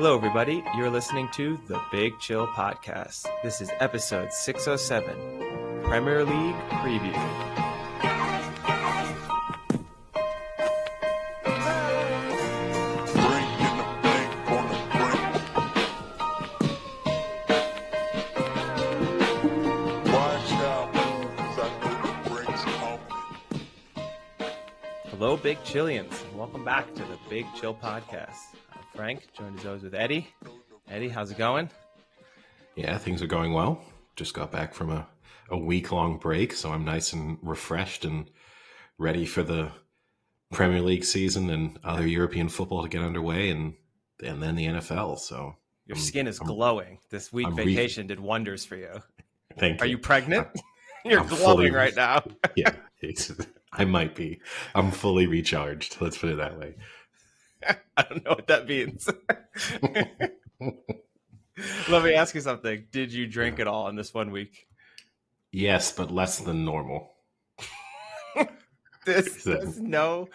Hello, everybody. You're listening to the Big Chill Podcast. This is episode 607, Premier League Preview. Hello, Big Chillians. Welcome back to the Big Chill Podcast. I'm Frank, joined as always with Eddie. Eddie, how's it going? Yeah, things are going well. Just got back from a week-long break, so I'm nice and refreshed and ready for the Premier League season and other European football to get underway, and then the NFL. So your skin is glowing. This week vacation did wonders for you. Thank you. Are you pregnant? You're glowing right now. Yeah, I might be. I'm fully recharged. Let's put it that way. I don't know what that means. Let me ask you something. Did you drink at all in this 1 week? Yes, but less than normal. This no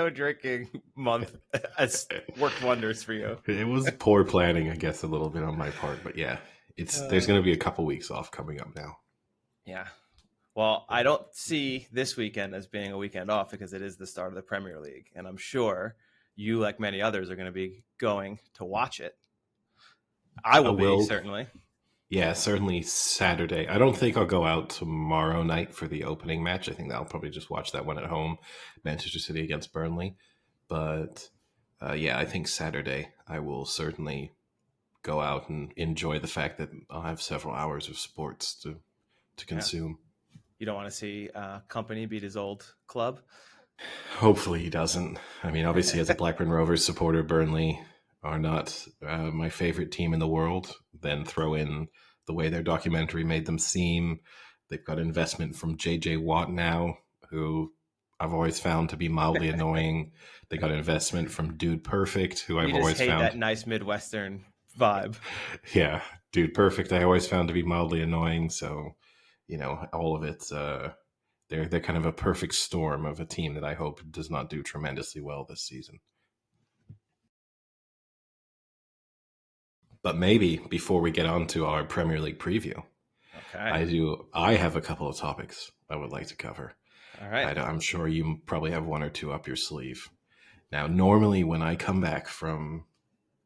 drinking month has worked wonders for you. It was poor planning, I guess, a little bit on my part. But yeah, there's going to be a couple weeks off coming up now. Yeah. Well, I don't see this weekend as being a weekend off because it is the start of the Premier League. And I'm sure you, like many others, are going to be going to watch it. I will be, certainly. Yeah, certainly Saturday. I don't think I'll go out tomorrow night for the opening match. I think I'll probably just watch that one at home, Manchester City against Burnley. But yeah, I think Saturday I will certainly go out and enjoy the fact that I'll have several hours of sports to consume. You don't want to see Company beat his old club? Hopefully he doesn't. I mean, obviously, as a Blackburn Rovers supporter, Burnley are not my favorite team in the world. Then throw in the way their documentary made them seem. They've got investment from J.J. Watt now, who I've always found to be mildly annoying. They got investment from Dude Perfect, who I've always found that nice Midwestern vibe. Yeah, Dude Perfect, I always found to be mildly annoying. So, all of it. They're kind of a perfect storm of a team that I hope does not do tremendously well this season. But maybe before we get on to our Premier League preview, I have a couple of topics I would like to cover. All right. I'm sure you probably have one or two up your sleeve. Now, normally when I come back from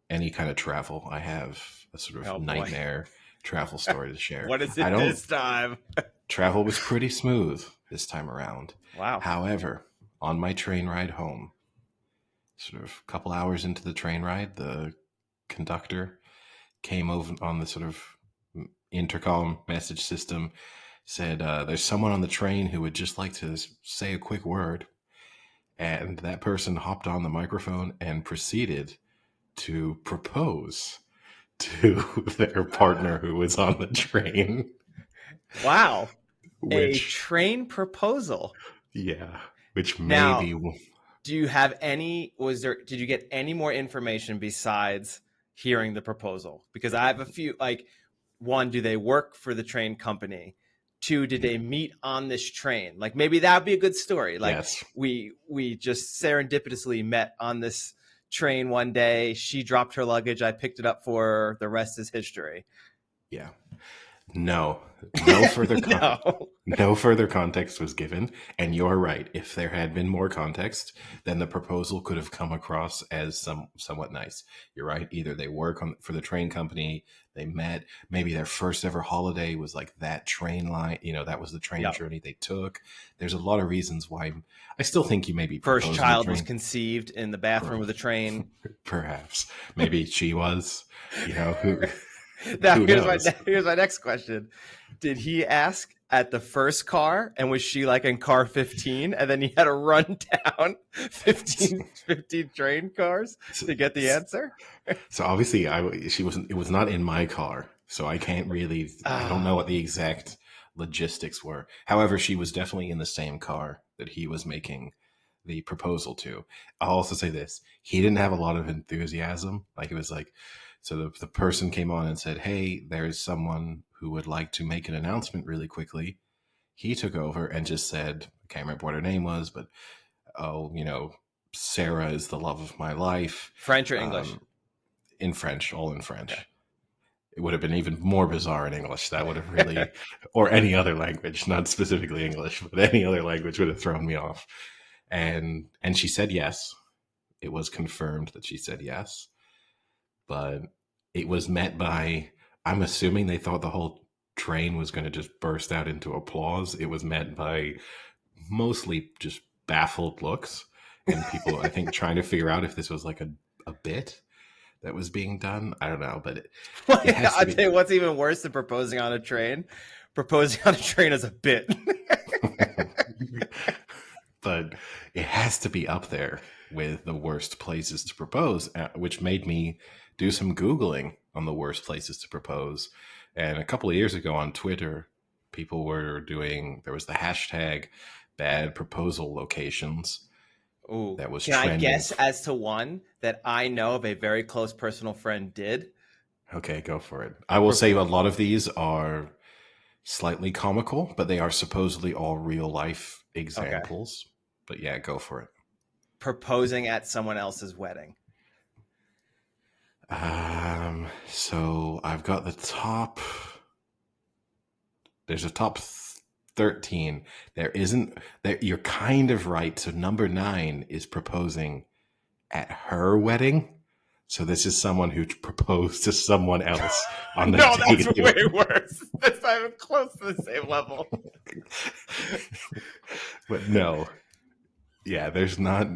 any kind of travel, I have a sort of nightmare travel story to share. What is it this time? Travel was pretty smooth this time around. Wow. However, on my train ride home, sort of a couple hours into the train ride, the conductor came over on the sort of intercom message system, said, there's someone on the train who would just like to say a quick word. And that person hopped on the microphone and proceeded to propose to their partner who was on the train. Wow. A train proposal. Yeah. Which maybe... Now, do you have did you get any more information besides hearing the proposal? Because I have a few, one, do they work for the train company? Two, did they meet on this train? Maybe that would be a good story. Yes. we just serendipitously met on this train one day. She dropped her luggage. I picked it up for her. The rest is history. Yeah. No further no further context was given, and you're right. If there had been more context, then the proposal could have come across as somewhat nice. You're right. Either they work for the train company, they met, maybe their first ever holiday was like that train line. That was the train journey they took. There's a lot of reasons why. I still think you maybe first child was conceived in the bathroom of the train. Perhaps, maybe she was. Who. Now, here's my next question. Did he ask at the first car, and was she in car 15, and then he had to run down 15 train cars to get the answer? So obviously it was not in my car, so I can't really, I don't know what the exact logistics were. However, she was definitely in the same car that he was making the proposal to. I'll also say this. He didn't have a lot of enthusiasm. It was so the person came on and said, hey, there's someone who would like to make an announcement really quickly. He took over and just said, I can't remember what her name was, but, Sarah is the love of my life. French or English? in French, all in French. Okay. It would have been even more bizarre in English. That would have really, or any other language, not specifically English, but any other language would have thrown me off. And she said yes. It was confirmed that she said yes, but it was met by, I'm assuming they thought the whole train was going to just burst out into applause. It was met by mostly just baffled looks and people, I think, trying to figure out if this was like a bit that was being done. I don't know, but it has to I'll be. tell you what's even worse than proposing on a train. Proposing on a train is a bit. But it has to be up there with the worst places to propose, which made me do some Googling on the worst places to propose. And a couple of years ago on Twitter, people were doing, there was the hashtag bad proposal locations. Ooh. That was Can trending. I guess as to one that I know of a very close personal friend did? Okay, go for it. I will say a lot of these are slightly comical, but they are supposedly all real life examples. Okay. But yeah, go for it. Proposing at someone else's wedding. So I've got the top. There's a top 13. There isn't. You're kind of right. So number 9 is proposing at her wedding. So this is someone who proposed to someone else on the no, day. that's way worse. That's not even close to the same level. But no. Yeah, there's not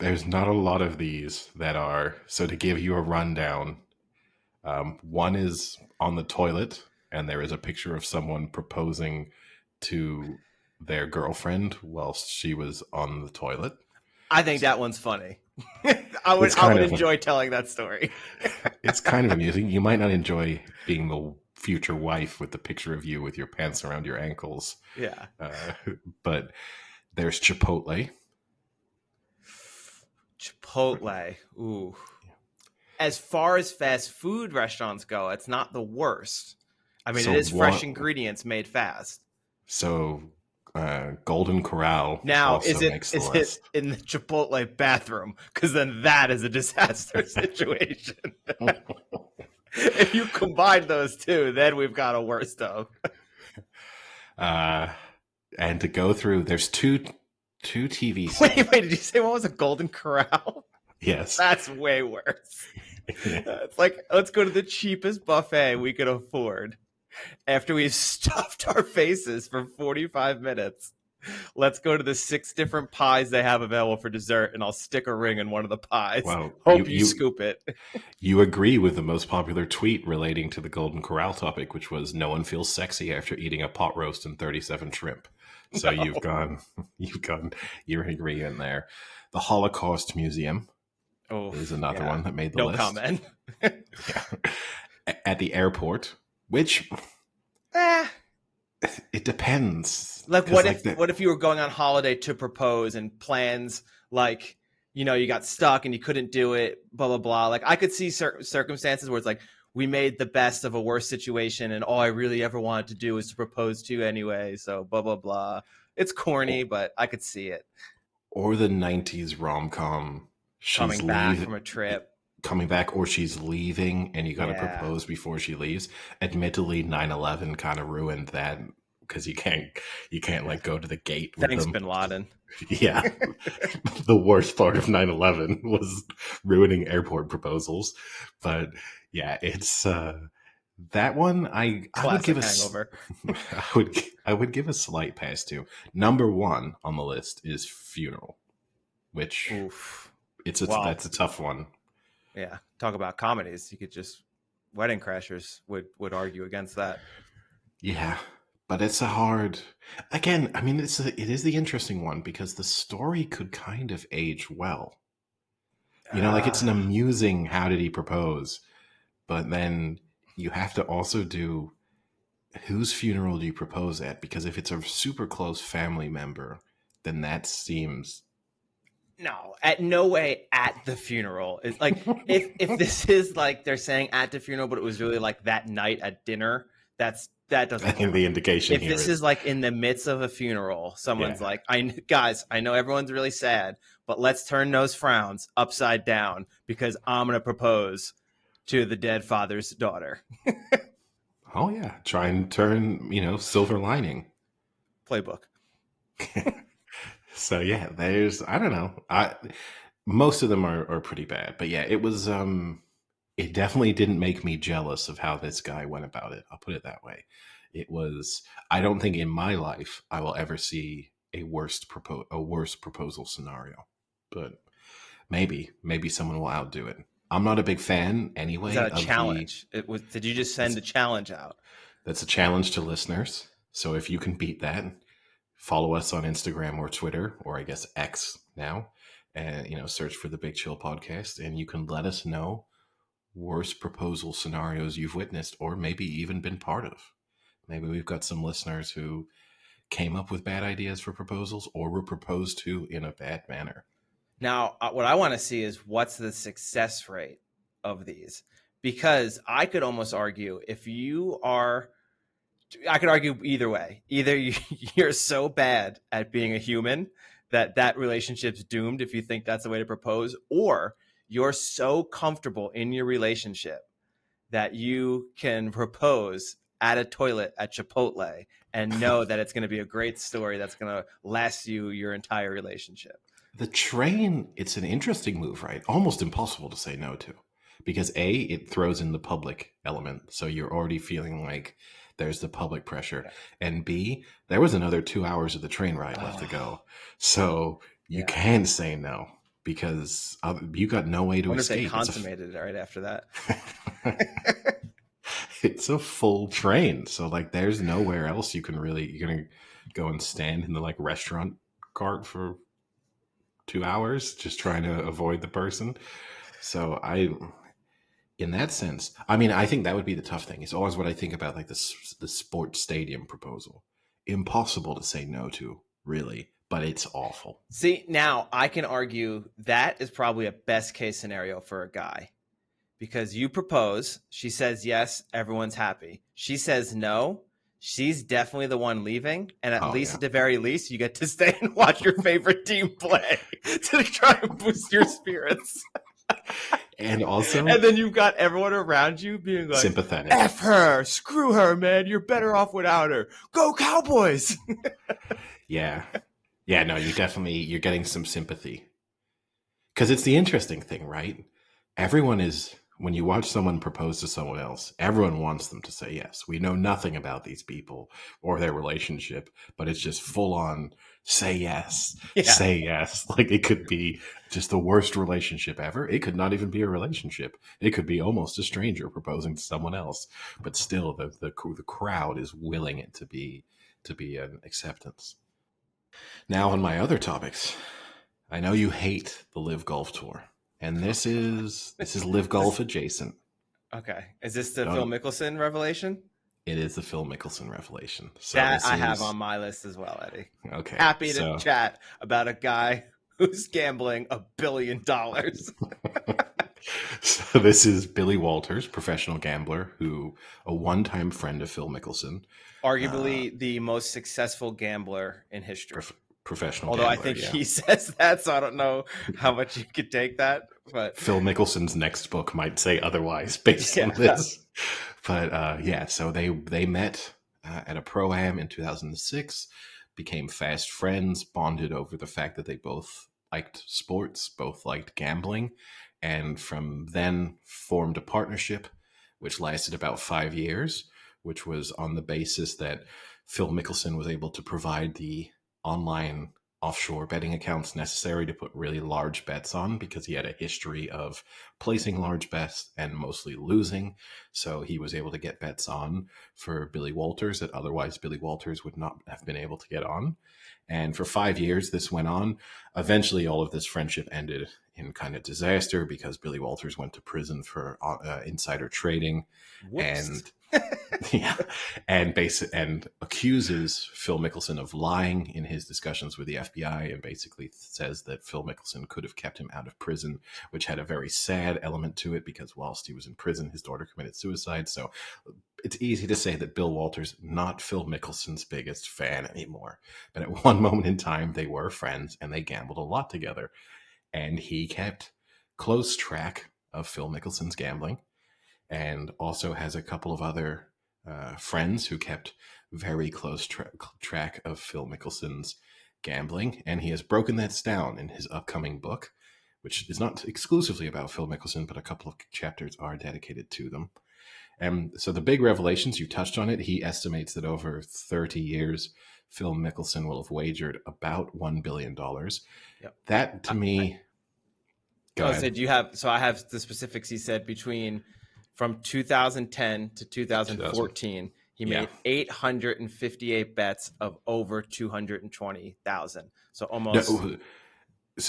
a lot of these that are. So to give you a rundown, one is on the toilet, and there is a picture of someone proposing to their girlfriend whilst she was on the toilet. I think that one's funny. I would enjoy telling that story. It's kind of amusing. You might not enjoy being the future wife with the picture of you with your pants around your ankles. Yeah. But there's Chipotle. Chipotle. Ooh. As far as fast food restaurants go, it's not the worst. I mean, it is fresh ingredients made fast. So Golden Corral now also makes the list. It in the Chipotle bathroom? Because then that is a disaster situation. If you combine those two, then we've got a worse stuff. And to go through, there's two TV. Wait, did you say what was a Golden Corral? Yes. That's way worse. It's like, let's go to the cheapest buffet we could afford. After we've stuffed our faces for 45 minutes, let's go to the 6 different pies they have available for dessert, and I'll stick a ring in one of the pies. Well, Hope you scoop it. You agree with the most popular tweet relating to the Golden Corral topic, which was no one feels sexy after eating a pot roast and 37 shrimp. So no. You're in agreement there. The Holocaust Museum is another one that made the list. No comment. At the airport, which it depends. Like what if you were going on holiday to propose and plans like, you got stuck and you couldn't do it, blah, blah, blah. Like I could see circumstances where it's like, we made the best of a worse situation and all I really ever wanted to do was to propose to you anyway. So blah, blah, blah. It's corny, but I could see it. Or the 90s rom-com. Coming back from a trip. Coming back, or she's leaving and you got to propose before she leaves. Admittedly, 9/11 kind of ruined that because you can't like go to the gate with Thanks, them. Bin Laden. Yeah. The worst part of 9/11 was ruining airport proposals. But yeah, it's that one I would give hangover. I would give a slight pass to. Number 1 on the list is funeral, which that's a tough one. Yeah, talk about comedies. You could just Wedding Crashers would argue against that. Yeah, but it's a hard. Again, I mean, it is the interesting one because the story could kind of age well. Like it's an amusing how did he propose, but then you have to also do whose funeral do you propose at? Because if it's a super close family member, then that seems. No, no way at the funeral. It's like if this is like they're saying at the funeral, but it was really like that night at dinner. That's that I doesn't think count. the indication If here this is is like in the midst of a funeral, someone's yeah. like, guys, I know everyone's really sad, but let's turn those frowns upside down because I'm going to propose to the dead father's daughter. Oh yeah, try and turn, silver lining. Playbook. So yeah, there's I don't know. Most of them are pretty bad, but yeah, it definitely didn't make me jealous of how this guy went about it. I'll put it that way. It was I don't think in my life I will ever see a worse proposal scenario. But maybe someone will outdo it. I'm not a big fan Was anyway that a of the challenge? Did you just that's send a challenge out? that's a challenge to listeners. So if you can beat that, follow us on Instagram or Twitter, or I guess X now, and search for the Big Chill Podcast, and you can let us know worst proposal scenarios you've witnessed, or maybe even been part of. Maybe we've got some listeners who came up with bad ideas for proposals, or were proposed to in a bad manner. Now, what I want to see is what's the success rate of these, because I could almost argue I could argue either way. Either you're so bad at being a human that relationship's doomed if you think that's the way to propose, or you're so comfortable in your relationship that you can propose at a toilet at Chipotle and know that it's going to be a great story that's going to last you your entire relationship. The train, it's an interesting move, right? Almost impossible to say no to. Because A, it throws in the public element. So you're already feeling like there's the public pressure. Yeah. And B, there was another 2 hours of the train ride left to go. So you can say no because you got no way to I wonder escape. if they consummated it right after that. It's a full train. So like there's nowhere else you're going to go and stand in the like restaurant cart for 2 hours just trying to avoid the person. So in that sense, I mean, I think that would be the tough thing. It's always what I think about like the sports stadium proposal. Impossible to say no to, really, but it's awful. See, now I can argue that is probably a best case scenario for a guy, because you propose, she says yes, everyone's happy. She says no, she's definitely the one leaving, and at the very least, you get to stay and watch your favorite team play to try and boost your spirits. And also, and then you've got everyone around you being like, sympathetic. F her, screw her, man. You're better off without her. Go Cowboys. Yeah, no, you're getting some sympathy. Because it's the interesting thing, right? When you watch someone propose to someone else, everyone wants them to say yes. We know nothing about these people or their relationship, but it's just full on say yes, say yes. Like it could be just the worst relationship ever. It could not even be a relationship. It could be almost a stranger proposing to someone else, but still the crowd is willing it to be an acceptance. Now on my other topics, I know you hate the Live Golf Tour. And this is Live Golf adjacent. Okay. Is this the Phil Mickelson revelation? It is the Phil Mickelson revelation. So that I have on my list as well, Eddie. Okay. Happy to chat about a guy who's gambling $1 billion. So this is Billy Walters, professional gambler, a one-time friend of Phil Mickelson. Arguably the most successful gambler in history. Professional Although gambler, I think he says that, so I don't know how much you could take that. But Phil Mickelson's next book might say otherwise based on this. But so they met at a Pro-Am in 2006, became fast friends, bonded over the fact that they both liked sports, both liked gambling, and from then formed a partnership which lasted about 5 years, which was on the basis that Phil Mickelson was able to provide the online offshore betting accounts necessary to put really large bets on because he had a history of placing large bets and mostly losing. So he was able to get bets on for Billy Walters that otherwise Billy Walters would not have been able to get on. And for 5 years, this went on. Eventually, all of this friendship ended in kind of disaster because Billy Walters went to prison for insider trading. Whoops. And yeah, and accuses Phil Mickelson of lying in his discussions with the FBI, and basically says that Phil Mickelson could have kept him out of prison, which had a very sad element to it because whilst he was in prison, his daughter committed suicide. So it's easy to say that Bill Walters not Phil Mickelson's biggest fan anymore, but at one moment in time they were friends and they gambled a lot together, and he kept close track of Phil Mickelson's gambling, and also has a couple of other friends who kept very close track of Phil Mickelson's gambling. And he has broken that down in his upcoming book, which is not exclusively about Phil Mickelson, but a couple of chapters are dedicated to them. And so the big revelations, you touched on it, he estimates that over 30 years, Phil Mickelson will have wagered about $1 billion. Yep. That to me... Go ahead. I have the specifics. He said from 2010 to 2014, he made 858 bets of over 220,000. So almost.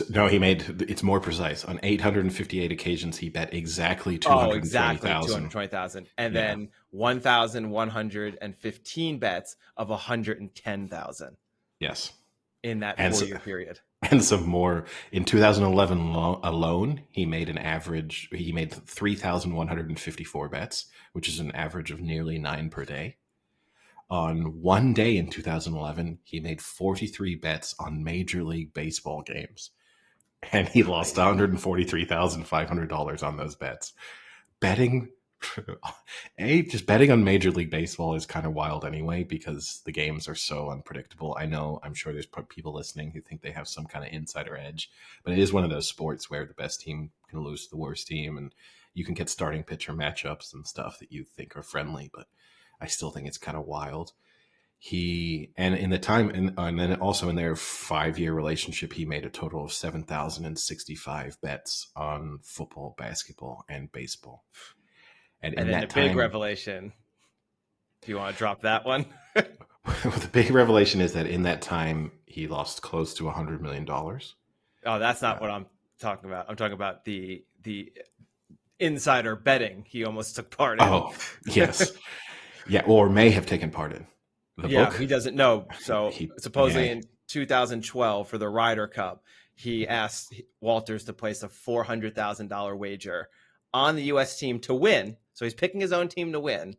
No, he made, it's more precise. On 858 occasions, he bet exactly 220,000. Exactly 220,000. And then 1,115 bets of 110,000. Yes. In that 4-year period. And some more. In 2011 alone, he made 3,154 bets, which is an average of nearly 9 per day. On one day in 2011, he made 43 bets on Major League Baseball games. And he lost $143,500 on those bets. Just betting on Major League Baseball is kind of wild anyway, because the games are so unpredictable. I'm sure there's people listening who think they have some kind of insider edge, but it is one of those sports where the best team can lose to the worst team, and you can get starting pitcher matchups and stuff that you think are friendly, but I still think it's kind of wild. And then also in their 5-year relationship, he made a total of 7,065 bets on football, basketball, and baseball. And in then that big revelation. Do you want to drop that one? The big revelation is that in that time, he lost close to $100 million. Oh, that's not what I'm talking about. I'm talking about the insider betting he almost took part in. Oh, yes. Yeah, or may have taken part in. The book? He doesn't know. So supposedly in 2012 for the Ryder Cup, he asked Walters to place a $400,000 wager on the U.S. team to win. So he's picking his own team to win.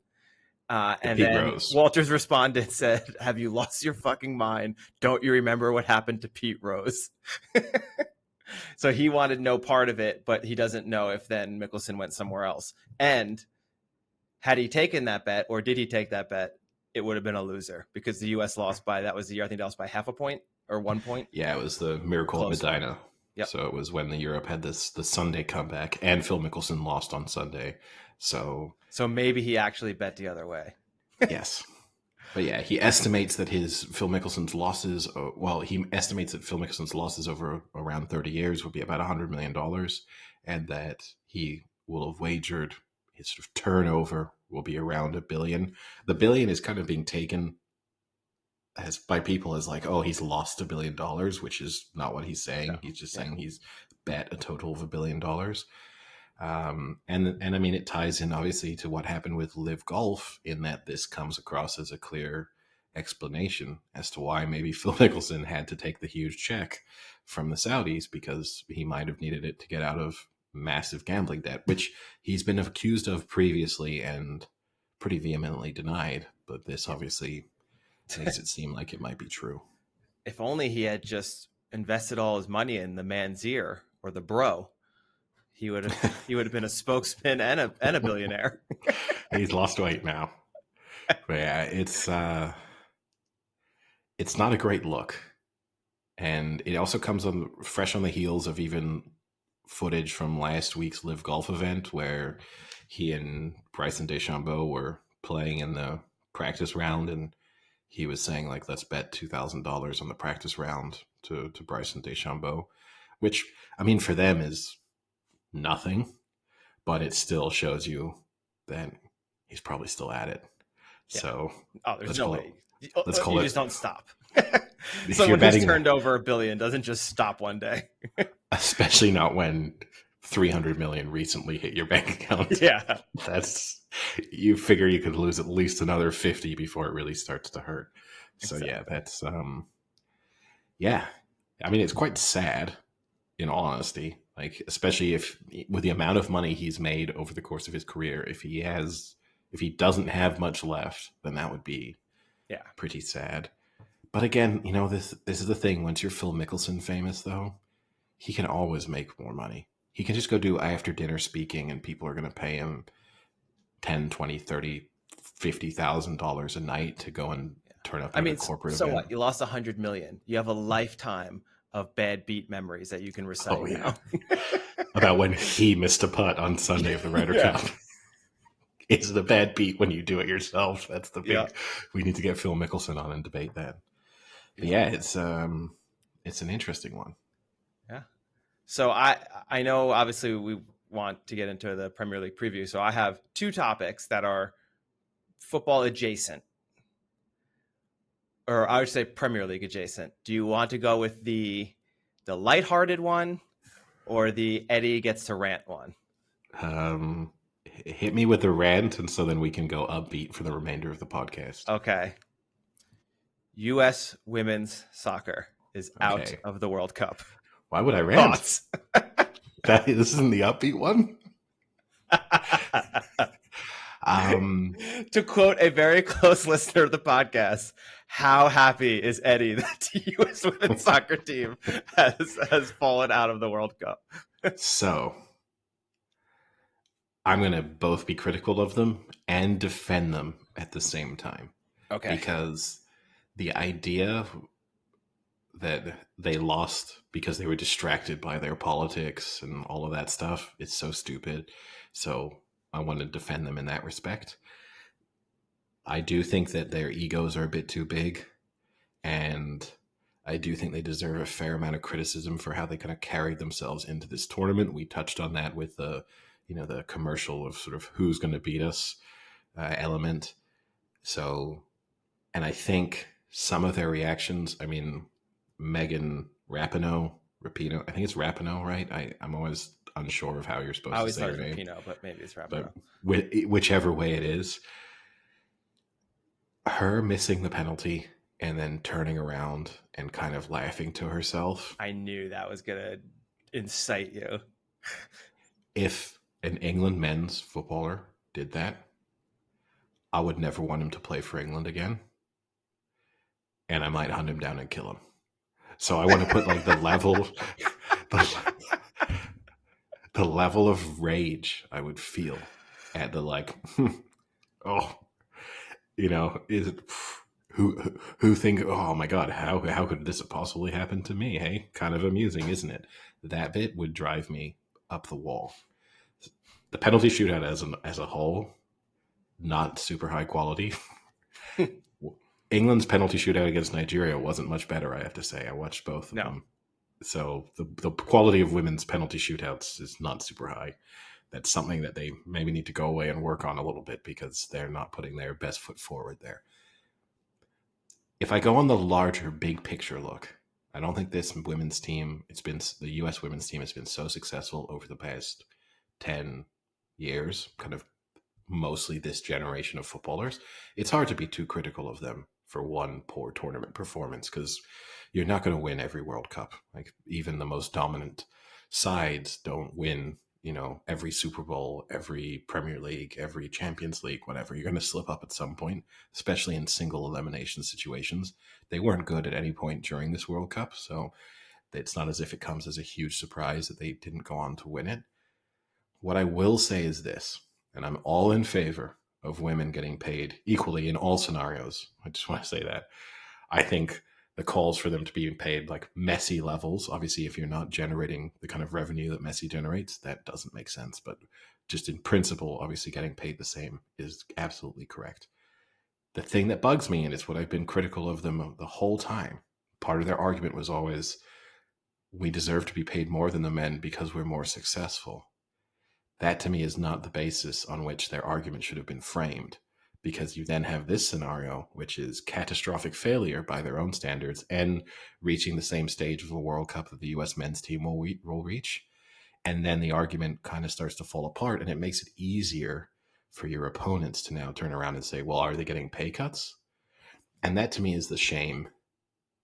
And then Rose. Walters responded, said, "Have you lost your fucking mind? Don't you remember what happened to Pete Rose?" So he wanted no part of it, but he doesn't know if then Mickelson went somewhere else. And had he taken that bet, or did he take that bet, it would have been a loser because the U.S. lost by, that was the year, I think they lost by half a point or 1 point. Yeah, it was the Miracle at Medina. Yep. So it was when the Europe had the Sunday comeback, and Phil Mickelson lost on Sunday. So maybe he actually bet the other way. Yes. But yeah, he estimates that Phil Mickelson's losses over around 30 years will be about $100 million, and that he will have wagered, his sort of turnover will be around $1 billion. The billion is kind of being taken by people as like, oh, he's lost $1 billion, which is not what he's saying. No. He's just saying he's bet a total of $1 billion. And I mean, it ties in obviously to what happened with Live Golf, in that this comes across as a clear explanation as to why maybe Phil Mickelson had to take the huge check from the Saudis, because he might have needed it to get out of massive gambling debt, which he's been accused of previously and pretty vehemently denied. But this obviously makes it seem like it might be true. If only he had just invested all his money in the Manzier or the Bro, he would have been a spokesman and a billionaire. He's lost weight now. But yeah, it's not a great look. And it also comes fresh on the heels of even footage from last week's Live Golf event, where he and Bryson DeChambeau were playing in the practice round, and he was saying, like, let's bet $2,000 on the practice round to Bryson DeChambeau, which, I mean, for them is nothing, but it still shows you that he's probably still at it. Yeah. So there's no way. Let's call you it. Just don't stop. Someone who's turned over $1 billion doesn't just stop one day. especially not when 300 million recently hit your bank account. Yeah, That's, you figure you could lose at least another 50 before it really starts to hurt. So yeah, exactly. that's yeah. I mean, it's quite sad, in all honesty. Like, especially if with the amount of money he's made over the course of his career, if he doesn't have much left, then that would be Yeah. pretty sad. But again, this is the thing. Once you're Phil Mickelson famous, though, he can always make more money. He can just go do after dinner speaking, and people are going to pay him 10, 20, 30, $50,000 a night to go and turn up I at a mean, corporate so event. what? You lost 100 million. You have a lifetime of bad beat memories that you can Oh recite yeah, now. about when he missed a putt on Sunday of the Ryder Yeah. Cup. It's the bad beat when you do it yourself. That's the Yeah. big. We need to get Phil Mickelson on and debate that. But Yeah. yeah, it's an interesting one. Yeah. So I know obviously we want to get into the Premier League preview. So I have two topics that are football adjacent, or I would say Premier League adjacent. Do you want to go with the lighthearted one or the Eddie gets to rant one? Hit me with a rant, and so then we can go upbeat for the remainder of the podcast. Okay. U.S. women's soccer is out Okay. of the World Cup. Why would I rant? Thoughts? This isn't the upbeat one. To quote a very close listener of the podcast, how happy is Eddie that the U.S. women's soccer team has fallen out of the World Cup? So I'm going to both be critical of them and defend them at the same time. Okay. Because the idea that they lost because they were distracted by their politics and all of that stuff, it's so stupid. So I want to defend them in that respect. I do think that their egos are a bit too big, and I do think they deserve a fair amount of criticism for how they kind of carried themselves into this tournament. We touched on that with the commercial of sort of who's going to beat us element. So, and I think some of their reactions, I mean, Megan Rapinoe, I think it's Rapinoe, right? I'm always unsure of how you're I supposed to always say thought her it was name. Rapinoe, but maybe it's But Rapinoe. whichever way it is, her missing the penalty and then turning around and kind of laughing to herself. I knew that was going to incite you. If an England men's footballer did that, I would never want him to play for England again. And I might hunt him down and kill him. So I want to put like the level of rage I would feel at the like, oh, is it who think, oh my God, how could this possibly happen to me? Hey, kind of amusing, isn't it? That bit would drive me up the wall. The penalty shootout as a whole, not super high quality. England's penalty shootout against Nigeria wasn't much better, I have to say. I watched both of them. So the quality of women's penalty shootouts is not super high. That's something that they maybe need to go away and work on a little bit because they're not putting their best foot forward there. If I go on the larger big picture look, I don't think this women's team, the US women's team has been so successful over the past 10 years, kind of mostly this generation of footballers. It's hard to be too critical of them for one poor tournament performance because you're not going to win every World Cup. Like even the most dominant sides don't win, every Super Bowl, every Premier League, every Champions League, whatever. You're going to slip up at some point, especially in single elimination situations. They weren't good at any point during this World Cup, so it's not as if it comes as a huge surprise that they didn't go on to win it. What I will say is this, and I'm all in favor of women getting paid equally in all scenarios. I just want to say that. I think the calls for them to be paid like Messi levels, obviously if you're not generating the kind of revenue that Messi generates, that doesn't make sense. But just in principle, obviously getting paid the same is absolutely correct. The thing that bugs me, and it's what I've been critical of them the whole time, part of their argument was always, we deserve to be paid more than the men because we're more successful. That to me is not the basis on which their argument should have been framed, because you then have this scenario, which is catastrophic failure by their own standards and reaching the same stage of a World Cup that the US men's team will reach. And then the argument kind of starts to fall apart, and it makes it easier for your opponents to now turn around and say, well, are they getting pay cuts? And that to me is the shame.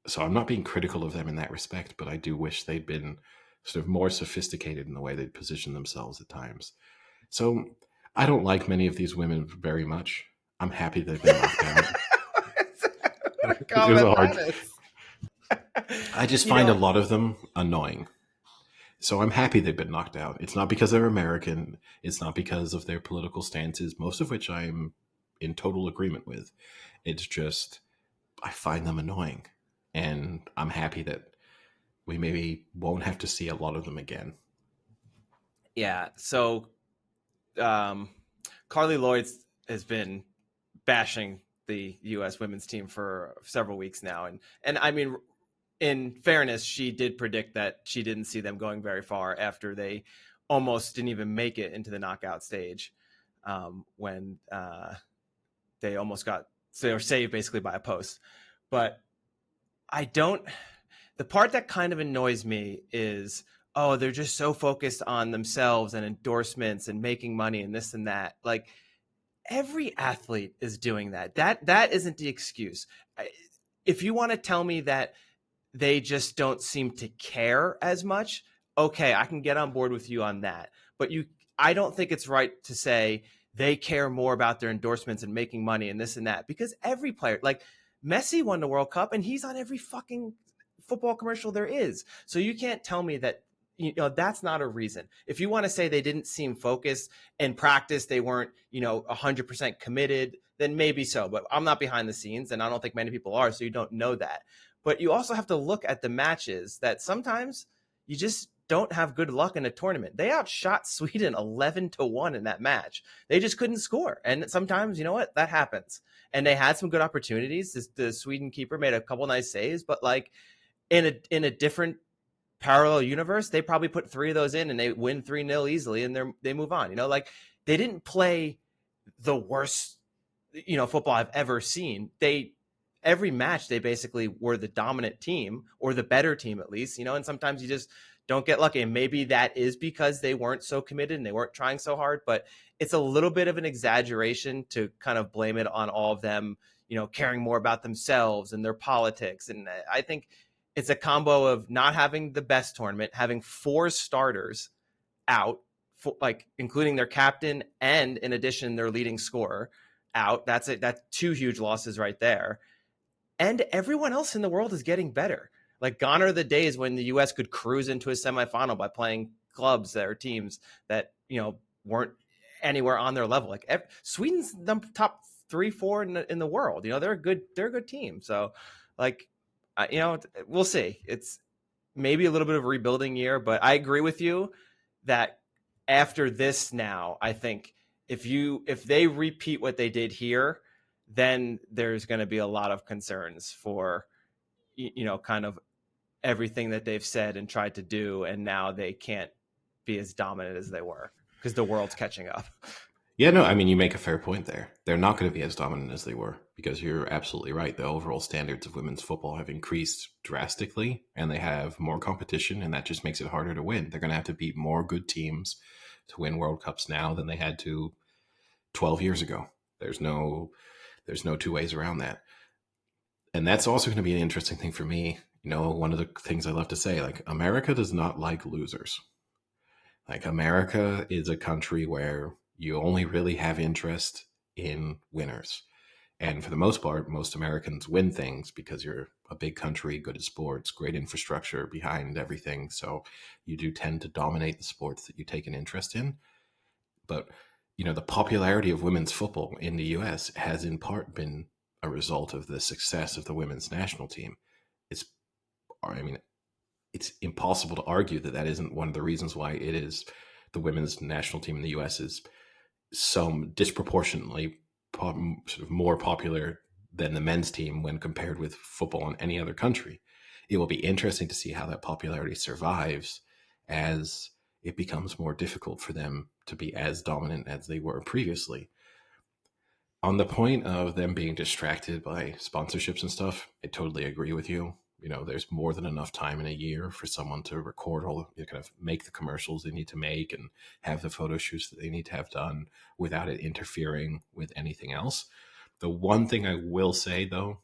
So I'm not being critical of them in that respect, but I do wish they'd been sort of more sophisticated in the way they'd position themselves at times. So I don't like many of these women very much. I'm happy they've been knocked out. What a It was a comment hard. that is. I just You find a know, lot of them annoying. So I'm happy they've been knocked out. It's not because they're American. It's not because of their political stances, most of which I'm in total agreement with. It's just I find them annoying. And I'm happy that we maybe won't have to see a lot of them again. yeah. So Carly Lloyd has been bashing the U.S. women's team for several weeks now, and I mean, in fairness, she did predict that she didn't see them going very far after they almost didn't even make it into the knockout stage, when they almost got, so they were saved basically by a post. But I don't. The part that kind of annoys me is, oh, they're just so focused on themselves and endorsements and making money and this and that. Like, every athlete is doing that. That isn't the excuse. If you want to tell me that they just don't seem to care as much, okay, I can get on board with you on that. But I don't think it's right to say they care more about their endorsements and making money and this and that, because every player, like Messi won the World Cup and he's on every fucking football commercial there is. So you can't tell me that, that's not a reason. If you want to say they didn't seem focused in practice, they weren't 100% committed, then maybe so. But I'm not behind the scenes, and I don't think many people are, so you don't know that. But you also have to look at the matches that sometimes you just don't have good luck in a tournament. They outshot Sweden 11-1 in that match. They just couldn't score. And sometimes, you know what, that happens. And they had some good opportunities. The Sweden keeper made a couple nice saves, but like in a different parallel universe, they probably put 3 of those in and they win 3-0 easily, and they move on. Like, they didn't play the worst football I've ever seen. Every match they basically were the dominant team, or the better team at least, and sometimes you just don't get lucky. And maybe that is because they weren't so committed and they weren't trying so hard, but it's a little bit of an exaggeration to kind of blame it on all of them, caring more about themselves and their politics. And I think it's a combo of not having the best tournament, having 4 starters out, like including their captain and in addition their leading scorer out. That's 2 huge losses right there. And everyone else in the world is getting better. Like, gone are the days when the U.S. could cruise into a semifinal by playing clubs that are teams that weren't anywhere on their level. Like, Sweden's the top 3-4 in the world. They're a good team. So, like, we'll see. It's maybe a little bit of a rebuilding year, but I agree with you that after this, now I think if they repeat what they did here, then there's going to be a lot of concerns for kind of everything that they've said and tried to do, and now they can't be as dominant as they were because the world's catching up. Yeah, no, I mean, you make a fair point there. They're not going to be as dominant as they were, because you're absolutely right. The overall standards of women's football have increased drastically, and they have more competition, and that just makes it harder to win. They're going to have to beat more good teams to win World Cups now than they had to 12 years ago. There's no 2 ways around that. And that's also going to be an interesting thing for me. One of the things I love to say, like, America does not like losers. Like, America is a country where you only really have interest in winners. And for the most part, most Americans win things because you're a big country, good at sports, great infrastructure behind everything. So you do tend to dominate the sports that you take an interest in. But, the popularity of women's football in the US has in part been a result of the success of the women's national team. It's impossible to argue that isn't one of the reasons why it is the women's national team in the US is so disproportionately sort of more popular than the men's team when compared with football in any other country. It will be interesting to see how that popularity survives as it becomes more difficult for them to be as dominant as they were previously. On the point of them being distracted by sponsorships and stuff, I totally agree with you. You know, there's more than enough time in a year for someone to record all, kind of make the commercials they need to make and have the photo shoots that they need to have done without it interfering with anything else. The one thing I will say, though,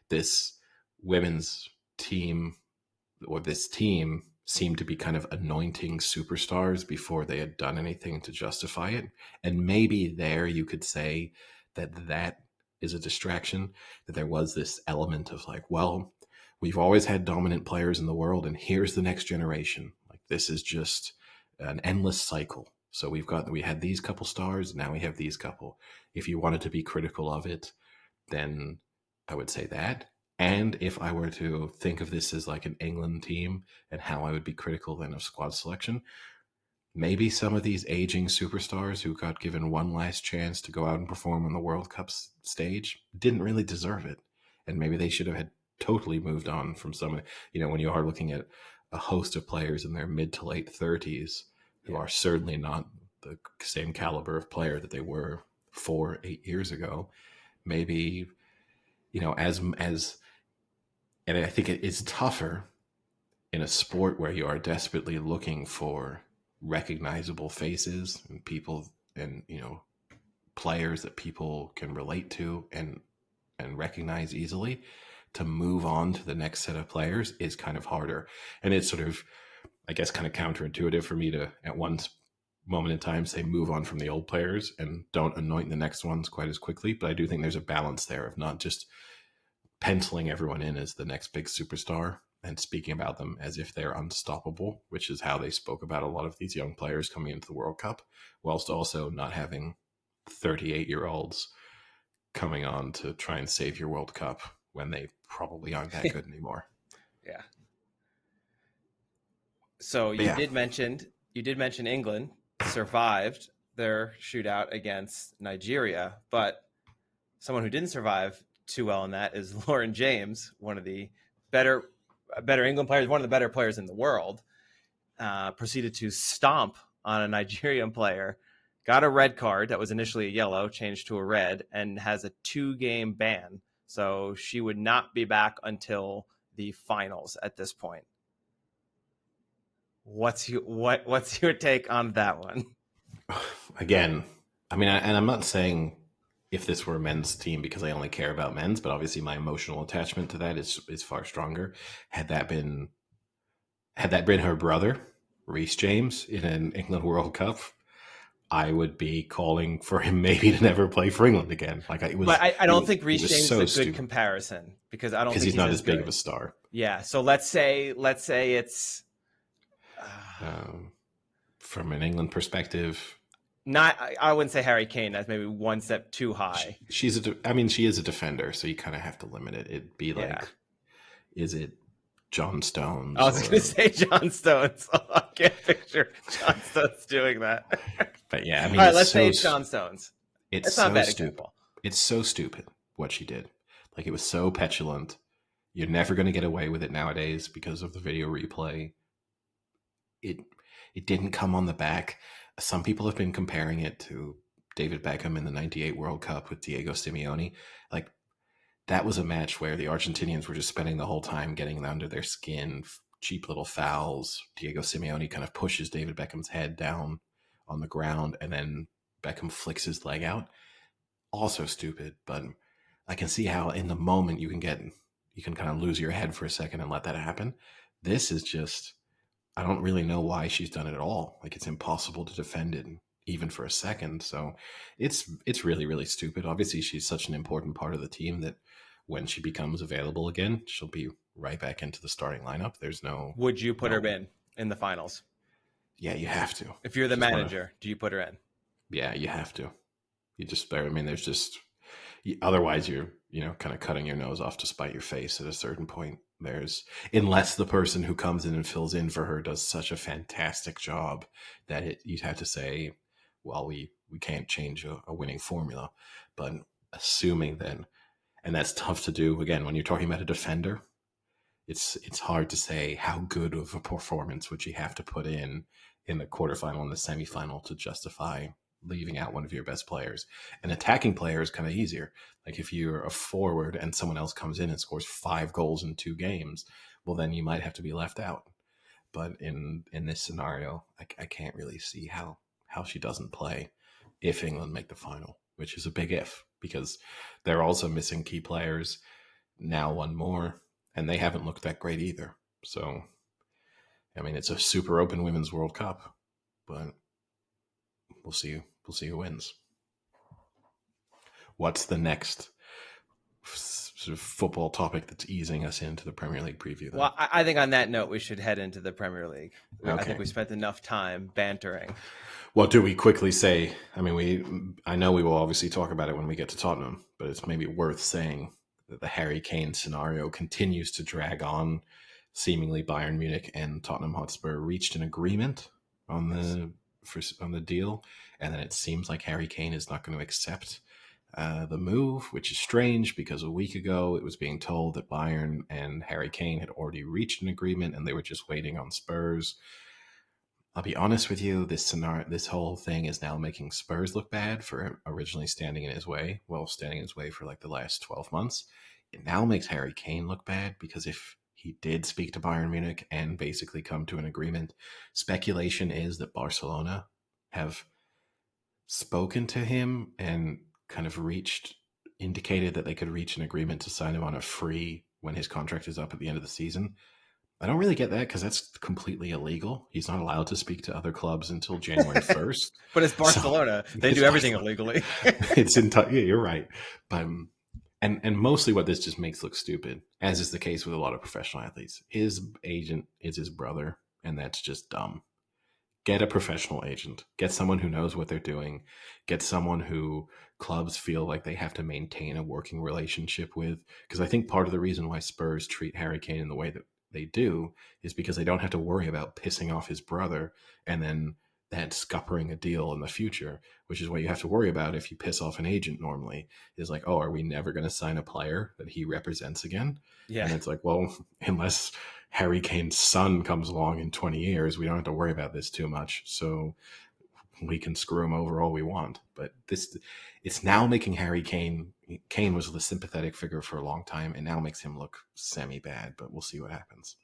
this women's team or this team seemed to be kind of anointing superstars before they had done anything to justify it. And maybe there you could say that is a distraction, that there was this element of like, well, we've always had dominant players in the world, and here's the next generation. Like, this is just an endless cycle. So we had these couple stars, now we have these couple. If you wanted to be critical of it, then I would say that. And if I were to think of this as like an England team and how I would be critical then of squad selection, maybe some of these aging superstars who got given one last chance to go out and perform on the World Cup stage didn't really deserve it. And maybe they should have had totally moved on from some, when you are looking at a host of players in their mid to late 30s who are certainly not the same caliber of player that they were 8 years ago. Maybe, and I think it is tougher in a sport where you are desperately looking for recognizable faces and people and, players that people can relate to and recognize easily. To move on to the next set of players is kind of harder. And it's sort of, I guess, kind of counterintuitive for me to at one moment in time say move on from the old players and don't anoint the next ones quite as quickly. But I do think there's a balance there of not just penciling everyone in as the next big superstar and speaking about them as if they're unstoppable, which is how they spoke about a lot of these young players coming into the World Cup, whilst also not having 38-year-olds coming on to try and save your World Cup when they probably aren't that good anymore. Yeah. So you did mention England survived their shootout against Nigeria, but someone who didn't survive too well in that is Lauren James, one of the better England players, one of the better players in the world, proceeded to stomp on a Nigerian player, got a red card that was initially a yellow, changed to a red, and has a 2-game ban. So she would not be back until the finals at this point. What's your take on that one? Again, I mean, and I'm not saying if this were a men's team because I only care about men's, but obviously my emotional attachment to that is far stronger. Had that been her brother, Reece James, in an England World Cup, I would be calling for him maybe to never play for England again. Like it was, but I don't think Reece James so is a good comparison because I don't think he's not as big good of a star. Yeah, so let's say it's from an England perspective. Not, I wouldn't say Harry Kane. That's maybe one step too high. She is a defender, so you kind of have to limit it. It'd be like, is it John Stones? I was going to say John Stones. I can't picture John Stones doing that. But yeah, I mean, all right, let's say it's John Stones. It's not so a bad stupid. Example. It's so stupid what she did. Like, it was so petulant. You're never going to get away with it nowadays because of the video replay. It didn't come on the back. Some people have been comparing it to David Beckham in the 98 World Cup with Diego Simeone. Like, that was a match where the Argentinians were just spending the whole time getting under their skin, cheap little fouls. Diego Simeone kind of pushes David Beckham's head down on the ground, and then Beckham flicks his leg out. Also stupid, but I can see how in the moment you can kind of lose your head for a second and let that happen. This is just, I don't really know why she's done it at all. Like, it's impossible to defend it even for a second. So it's really, really stupid. Obviously, she's such an important part of the team that when she becomes available again, she'll be right back into the starting lineup. There's no... Would you put her in the finals? Yeah, you have to. If you're the manager, do you put her in? Yeah, you have to. You just, I mean, there's just... Otherwise, you're, kind of cutting your nose off to spite your face at a certain point. Unless the person who comes in and fills in for her does such a fantastic job that you'd have to say, well, we can't change a winning formula. But assuming then, and that's tough to do, again, when you're talking about a defender, it's hard to say how good of a performance would you have to put in the quarterfinal and the semifinal to justify leaving out one of your best players. An attacking player is kind of easier. Like if you're a forward and someone else comes in and scores 5 goals in 2 games, well, then you might have to be left out. But in this scenario, I can't really see how she doesn't play if England make the final, which is a big if, because they're also missing key players, now one more, and they haven't looked that great either. So, I mean, it's a super open Women's World Cup, but we'll see who wins. What's the next sort of football topic that's easing us into the Premier League preview then? Well, I think on that note, we should head into the Premier League. Okay. I think we spent enough time bantering. Well, do we quickly say, I mean, I know we will obviously talk about it when we get to Tottenham, but it's maybe worth saying that the Harry Kane scenario continues to drag on. Seemingly Bayern Munich and Tottenham Hotspur reached an agreement on the deal, and then it seems like Harry Kane is not going to accept the move, which is strange because a week ago it was being told that Bayern and Harry Kane had already reached an agreement and they were just waiting on Spurs. I'll be honest with you, this whole thing is now making Spurs look bad for originally standing in his way. Well, standing in his way for like the last 12 months. It now makes Harry Kane look bad because if he did speak to Bayern Munich and basically come to an agreement, speculation is that Barcelona have spoken to him and kind of indicated that they could reach an agreement to sign him on a free when his contract is up at the end of the season. I don't really get that because that's completely illegal. He's not allowed to speak to other clubs until January 1st. But it's Barcelona. So they do everything illegally. Yeah, you're right. But and mostly what this just makes look stupid, as is the case with a lot of professional athletes. His agent is his brother, and that's just dumb. Get a professional agent. Get someone who knows what they're doing. Get someone who clubs feel like they have to maintain a working relationship with. Because I think part of the reason why Spurs treat Harry Kane in the way that they do is because they don't have to worry about pissing off his brother and then that scuppering a deal in the future, which is what you have to worry about if you piss off an agent normally, is like, oh, are we never going to sign a player that he represents again? Yeah. And it's like, well, unless Harry Kane's son comes along in 20 years, we don't have to worry about this too much. So we can screw him over all we want. But it's now making Harry Kane was the sympathetic figure for a long time, and now makes him look semi-bad, but we'll see what happens.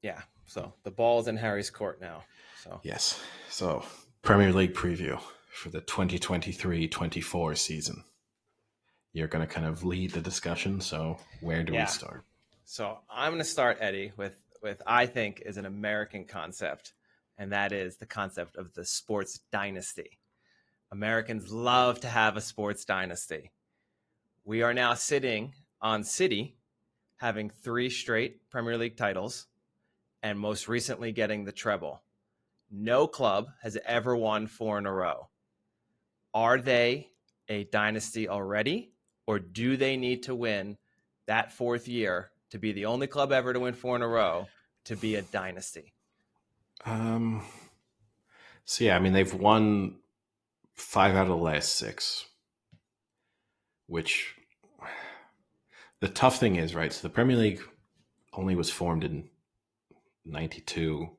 Yeah, so the ball's in Harry's court now. So yes, so Premier League preview for the 2023-24 season. You're going to kind of lead the discussion, so where do we start? So I'm going to start, Eddie, with I think is an American concept, and that is the concept of the sports dynasty. Americans love to have a sports dynasty. We are now sitting on City having 3 straight Premier League titles and most recently getting the treble. No club has ever won 4 in a row. Are they a dynasty already, or do they need to win that 4th year to be the only club ever to win 4 in a row to be a dynasty? So yeah, I mean, they've won 5 out of the last 6, which the tough thing is, right? So the Premier League only was formed in 92.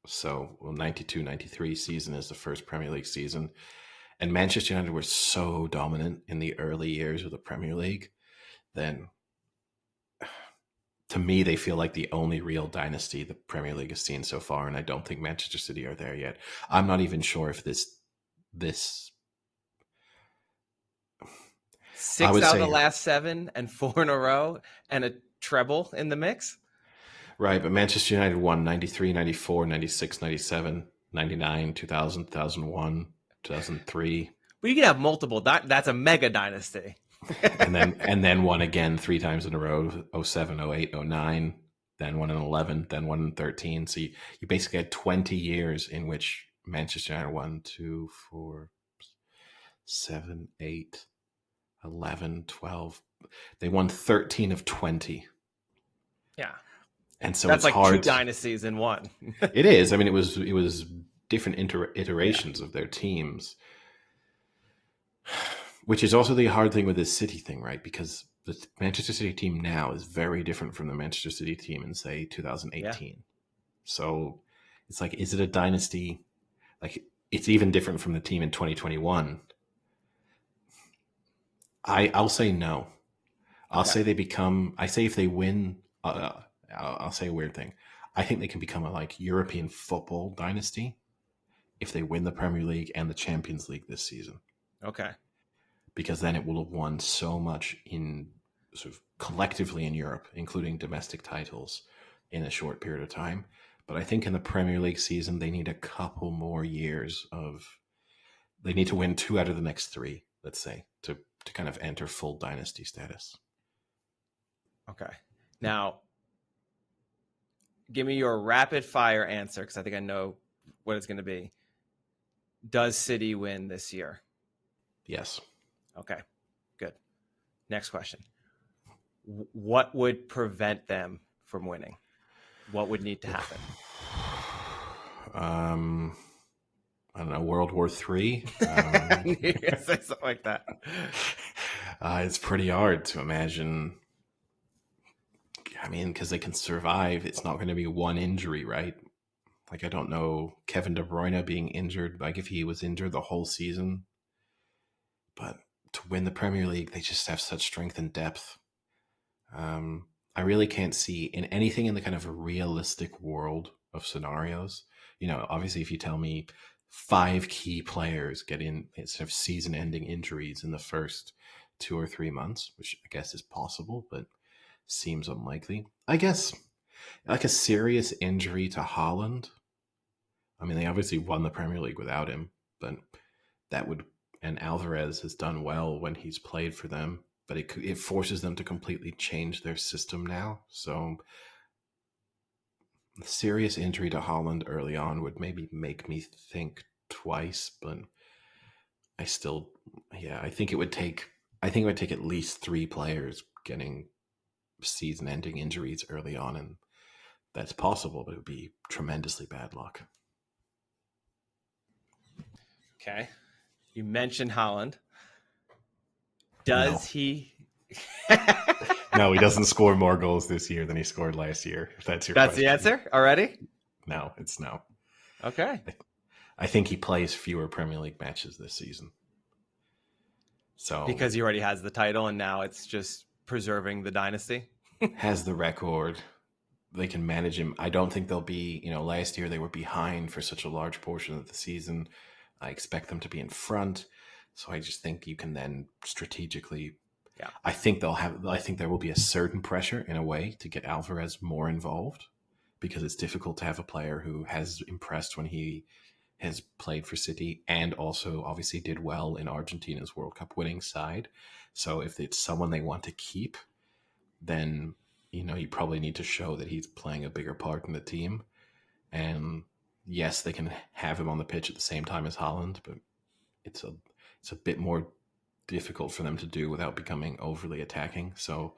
So 92-93 season is the first Premier League season. And Manchester United were so dominant in the early years of the Premier League, then to me, they feel like the only real dynasty the Premier League has seen so far, and I don't think Manchester City are there yet. I'm not even sure if this 6 out of the last 7 and 4 in a row and a treble in the mix? Right, but Manchester United won 93, 94, 96, 97, 99, 2000, 2001, 2003. But you can have multiple. That's a mega dynasty. and then won again 3 times in a row, 07, 08, 09, then won in 11, then won in 13. So you basically had 20 years in which Manchester United won 2, 4, 7, 8, 11, 12. They won 13 of 20. Yeah. And so that's it's like hard 2 dynasties in one. It is. I mean, it was different iterations of their teams, which is also the hard thing with this City thing, right? Because the Manchester City team now is very different from the Manchester City team in, say, 2018. Yeah. So it's like, is it a dynasty? Like, it's even different from the team in 2021. I'll say no. I'll Okay. say they become. I say if they win, I'll say a weird thing. I think they can become a like European football dynasty if they win the Premier League and the Champions League this season, Okay. because then it will have won so much in sort of collectively in Europe, including domestic titles, in a short period of time. But I think in the Premier League season, they need a couple more years of. They need to win 2 out of the next 3, let's say, to kind of enter full dynasty status. Okay. Now, give me your rapid fire answer because I think I know what it's going to be. Does City win this year? Yes. Okay. Good. Next question. What would prevent them from winning? What would need to happen? I don't know, World War III. You can say something like that. It's pretty hard to imagine. I mean, because they can survive. It's not going to be one injury, right? Like, I don't know Kevin De Bruyne being injured, like if he was injured the whole season. But to win the Premier League, they just have such strength and depth. I really can't see in anything in the kind of realistic world of scenarios. Obviously, if you tell me 5 key players get in sort of season-ending injuries in the first 2 or 3 months, which I guess is possible, but seems unlikely. I guess like a serious injury to Haaland. I mean, they obviously won the Premier League without him, but that would, and Alvarez has done well when he's played for them, but it forces them to completely change their system now. So a serious injury to Haaland early on would maybe make me think twice, but I still, yeah, I think it would take at least 3 players getting season-ending injuries early on, and that's possible, but it would be tremendously bad luck. Okay. You mentioned Haaland. No. Does he? No, he doesn't score more goals this year than he scored last year, if that's your That's question. the answer already? No, it's no. Okay. I think he plays fewer Premier League matches this season. So Because he already has the title and now it's just preserving the dynasty. has the record. They can manage him. I don't think they'll be, last year they were behind for such a large portion of the season. I expect them to be in front. So I just think you can then strategically. Yeah. I think there will be a certain pressure in a way to get Alvarez more involved, because it's difficult to have a player who has impressed when he has played for City and also obviously did well in Argentina's World Cup winning side. So if it's someone they want to keep, then you probably need to show that he's playing a bigger part in the team. And yes, they can have him on the pitch at the same time as Haaland, but it's a bit more difficult for them to do without becoming overly attacking. So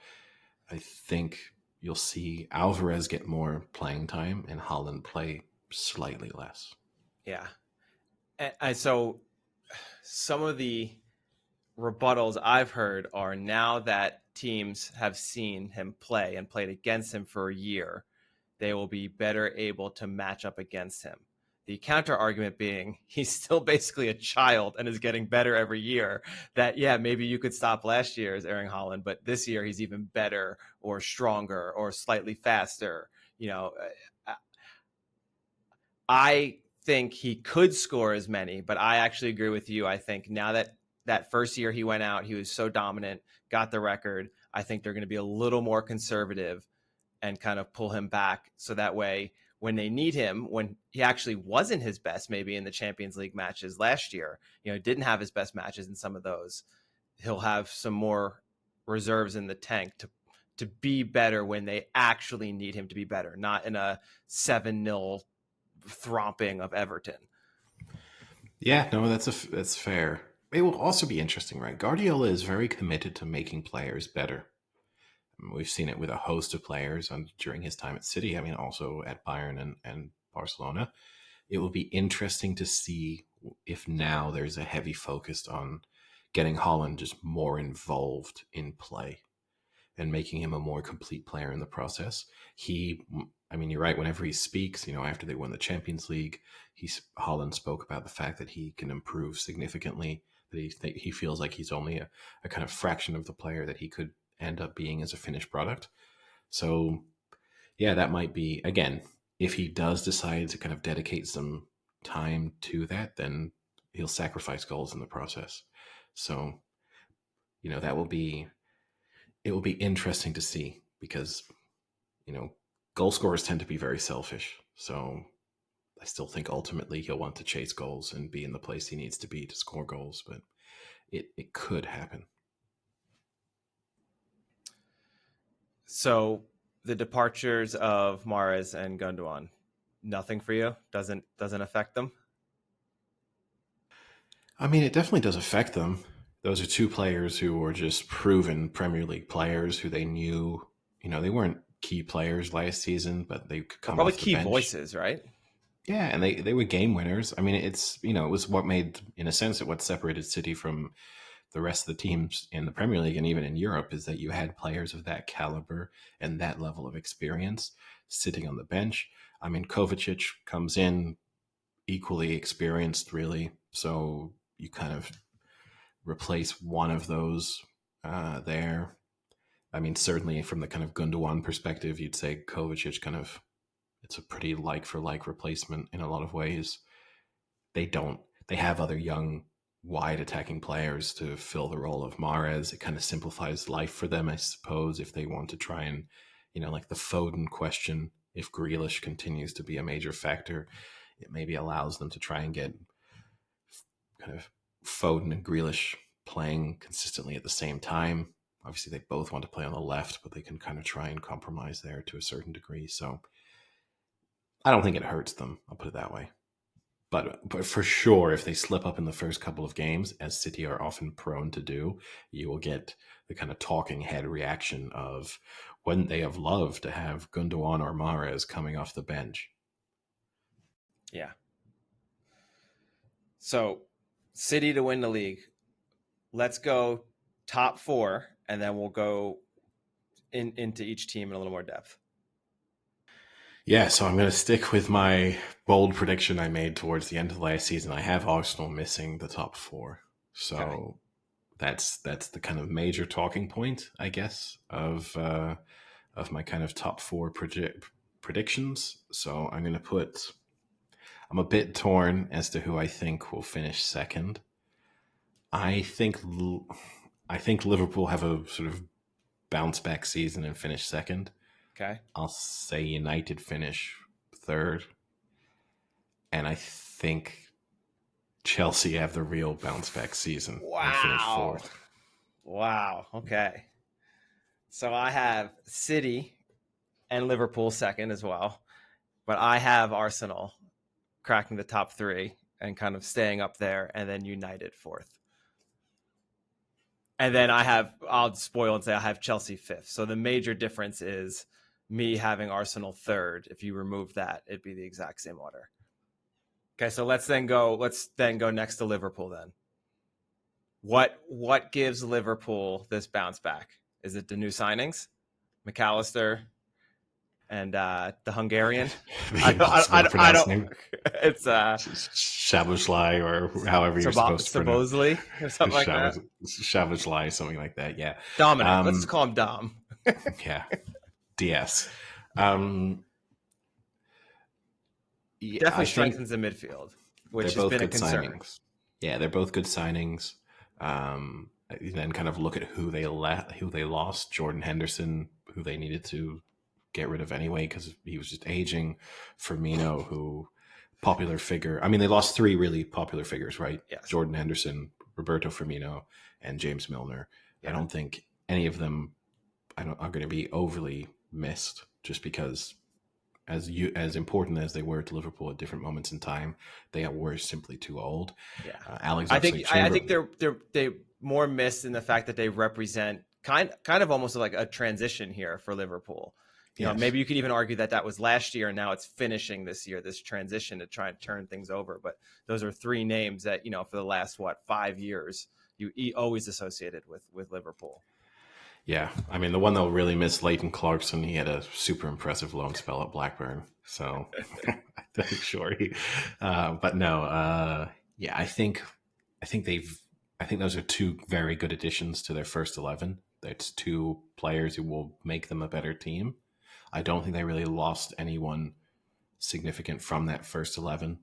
I think you'll see Alvarez get more playing time and Haaland play slightly less. Yeah. And so some of the rebuttals I've heard are, now that teams have seen him play and played against him for a year, they will be better able to match up against him. The counter argument being he's still basically a child and is getting better every year. That, yeah, maybe you could stop last year's Erling Haaland, but this year he's even better or stronger or slightly faster. I think he could score as many, but I actually agree with you. I think now that first year he went out, he was so dominant, got the record. I think they're going to be a little more conservative and kind of pull him back. So that way, when they need him, when he actually wasn't his best, maybe in the Champions League matches last year, didn't have his best matches in some of those, he'll have some more reserves in the tank to be better when they actually need him to be better, not in a 7-0 thromping of Everton. Yeah, no, that's fair. It will also be interesting, right? Guardiola is very committed to making players better. We've seen it with a host of players during his time at City. I mean, also at Bayern and Barcelona. It will be interesting to see if now there's a heavy focus on getting Haaland just more involved in play. and making him a more complete player in the process. I mean, you're right. Whenever he speaks, after they won the Champions League, Haaland spoke about the fact that he can improve significantly. That he feels like he's only a kind of fraction of the player that he could end up being as a finished product. So, yeah, that might be, again, if he does decide to kind of dedicate some time to that, then he'll sacrifice goals in the process. So, that it will be interesting to see because, goal scorers tend to be very selfish. So I still think ultimately he'll want to chase goals and be in the place he needs to be to score goals, but it could happen. So the departures of Mahrez and Gundogan, nothing for you? Doesn't affect them? I mean, it definitely does affect them. Those are two players who were just proven Premier League players who they knew, they weren't key players last season, but they could come Probably off the key bench. voices, right? Yeah, and they were game winners. I mean, it was what made, in a sense, what separated City from the rest of the teams in the Premier League and even in Europe is that you had players of that caliber and that level of experience sitting on the bench. I mean, Kovacic comes in equally experienced, really. So you kind of replace one of those there. I mean, certainly from the kind of Gundogan perspective, you'd say Kovacic it's a pretty like for like replacement in a lot of ways. They have other young, wide attacking players to fill the role of Mahrez. It kind of simplifies life for them, I suppose, if they want to try and, like the Foden question, if Grealish continues to be a major factor, it maybe allows them to try and get kind of Foden and Grealish playing consistently at the same time. Obviously, they both want to play on the left, but they can kind of try and compromise there to a certain degree. So I don't think it hurts them. I'll put it that way. But for sure, if they slip up in the first couple of games, as City are often prone to do, you will get the kind of talking head reaction of, wouldn't they have loved to have Gundogan or Mahrez coming off the bench? Yeah. So City to win the league. Let's go top four, and then we'll go into each team in a little more depth. Yeah, so I'm going to stick with my bold prediction I made towards the end of the last season. I have Arsenal missing the top four. So okay. That's the kind of major talking point, I guess, of my kind of top four predictions. So I'm going to I'm a bit torn as to who I think will finish second. I think Liverpool have a sort of bounce back season and finish second. Okay. I'll say United finish third. And I think Chelsea have the real bounce back season and finish fourth. Wow. Okay. So I have City and Liverpool second as well. But I have Arsenal cracking the top three and kind of staying up there, and then United fourth. And then I'll spoil and say I have Chelsea fifth. So the major difference is me having Arsenal third. If you remove that, it'd be the exact same order. Okay, so let's then go next to Liverpool then. What gives Liverpool this bounce back? Is it the new signings? McAllister and the Hungarian? I don't. It's Shabashly or however you're supposed to pronounce it. Or something like that. Shabashly, something like that. Yeah. Dominic. Let's just call him Dom. Yeah. DS. Definitely strengthens the midfield, which has been a concern. Signings. Yeah, they're both good signings. Then kind of look at who they lost. Jordan Henderson, who they needed to get rid of anyway because he was just aging. Firmino, who popular figure. I mean, they lost three really popular figures, right? Yes. Jordan Henderson, Roberto Firmino, and James Milner. Yeah. I don't think any of them are going to be overly missed just because as important as they were to Liverpool at different moments in time, they were simply too old. Yeah, I think they're more missed in the fact that they represent kind of almost like a transition here for Liverpool. You know, maybe you could even argue that was last year and now it's finishing this year, this transition to try and turn things over. But those are three names that, for the last 5 years, you always associated with Liverpool. Yeah, I mean, the one they'll really miss, Leighton Clarkson. He had a super impressive loan spell at Blackburn, so I'm sure he. But no, yeah, I think they've, I think those are two very good additions to their first 11. That's two players who will make them a better team. I don't think they really lost anyone significant from that first 11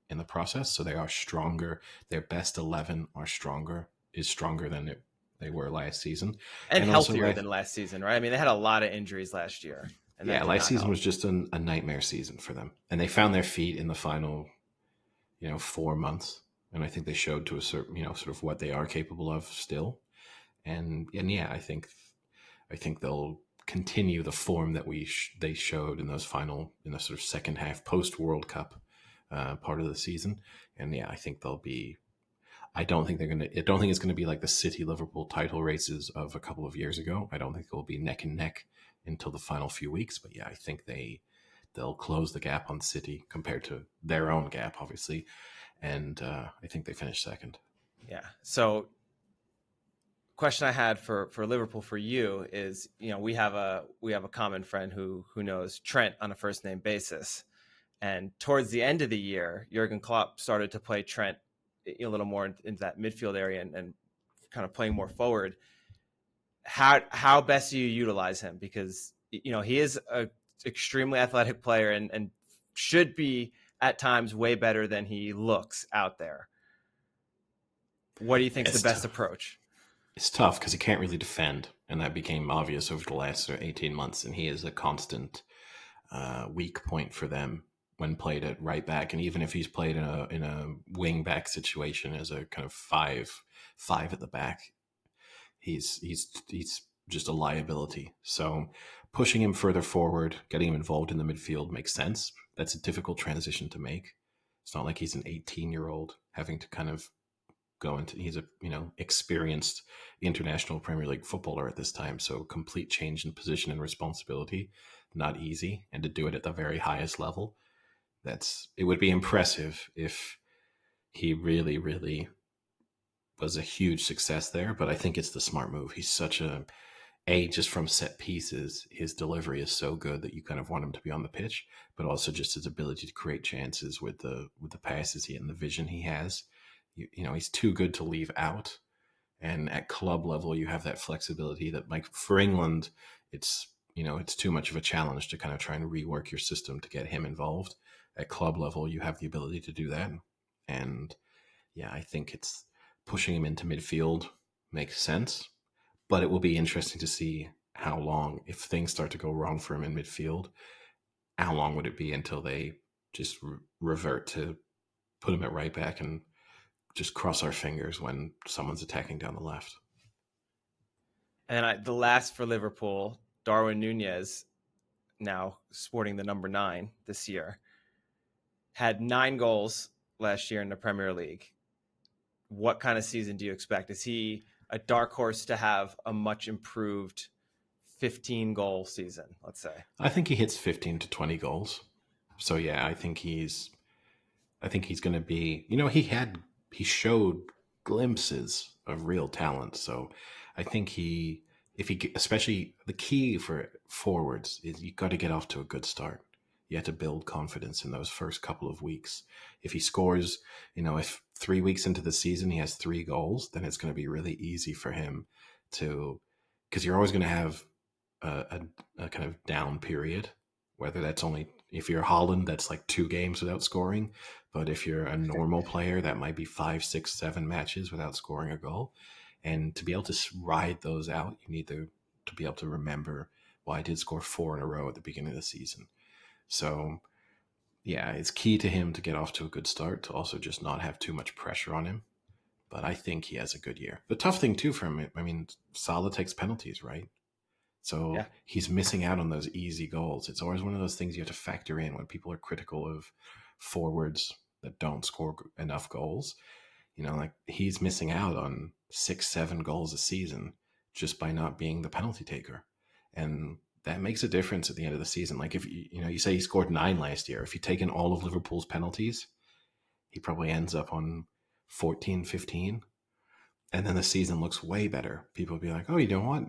in the process, so they are stronger. Their best 11 are stronger, is stronger than they were last season, And and also healthier than last season, right? I mean, they had a lot of injuries last year, and that yeah, did last not season help. was just a nightmare season for them, and they found their feet in the final, 4 months, and I think they showed to a certain, sort of what they are capable of still, and yeah, I think they'll continue the form that they showed in those final, in the sort of second half post World Cup part of the season, and yeah, I think they'll be. I don't think they're gonna. I don't think it's gonna be like the City Liverpool title races of a couple of years ago. I don't think it will be neck and neck until the final few weeks. But yeah, I think they'll close the gap on City compared to their own gap, obviously, and I think they finish second. Yeah. So, question I had for Liverpool for you is, we have a common friend who knows Trent on a first name basis, and towards the end of the year, Jurgen Klopp started to play Trent a little more into that midfield area and kind of playing more forward. How best do you utilize him? Because he is a extremely athletic player and should be at times way better than he looks out there. What do you think is the It's best t- approach? it's tough because he can't really defend, and that became obvious over the last 18 months. And he is a constant weak point for them when played at right back, and even if he's played in a wing back situation as a kind of five at the back, he's just a liability. So pushing him further forward, getting him involved in the midfield makes sense. That's a difficult transition to make. It's not like he's an 18-year-old having to kind of go into. He's a experienced international Premier League footballer at this time, so complete change in position and responsibility, not easy, and to do it at the very highest level. It would be impressive if he really was a huge success there, but I think it's the smart move. He's such just from set pieces, his delivery is so good that you kind of want him to be on the pitch, but also just his ability to create chances with the passes and the vision he has. He's too good to leave out. And at club level, you have that flexibility that, like, for England, it's too much of a challenge to kind of try and rework your system to get him involved. At club level, you have the ability to do that, and yeah, I think it's pushing him into midfield makes sense, but it will be interesting to see how long, if things start to go wrong for him in midfield, how long would it be until they just revert to put him at right back and just cross our fingers when someone's attacking down the left. And the last for Liverpool, Darwin Nunez, now sporting the number 9 this year, had 9 goals last year in the Premier League. What kind of season do you expect? Is he a dark horse to have a much improved 15 goal season, let's say? I think he hits 15 to 20 goals. So yeah, I think he's going to be, he showed glimpses of real talent. So I think especially the key for forwards is you got to get off to a good start. You have to build confidence in those first couple of weeks. If he scores, if 3 weeks into the season he has 3 goals, then it's going to be really easy for him because you're always going to have a kind of down period, whether that's only, if you're Haaland, that's like 2 games without scoring. But if you're a normal player, that might be 5, 6, 7 matches without scoring a goal. And to be able to ride those out, you need to be able to remember, well, I did score 4 in a row at the beginning of the season. So yeah, it's key to him to get off to a good start, to also just not have too much pressure on him. But I think he has a good year. The tough thing too for him, I mean, Salah takes penalties, right? Yeah. So he's missing out on those easy goals. It's always one of those things you have to factor in when people are critical of forwards that don't score enough goals. Like, he's missing out on 6, 7 goals a season just by not being the penalty taker. And that makes a difference at the end of the season. Like, if you say he scored 9 last year, if he'd taken all of Liverpool's penalties, he probably ends up on 14, 15. And then the season looks way better. People will be like, oh, you know what?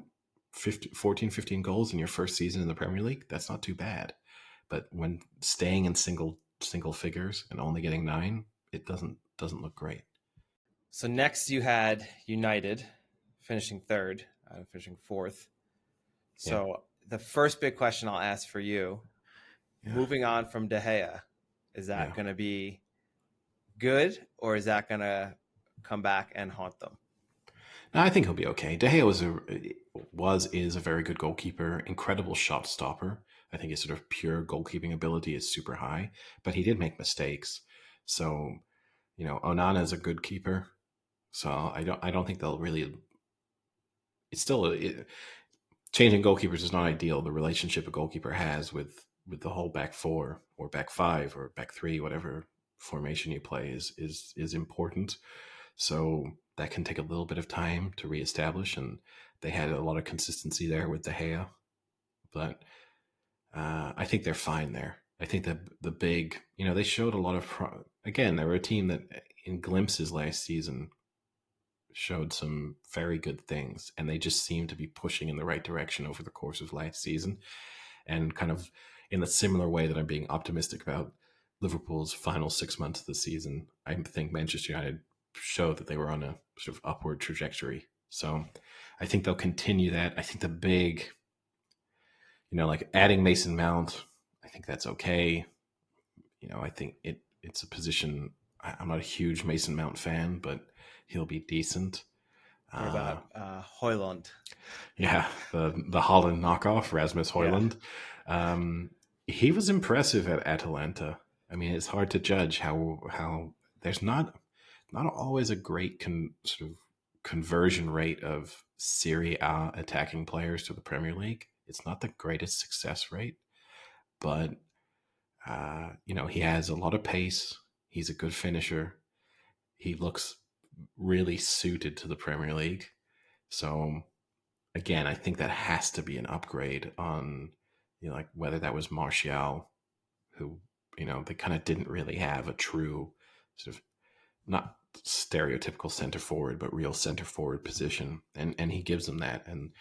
14, 15 goals in your first season in the Premier League, that's not too bad. But when staying in single figures and only getting 9, it doesn't look great. So next you had United finishing third, finishing fourth. So the first big question I'll ask for you, moving on from De Gea, is that going to be good, or is that going to come back and haunt them? No, I think he'll be okay. De Gea is a very good goalkeeper, incredible shot stopper. I think his sort of pure goalkeeping ability is super high, but he did make mistakes. So, Onana is a good keeper. So I don't think they'll really. It's still changing goalkeepers is not ideal. The relationship a goalkeeper has with the whole back four or back five or back three, whatever formation you play, is important. So that can take a little bit of time to reestablish, and they had a lot of consistency there with De Gea, but I think they're fine there. I think that the big, they showed a lot of again, they were a team that in glimpses last season showed some very good things, and they just seemed to be pushing in the right direction over the course of last season. And kind of in a similar way that I'm being optimistic about Liverpool's final 6 months of the season, I think Manchester United showed that they were on a sort of upward trajectory. So I think they'll continue that. I think the big, like adding Mason Mount, I think that's okay. I think it's a position. I'm not a huge Mason Mount fan, but he'll be decent. What about Haaland? Yeah, the Haaland knockoff, Rasmus Haaland. Yeah. He was impressive at Atalanta. I mean, it's hard to judge how there's not always a great sort of conversion rate of Serie A attacking players to the Premier League. It's not the greatest success rate, but he has a lot of pace. He's a good finisher. He looks really suited to the Premier League. So again, I think that has to be an upgrade on, like whether that was Martial, who, they kind of didn't really have a true sort of not stereotypical center forward, but real center forward position. And he gives them that. And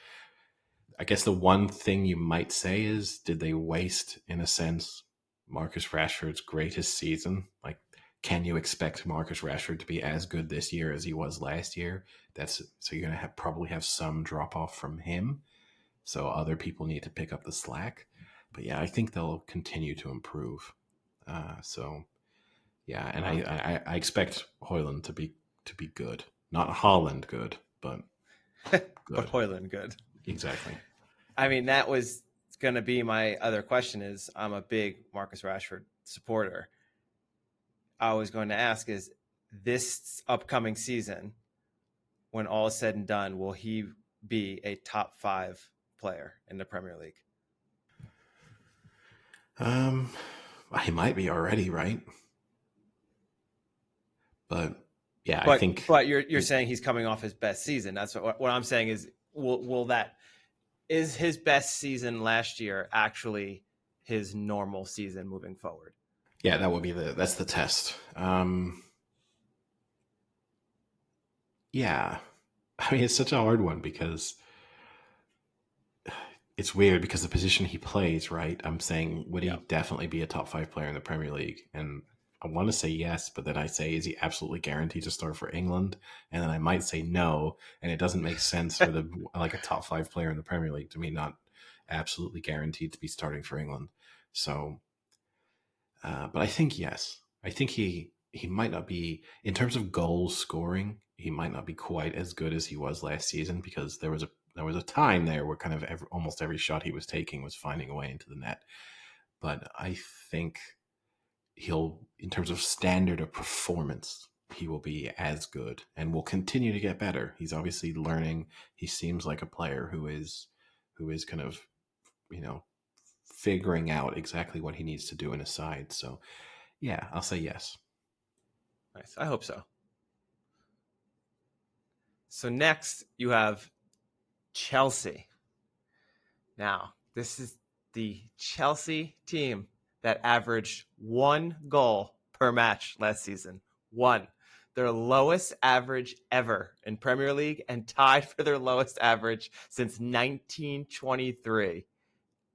I guess the one thing you might say is, did they waste, in a sense, Marcus Rashford's greatest season? Like, can you expect Marcus Rashford to be as good this year as he was last year? So you're going to probably have some drop off from him. So other people need to pick up the slack. But yeah, I think they'll continue to improve. Yeah, and I expect Haaland to be good, not Haaland good, but good. But Haaland good. Exactly. I mean, that was going to be my other question. Is I'm a big Marcus Rashford supporter. I was going to ask, is this upcoming season, when all is said and done, will he be a top 5 player in the Premier League? He might be already, right? But yeah, I think. But you're saying he's coming off his best season. That's what I'm saying is, will that, is his best season last year actually his normal season moving forward? Yeah, that would be that's the test. Yeah, I mean, it's such a hard one because it's weird because the position he plays, right? I'm saying, would he definitely be a top 5 player in the Premier League? And I want to say yes, but then I say, is he absolutely guaranteed to start for England? And then I might say no, and it doesn't make sense for a top 5 player in the Premier League to me not absolutely guaranteed to be starting for England. So, but I think yes. I think he might not be, in terms of goal scoring, he might not be quite as good as he was last season, because there was a time there where kind of almost every shot he was taking was finding a way into the net. But I think he'll, in terms of standard of performance, he will be as good and will continue to get better. He's obviously learning. He seems like a player who is kind of, figuring out exactly what he needs to do in his side. So yeah, I'll say yes. Nice. I hope so. So next you have Chelsea. Now, this is the Chelsea team that averaged 1 goal per match last season. 1. their lowest average ever in Premier League and tied for their lowest average since 1923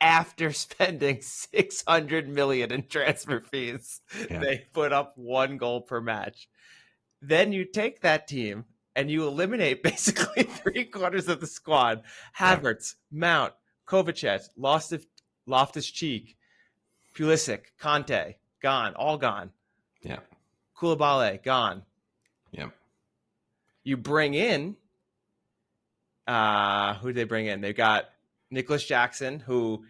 after spending 600 million in transfer fees. Yeah. They put up 1 goal per match. Then you take that team and you eliminate basically 3/4 of the squad. Havertz, Mount, Kovacic, Loftus-Cheek, Pulisic, Conte, gone, all gone. Yeah. Koulibaly, gone. Yeah. You bring in, who did they bring in? They got Nicholas Jackson, who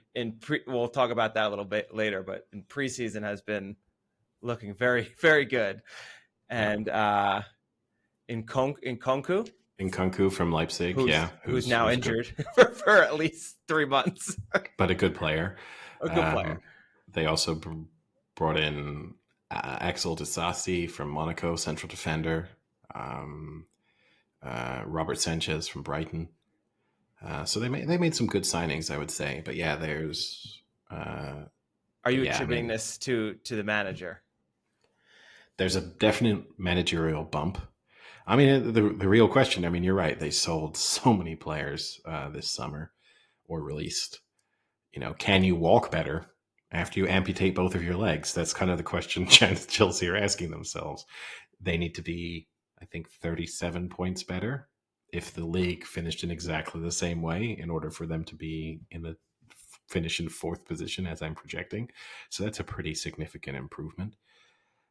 we'll talk about that a little bit later, but in preseason has been looking very, very good. And Nkunku from Leipzig, who's now injured for at least 3 months, but a good player. A good player. They also brought in Axel Disasi from Monaco, central defender. Robert Sanchez from Brighton. So they made some good signings, I would say. But yeah, there's. Are you attributing this to the manager? There's a definite managerial bump. I mean, the real question. I mean, you're right. They sold so many players this summer, or released. Can you walk better after you amputate both of your legs? That's kind of the question Chelsea are asking themselves. They need to be, I think, 37 points better if the league finished in exactly the same way in order for them to be finish in 4th position, as I'm projecting. So that's a pretty significant improvement.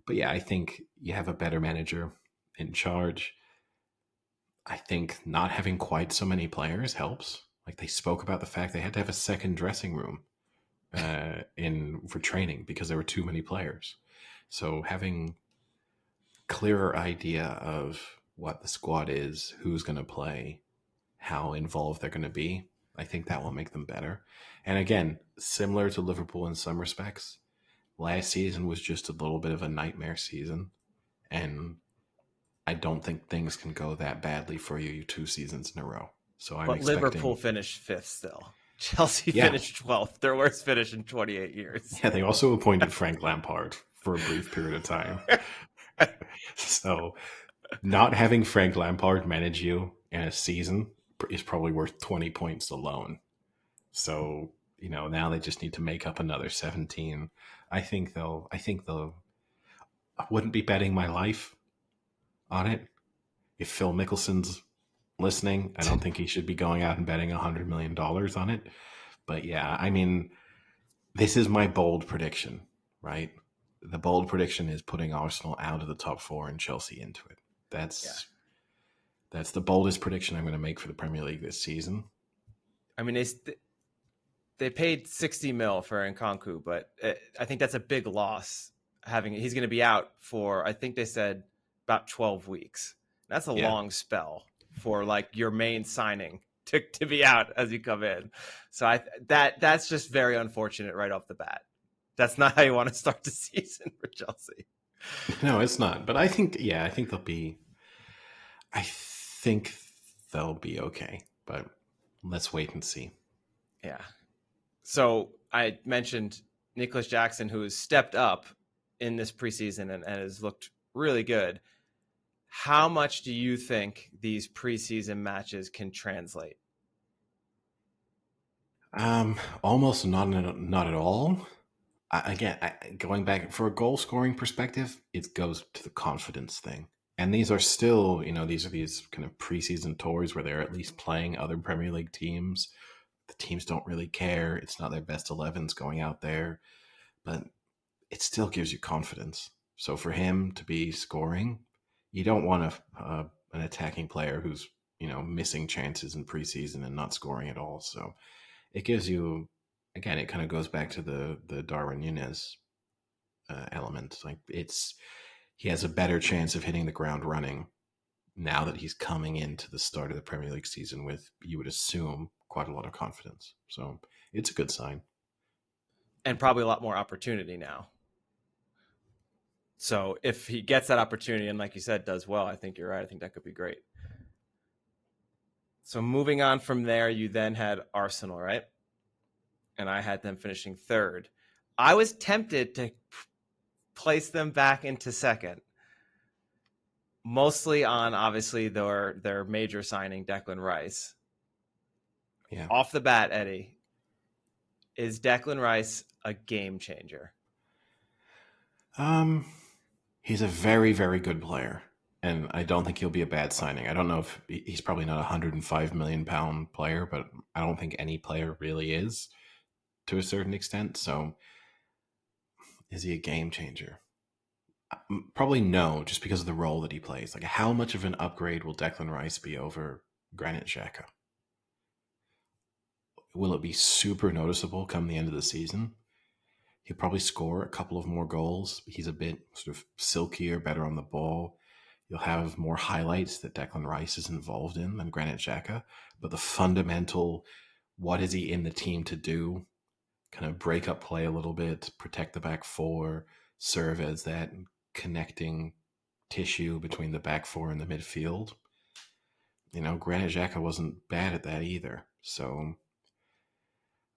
But yeah, I think you have a better manager in charge. I think not having quite so many players helps. Like, they spoke about the fact they had to have a second dressing room for training because there were too many players. So having clearer idea of what the squad is, who's going to play, how involved they're going to be, I think that will make them better. And again, similar to Liverpool in some respects, last season was just a little bit of a nightmare season. And I don't think things can go that badly for you 2 seasons in a row. So I'm expecting... Liverpool finished 5th still. Chelsea finished 12th. Their worst finish in 28 years. Yeah, they also appointed Frank Lampard for a brief period of time. So not having Frank Lampard manage you in a season is probably worth 20 points alone. So, now they just need to make up another 17. I think they'll I wouldn't be betting my life on it. If Phil Mickelson's listening, I don't think he should be going out and betting $100 million on it. But yeah, I mean, this is my bold prediction, right? The bold prediction is putting Arsenal out of the top 4 and Chelsea into it. That's the boldest prediction I'm going to make for the Premier League this season. I mean, they paid 60 mil for Nkunku, but I think that's a big loss. He's going to be out for, I think they said, about 12 weeks. That's a long spell for like your main signing to be out as you come in. So that's just very unfortunate right off the bat. That's not how you want to start the season for Chelsea. No, it's not. But I think they'll be okay. But let's wait and see. Yeah. So I mentioned Nicholas Jackson, who has stepped up in this preseason and has looked really good. How much do you think these preseason matches can translate? Almost not at all. Going back for a goal scoring perspective, it goes to the confidence thing. And these are still, these are these kind of preseason tours where they're at least playing other Premier League teams. The teams don't really care. It's not their best 11s going out there, but it still gives you confidence. So for him to be scoring, you don't want an attacking player who's, missing chances in preseason and not scoring at all. So it gives you, again, it kind of goes back to the Darwin Núñez element. Like, he has a better chance of hitting the ground running now that he's coming into the start of the Premier League season with, you would assume, quite a lot of confidence. So it's a good sign. And probably a lot more opportunity now. So if he gets that opportunity and, like you said, does well, I think you're right. I think that could be great. So moving on from there, you then had Arsenal, right? And I had them finishing 3rd. I was tempted to place them back into 2nd. mostly on obviously their major signing, Declan Rice. Yeah. Off the bat, Eddie, is Declan Rice a game changer? He's a very, very good player, and I don't think he'll be a bad signing. I don't know if he's probably not a £105 million player, but I don't think any player really is to a certain extent. So, is he a game changer? Probably no, just because of the role that he plays. Like, how much of an upgrade will Declan Rice be over Granit Xhaka? Will it be super noticeable come the end of the season? He'll probably score a couple of more goals. He's a bit sort of silkier, better on the ball. You'll have more highlights that Declan Rice is involved in than Granit Xhaka. But the fundamental, what is he in the team to do? Kind of break up play a little bit, protect the back four, serve as that connecting tissue between the back four and the midfield. Granit Xhaka wasn't bad at that either. So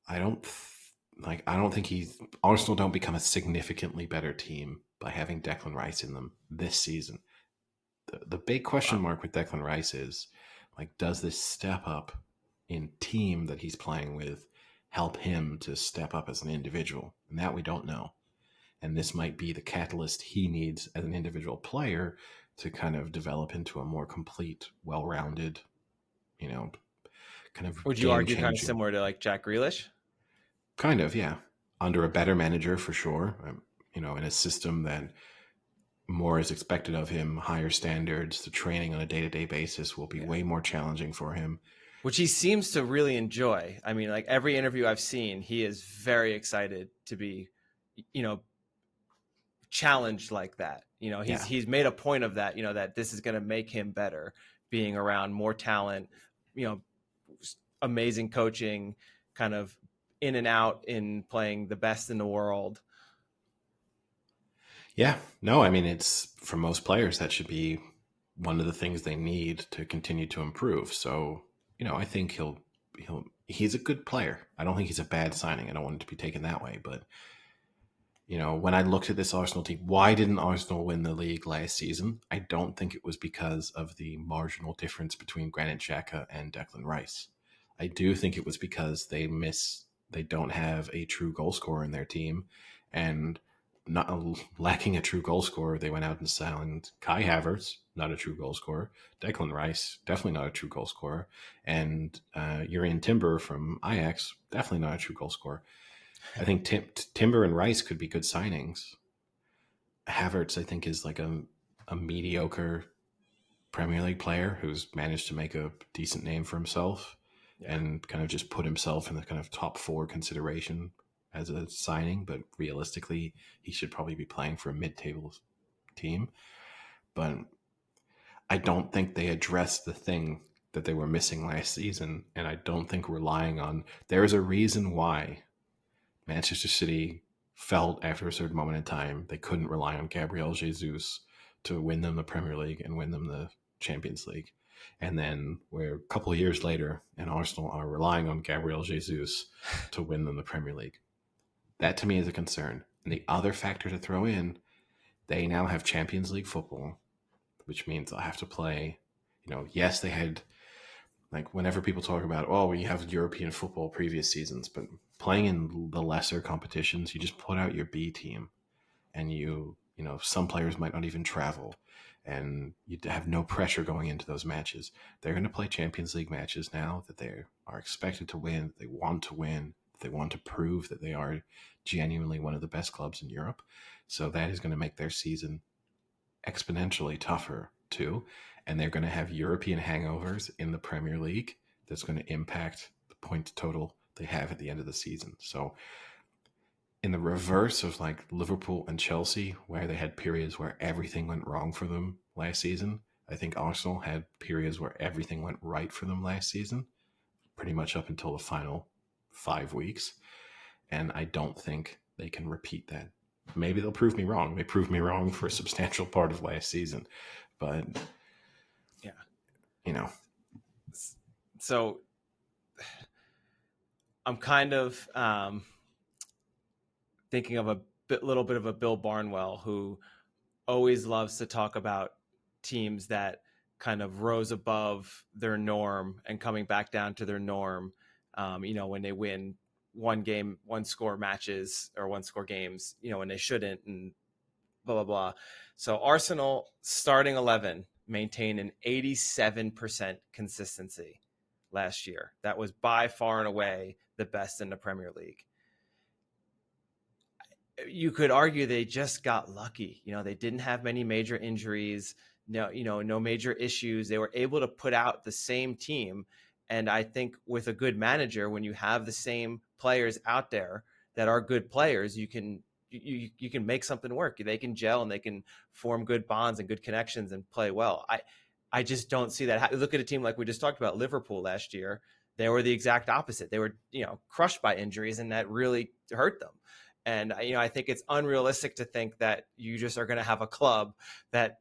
I don't I don't think Arsenal don't become a significantly better team by having Declan Rice in them this season. The big question mark with Declan Rice is does this step up in team that he's playing with help him to step up as an individual? And that we don't know. And this might be the catalyst he needs as an individual player to kind of develop into a more complete, well-rounded, kind of Would you argue kind of game-changing. similar to like Jack Grealish? Kind of, yeah. Under a better manager for sure. In a system that more is expected of him, higher standards, the training on a day-to-day basis will be way more challenging for him. Which he seems to really enjoy. I mean, like every interview I've seen, he is very excited to be, challenged like that. He's made a point of that, that this is going to make him better, being around more talent, amazing coaching, kind of in and out in playing the best in the world. Yeah, no, I mean, it's for most players, that should be one of the things they need to continue to improve. So, I think he's a good player. I don't think he's a bad signing. I don't want it to be taken that way, but when I looked at this Arsenal team, why didn't Arsenal win the league last season? I don't think it was because of the marginal difference between Granit Xhaka and Declan Rice. I do think it was because they don't have a true goal scorer in their team, and not lacking a true goal scorer, they went out and signed Kai Havertz, not a true goal scorer, Declan Rice, definitely not a true goal scorer, and Urian Timber from Ajax, definitely not a true goal scorer. I think Timber and Rice could be good signings. Havertz, I think, is like a mediocre Premier League player who's managed to make a decent name for himself and kind of just put himself in the kind of top four consideration as a signing. But realistically, he should probably be playing for a mid-table team. But I don't think they addressed the thing that they were missing last season. And I don't think relying on, there's a reason why Manchester City felt after a certain moment in time they couldn't rely on Gabriel Jesus to win them the Premier League and win them the Champions League. And then we're a couple of years later and Arsenal are relying on Gabriel Jesus to win them the Premier League. That to me is a concern. And the other factor to throw in, they now have Champions League football, which means they'll have to play, yes, they had, whenever people talk about, we have European football previous seasons, but playing in the lesser competitions, you just put out your B team and some players might not even travel and you have no pressure going into those matches. They're going to play Champions League matches now that they are expected to win. They want to win. They want to prove that they are genuinely one of the best clubs in Europe. So that is going to make their season exponentially tougher too. And they're going to have European hangovers in the Premier League that's going to impact the point total they have at the end of the season. So in the reverse of Liverpool and Chelsea, where they had periods where everything went wrong for them last season, I think Arsenal had periods where everything went right for them last season, pretty much up until the final 5 weeks. And I don't think they can repeat that. Maybe they'll prove me wrong. They proved me wrong for a substantial part of last season. But, So I'm kind of thinking of little bit of a Bill Barnwell who always loves to talk about teams that kind of rose above their norm and coming back down to their norm. When they win one score matches or one score games, when they shouldn't, and blah, blah, blah. So Arsenal starting 11 maintained an 87% consistency last year. That was by far and away the best in the Premier League. You could argue they just got lucky. They didn't have many major injuries, no major issues. They were able to put out the same team. And I think with a good manager, when you have the same players out there that are good players, you can make something work. They can gel and they can form good bonds and good connections and play well. I just don't see that. Look at a team like we just talked about, Liverpool last year. They were the exact opposite. They were, crushed by injuries, and that really hurt them. And, I think it's unrealistic to think that you just are going to have a club that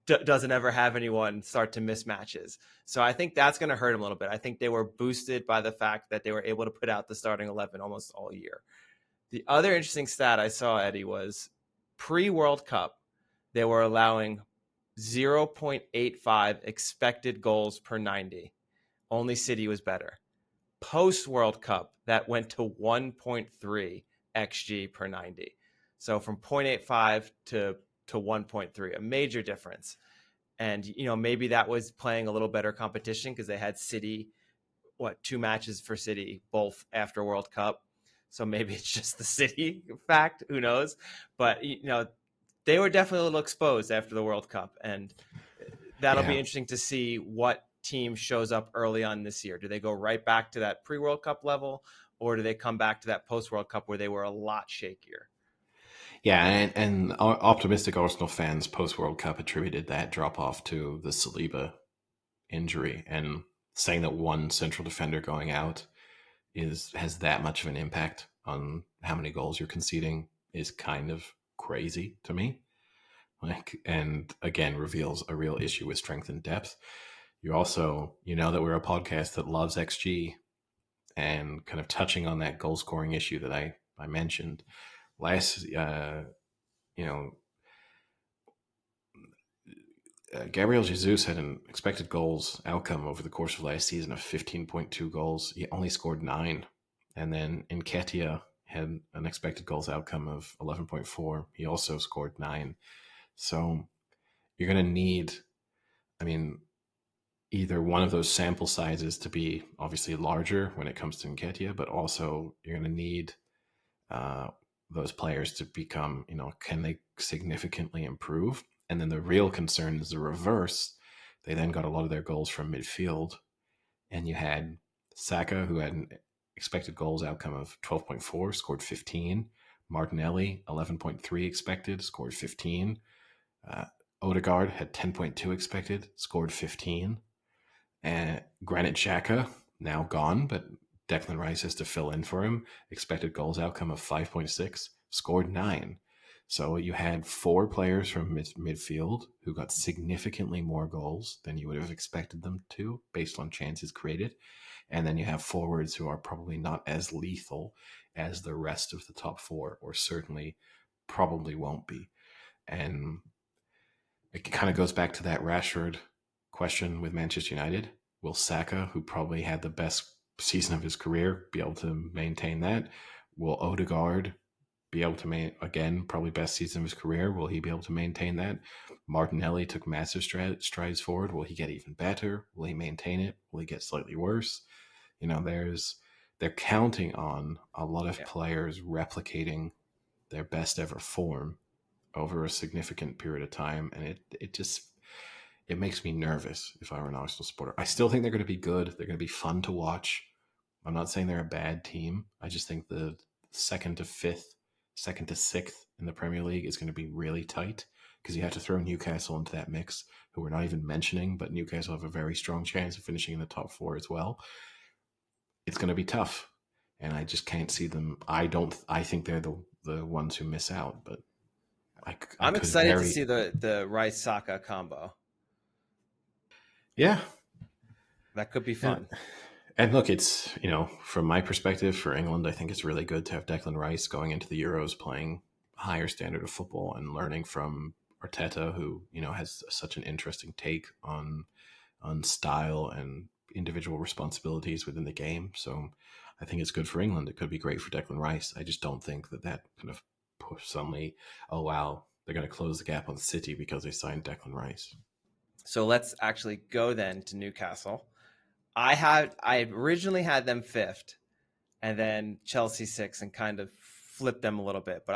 doesn't ever have anyone start to miss matches. So I think that's going to hurt them a little bit. I think they were boosted by the fact that they were able to put out the starting 11 almost all year. The other interesting stat I saw, Eddie, was pre-World Cup, they were allowing 0.85 expected goals per 90. Only City was better. Post-World Cup, that went to 1.3 XG per 90. So from 0.85 to 1.3, a major difference. And, maybe that was playing a little better competition because they had City, 2 matches for City, both after World Cup. So maybe it's just the City fact, who knows? But, they were definitely a little exposed after the World Cup. And that'll be interesting to see what team shows up early on this year. Do they go right back to that pre-World Cup level, or do they come back to that post-World Cup where they were a lot shakier? Yeah, and optimistic Arsenal fans post-World Cup attributed that drop-off to the Saliba injury, and saying that one central defender going out has that much of an impact on how many goals you're conceding is kind of crazy to me. And again, reveals a real issue with strength and depth. You also, that we're a podcast that loves XG, and kind of touching on that goal scoring issue that I mentioned last, Gabriel Jesus had an expected goals outcome over the course of last season of 15.2 goals. He only scored 9. And then Nketiah had an expected goals outcome of 11.4. He also scored 9. So you're going to need, either one of those sample sizes to be obviously larger when it comes to Nketiah, but also you're going to need those players to become, can they significantly improve? And then the real concern is the reverse. They then got a lot of their goals from midfield. And you had Saka, who had an expected goals outcome of 12.4, scored 15. Martinelli, 11.3 expected, scored 15. Odegaard had 10.2 expected, scored 15. And Granit Xhaka, now gone, but Declan Rice has to fill in for him. Expected goals outcome of 5.6, scored 9. So you had 4 players from midfield who got significantly more goals than you would have expected them to based on chances created. And then you have forwards who are probably not as lethal as the rest of the top 4, or certainly probably won't be. And it kind of goes back to that Rashford question with Manchester United. Will Saka, who probably had the best season of his career, be able to maintain that? Will Odegaard be able to again, probably best season of his career? Will he be able to maintain that? Martinelli took massive strides forward. Will he get even better? Will he maintain it? Will he get slightly worse? They're counting on a lot of players replicating their best ever form over a significant period of time, and it makes me nervous if I were an Arsenal supporter. I still think they're going to be good. They're going to be fun to watch. I'm not saying they're a bad team. I just think the 2nd to 5th, 2nd to 6th in the Premier League is going to be really tight, because you have to throw Newcastle into that mix, who we're not even mentioning, but Newcastle have a very strong chance of finishing in the top 4 as well. It's going to be tough, and I just can't see them. I think they're the ones who miss out, but I'm excited to see the Rice-Saka combo. Yeah. That could be fun. And look, it's, from my perspective for England, I think it's really good to have Declan Rice going into the Euros playing a higher standard of football and learning from Arteta, who has such an interesting take on style and individual responsibilities within the game. So I think it's good for England. It could be great for Declan Rice. I just don't think that kind of push suddenly, oh wow, they're going to close the gap on City because they signed Declan Rice. So let's actually go then to Newcastle. I originally had them fifth, and then Chelsea sixth, and kind of flipped them a little bit. But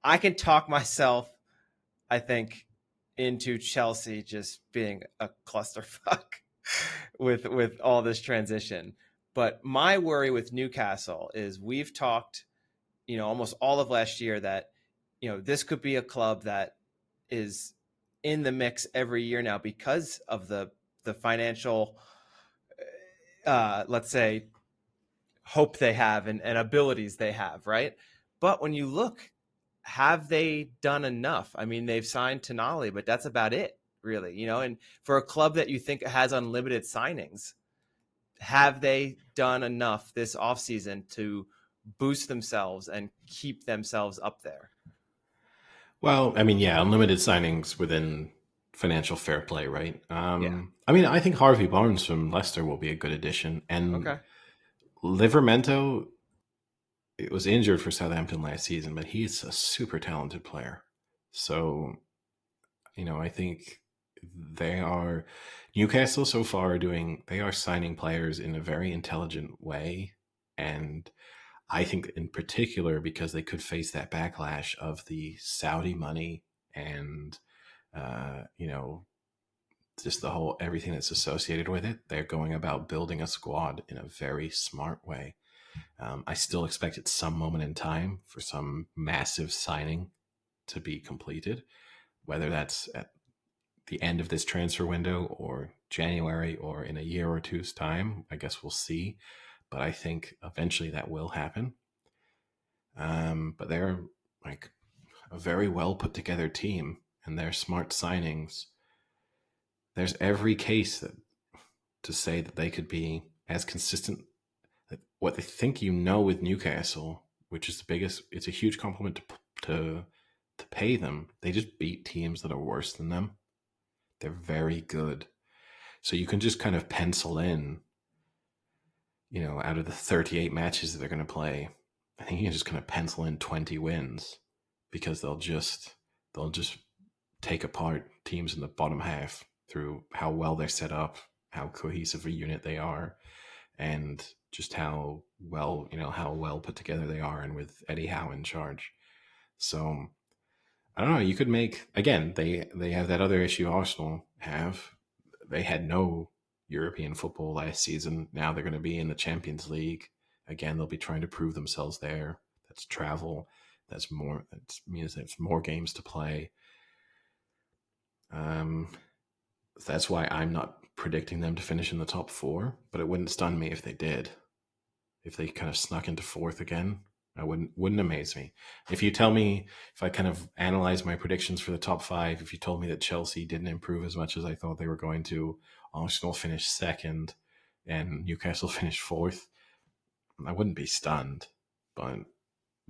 I can talk myself, I think, into Chelsea just being a clusterfuck with all this transition. But my worry with Newcastle is we've talked, almost all of last year that, this could be a club that is in the mix every year now because of the financial, let's say, hope they have and abilities they have, right? But when you look, have they done enough? I mean, they've signed Tonali, but that's about it, really. And for a club that you think has unlimited signings, have they done enough this offseason to boost themselves and keep themselves up there? Well, I mean, yeah, unlimited signings within financial fair play, right? Yeah. I mean, I think Harvey Barnes from Leicester will be a good addition, and Okay. Livermento, it was injured for Southampton last season, but he's a super talented player. So, I think they are Newcastle so far they are signing players in a very intelligent way. And I think in particular, because they could face that backlash of the Saudi money and, just the whole everything that's associated with it, they're going about building a squad in a very smart way. I still expect at some moment in time for some massive signing to be completed, whether that's at the end of this transfer window or January or in a year or two's time. I guess we'll see. But I think eventually that will happen. But they're like a very well put together team, and their smart signings. There's every case to say that they could be as consistent. What they think with Newcastle, which is the biggest, it's a huge compliment to pay them. They just beat teams that are worse than them. They're very good. So you can just kind of pencil in, out of the 38 matches that they're going to play, I think you can just kind of pencil in 20 wins because they'll just take apart teams in the bottom half through how well they're set up, how cohesive a unit they are, and just how well put together they are, and with Eddie Howe in charge. So I don't know. You could make, again, they have that other issue Arsenal have. They had no European football last season. Now they're going to be in the Champions League. Again, they'll be trying to prove themselves there. That's travel. That means there's more games to play. That's why I'm not predicting them to finish in the top four, but it wouldn't stun me if they did. If they kind of snuck into fourth again, I wouldn't amaze me. If I kind of analyze my predictions for the top five, if you told me that Chelsea didn't improve as much as I thought they were going to, Arsenal finished second, and Newcastle finished fourth, I wouldn't be stunned. But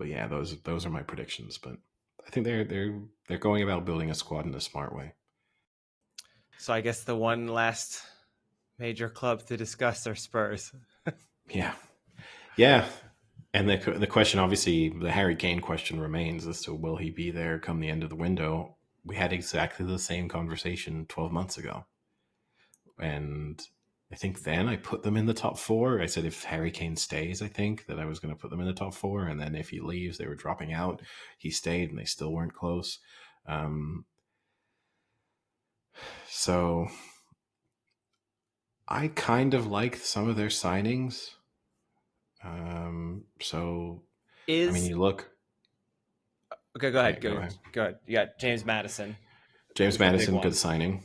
yeah, those are my predictions. But I think they're going about building a squad in a smart way. So I guess the one last major club to discuss are Spurs. Yeah. And the question, obviously, the Harry Kane question remains as to will he be there come the end of the window. We had exactly the same conversation 12 months ago. And I think then I put them in the top four. I said if Harry Kane stays, I think that I was going to put them in the top four. And then if he leaves, they were dropping out. He stayed and they still weren't close. So I kind of liked some of their signings. I mean, you look. Okay, go ahead. Yeah, go ahead. Go ahead. You got James Maddison. James Maddison, good signing.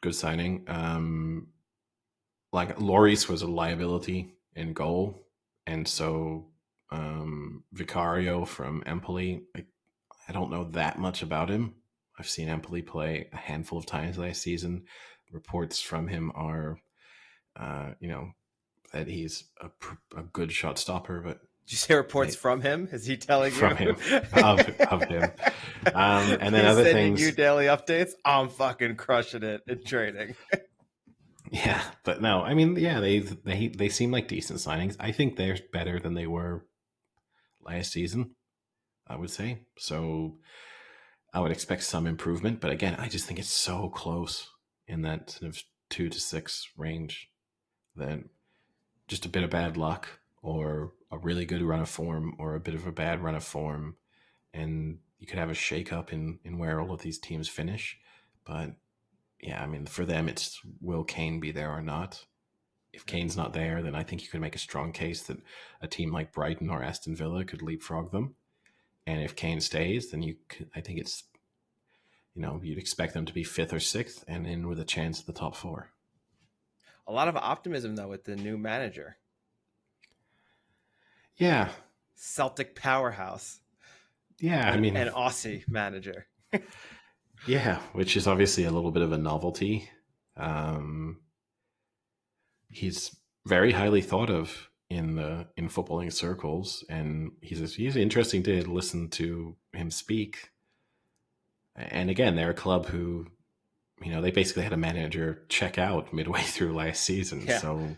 Good signing. Like Lloris was a liability in goal, and so Vicario from Empoli. I don't know that much about him. I've seen Empoli play a handful of times last season. Reports from him are, that he's a good shot stopper, but Did you say reports from him? Is he telling you? From him, of him. And then He's other sending things. you daily updates. I'm fucking crushing it in training. Yeah, but no, I mean, yeah, they seem like decent signings. I think they're better than they were last season, I would say. So I would expect some improvement, but again, I just think it's so close in that sort of 2 to 6 range that just a bit of bad luck or a really good run of form or a bit of a bad run of form, and you could have a shake-up in where all of these teams finish. But yeah, I mean, for them, it's will Kane be there or not? If Kane's not there, then I think you could make a strong case that a team like Brighton or Aston Villa could leapfrog them. And if Kane stays, then I think it's, you'd expect them to be 5th or 6th and in with a chance at the top 4. A lot of optimism though with the new manager. Yeah. Celtic powerhouse. Yeah, I mean, an Aussie manager. Yeah, which is obviously a little bit of a novelty. He's very highly thought of in footballing circles, and he's interesting to listen to him speak. And again, they're a club who, they basically had a manager check out midway through last season. Yeah. So,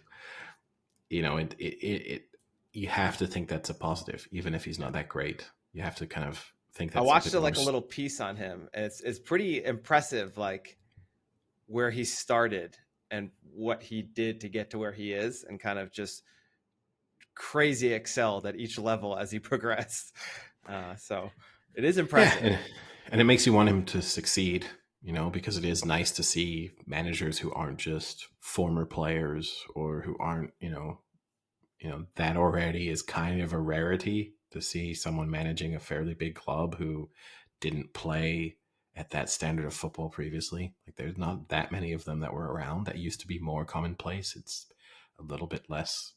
it you have to think that's a positive, even if he's not that great. You have to kind of think that's. I watched a little piece on him. It's pretty impressive, like where he started and what he did to get to where he is, and kind of just crazy excelled at each level as he progressed. So it is impressive. Yeah, and it makes you want him to succeed, because it is nice to see managers who aren't just former players or who aren't, that already is kind of a rarity to see someone managing a fairly big club who didn't play at that standard of football previously. Like there's not that many of them that were around. That used to be more commonplace. It's a little bit less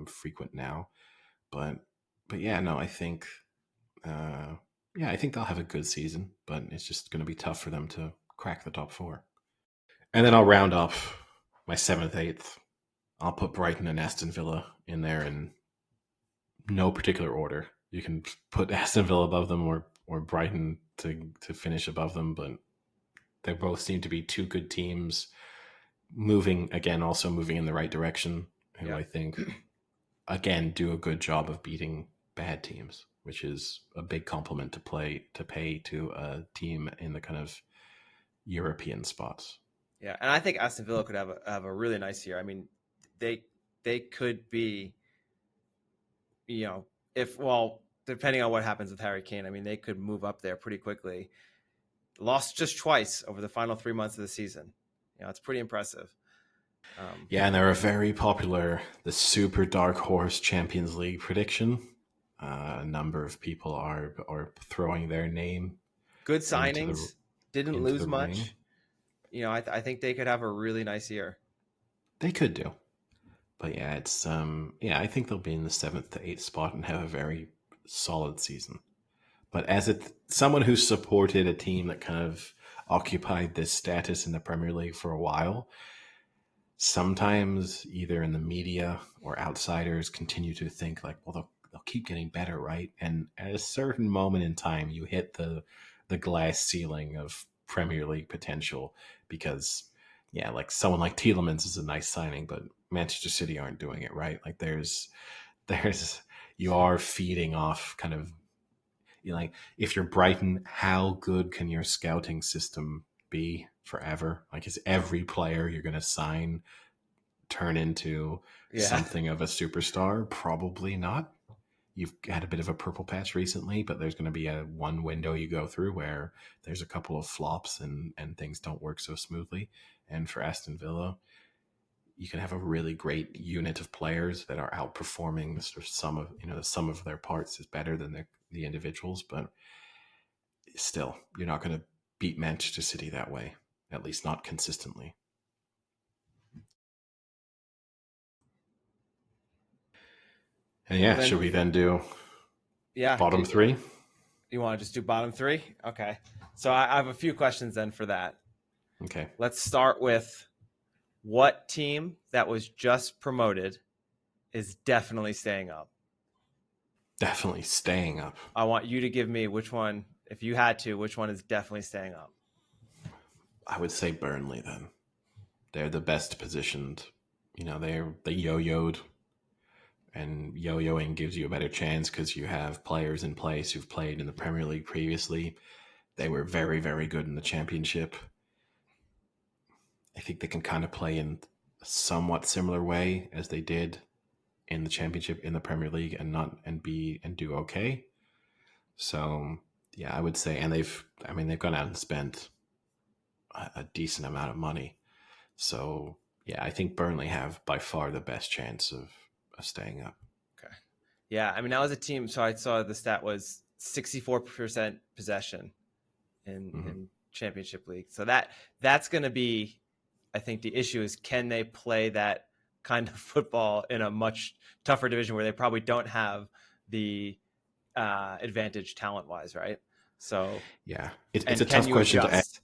frequent now, but yeah, no, I think I think they'll have a good season, but it's just going to be tough for them to crack the top 4. And then I'll round up my 7th, 8th. I'll put Brighton and Aston Villa in there in no particular order. You can put Aston Villa above them or Brighton to finish above them, but they both seem to be two good teams moving in the right direction, who I think, again, do a good job of beating bad teams, which is a big compliment to pay to a team in the kind of European spots. Yeah, and I think Aston Villa could have a really nice year. I mean, they could be, depending on what happens with Harry Kane, I mean, they could move up there pretty quickly. Lost just twice over the final 3 months of the season. It's pretty impressive. And they're a very popular, the super dark horse Champions League prediction. A number of people are throwing their name. Good signings, didn't lose much. Ring. I think they could have a really nice year. They could do, but yeah, it's I think they'll be in the 7th to 8th spot and have a very solid season. But as someone who supported a team that kind of occupied this status in the Premier League for a while, sometimes either in the media or outsiders continue to think like, well, they'll keep getting better, right? And at a certain moment in time, you hit the glass ceiling of Premier League potential because, like someone like Tielemans is a nice signing, but Manchester City aren't doing it, right? Like you are feeding off kind of, like if you're Brighton, how good can your scouting system be forever? Like is every player you're going to sign turn into something of a superstar? Probably not. You've had a bit of a purple patch recently, but there's going to be one window you go through where there's a couple of flops and things don't work so smoothly. And for Aston Villa, you can have a really great unit of players that are outperforming the sort of the sum of their parts is better than the individuals, but still, you're not going to beat Manchester City that way, at least not consistently. And should we then do bottom 3? You want to just do bottom 3? Okay. So I have a few questions then for that. Okay. Let's start with what team that was just promoted is definitely staying up? Definitely staying up. I want you to give me which one, if you had to, which one is definitely staying up. I would say Burnley then. They're the best positioned. They yo-yoed, and yo-yoing gives you a better chance because you have players in place who've played in the Premier League previously. They were very, very good in the Championship. I think they can kind of play in a somewhat similar way as they did in the Championship in the Premier League and do okay. So yeah, I would say, and they've gone out and spent a decent amount of money. So yeah, I think Burnley have by far the best chance of staying up. Okay. Yeah, I mean, that was a team. So I saw the stat was 64% possession in Championship League. So that's going to be, I think the issue is, can they play that kind of football in a much tougher division where they probably don't have the advantage talent wise, right? So Yeah, it's and a can tough you question to ask. adjust?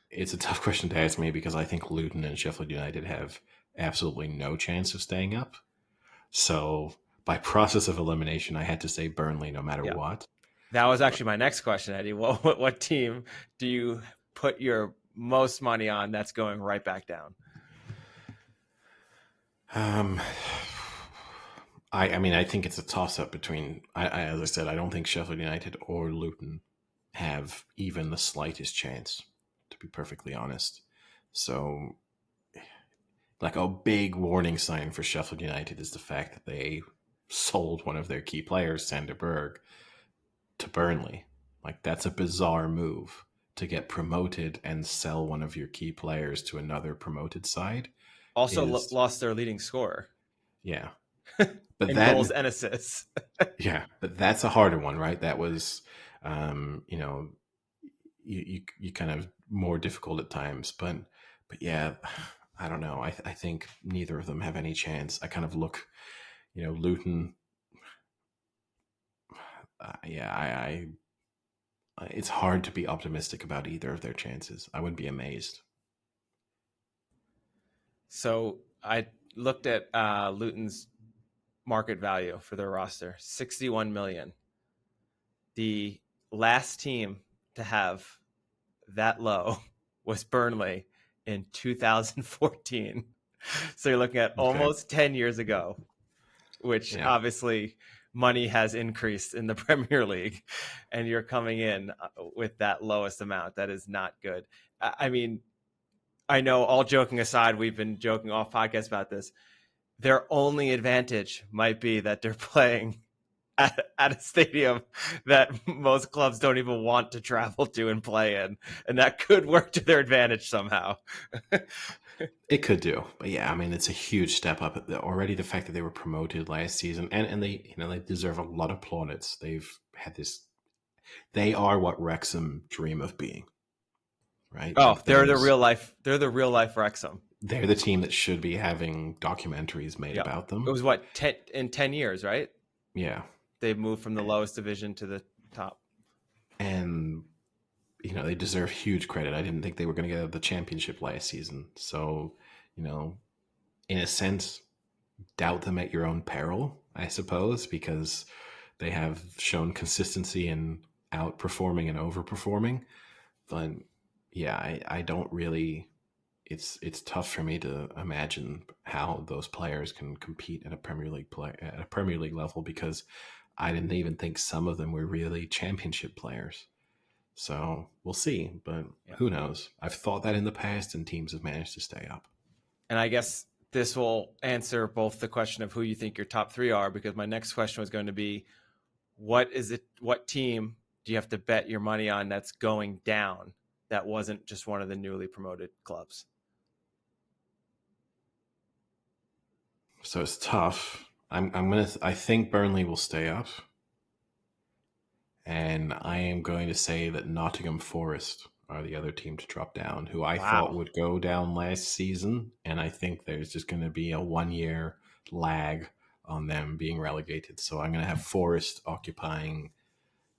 It's a tough question to ask me because I think Luton and Sheffield United have absolutely no chance of staying up. So by process of elimination, I had to say Burnley no matter Yeah, what. that was But actually my next question, Eddie. What team do you put your most money on that's going right back down? um, I mean, I think it's a toss up between. As I said, I don't think Sheffield United or Luton have even the slightest chance, to be perfectly honest. So, like a big warning sign for Sheffield United is the fact that they sold one of their key players, Sander Berg, to Burnley. Like that's a bizarre move to get promoted and sell one of your key players to another promoted side. Also Is lost their leading scorer yeah, but in goals that and assists. yeah, but that's a harder one, right? That was, um, you know, you kind of more difficult at times, but yeah, I don't know. I think neither of them have any chance. I kind of look, Luton. Yeah, it's hard to be optimistic about either of their chances. I would be amazed. So I looked at Luton's market value for their roster, 61 million. The last team to have that low was Burnley in 2014. So you're looking at Okay. almost 10 years ago, which Yeah. obviously money has increased in the Premier League, and you're coming in with that lowest amount. That is not good. I mean, I know, all joking aside, we've been joking off podcast about this. Their only advantage might be that they're playing at a stadium that most clubs don't even want to travel to and play in, and that could work to their advantage somehow. It could do, but yeah, I mean, it's a huge step up. Already, the fact that they were promoted last season, and they deserve a lot of plaudits. They've had this. They are what Wrexham dream of being, right? Oh, Like those. they're the real life Wrexham. They're the team that should be having documentaries made Yep. about It them. was what, 10 years, right? Yeah, They moved from the lowest division to the top. and they deserve huge credit. I didn't think they were going to get out of the championship last season, so you know, in a sense, doubt them at your own peril, I suppose, because they have shown consistency in outperforming and overperforming. But yeah, I don't really. It's tough for me to imagine how those players can compete at a Premier League level because I didn't even think some of them were really championship players. So we'll see, but Yeah. who knows? I've thought that in the past, and teams have managed to stay up. And I guess this will answer both the question of who you think your top three are, because my next question was going to be, what team do you have to bet your money on that's going down that wasn't just one of the newly promoted clubs? So it's tough. I think Burnley will stay up, and I am going to say that Nottingham Forest are the other team to drop down, who I thought Wow. would go down last season, and I think there's just going to be a 1 year lag on them being relegated. So I'm going to have Forest occupying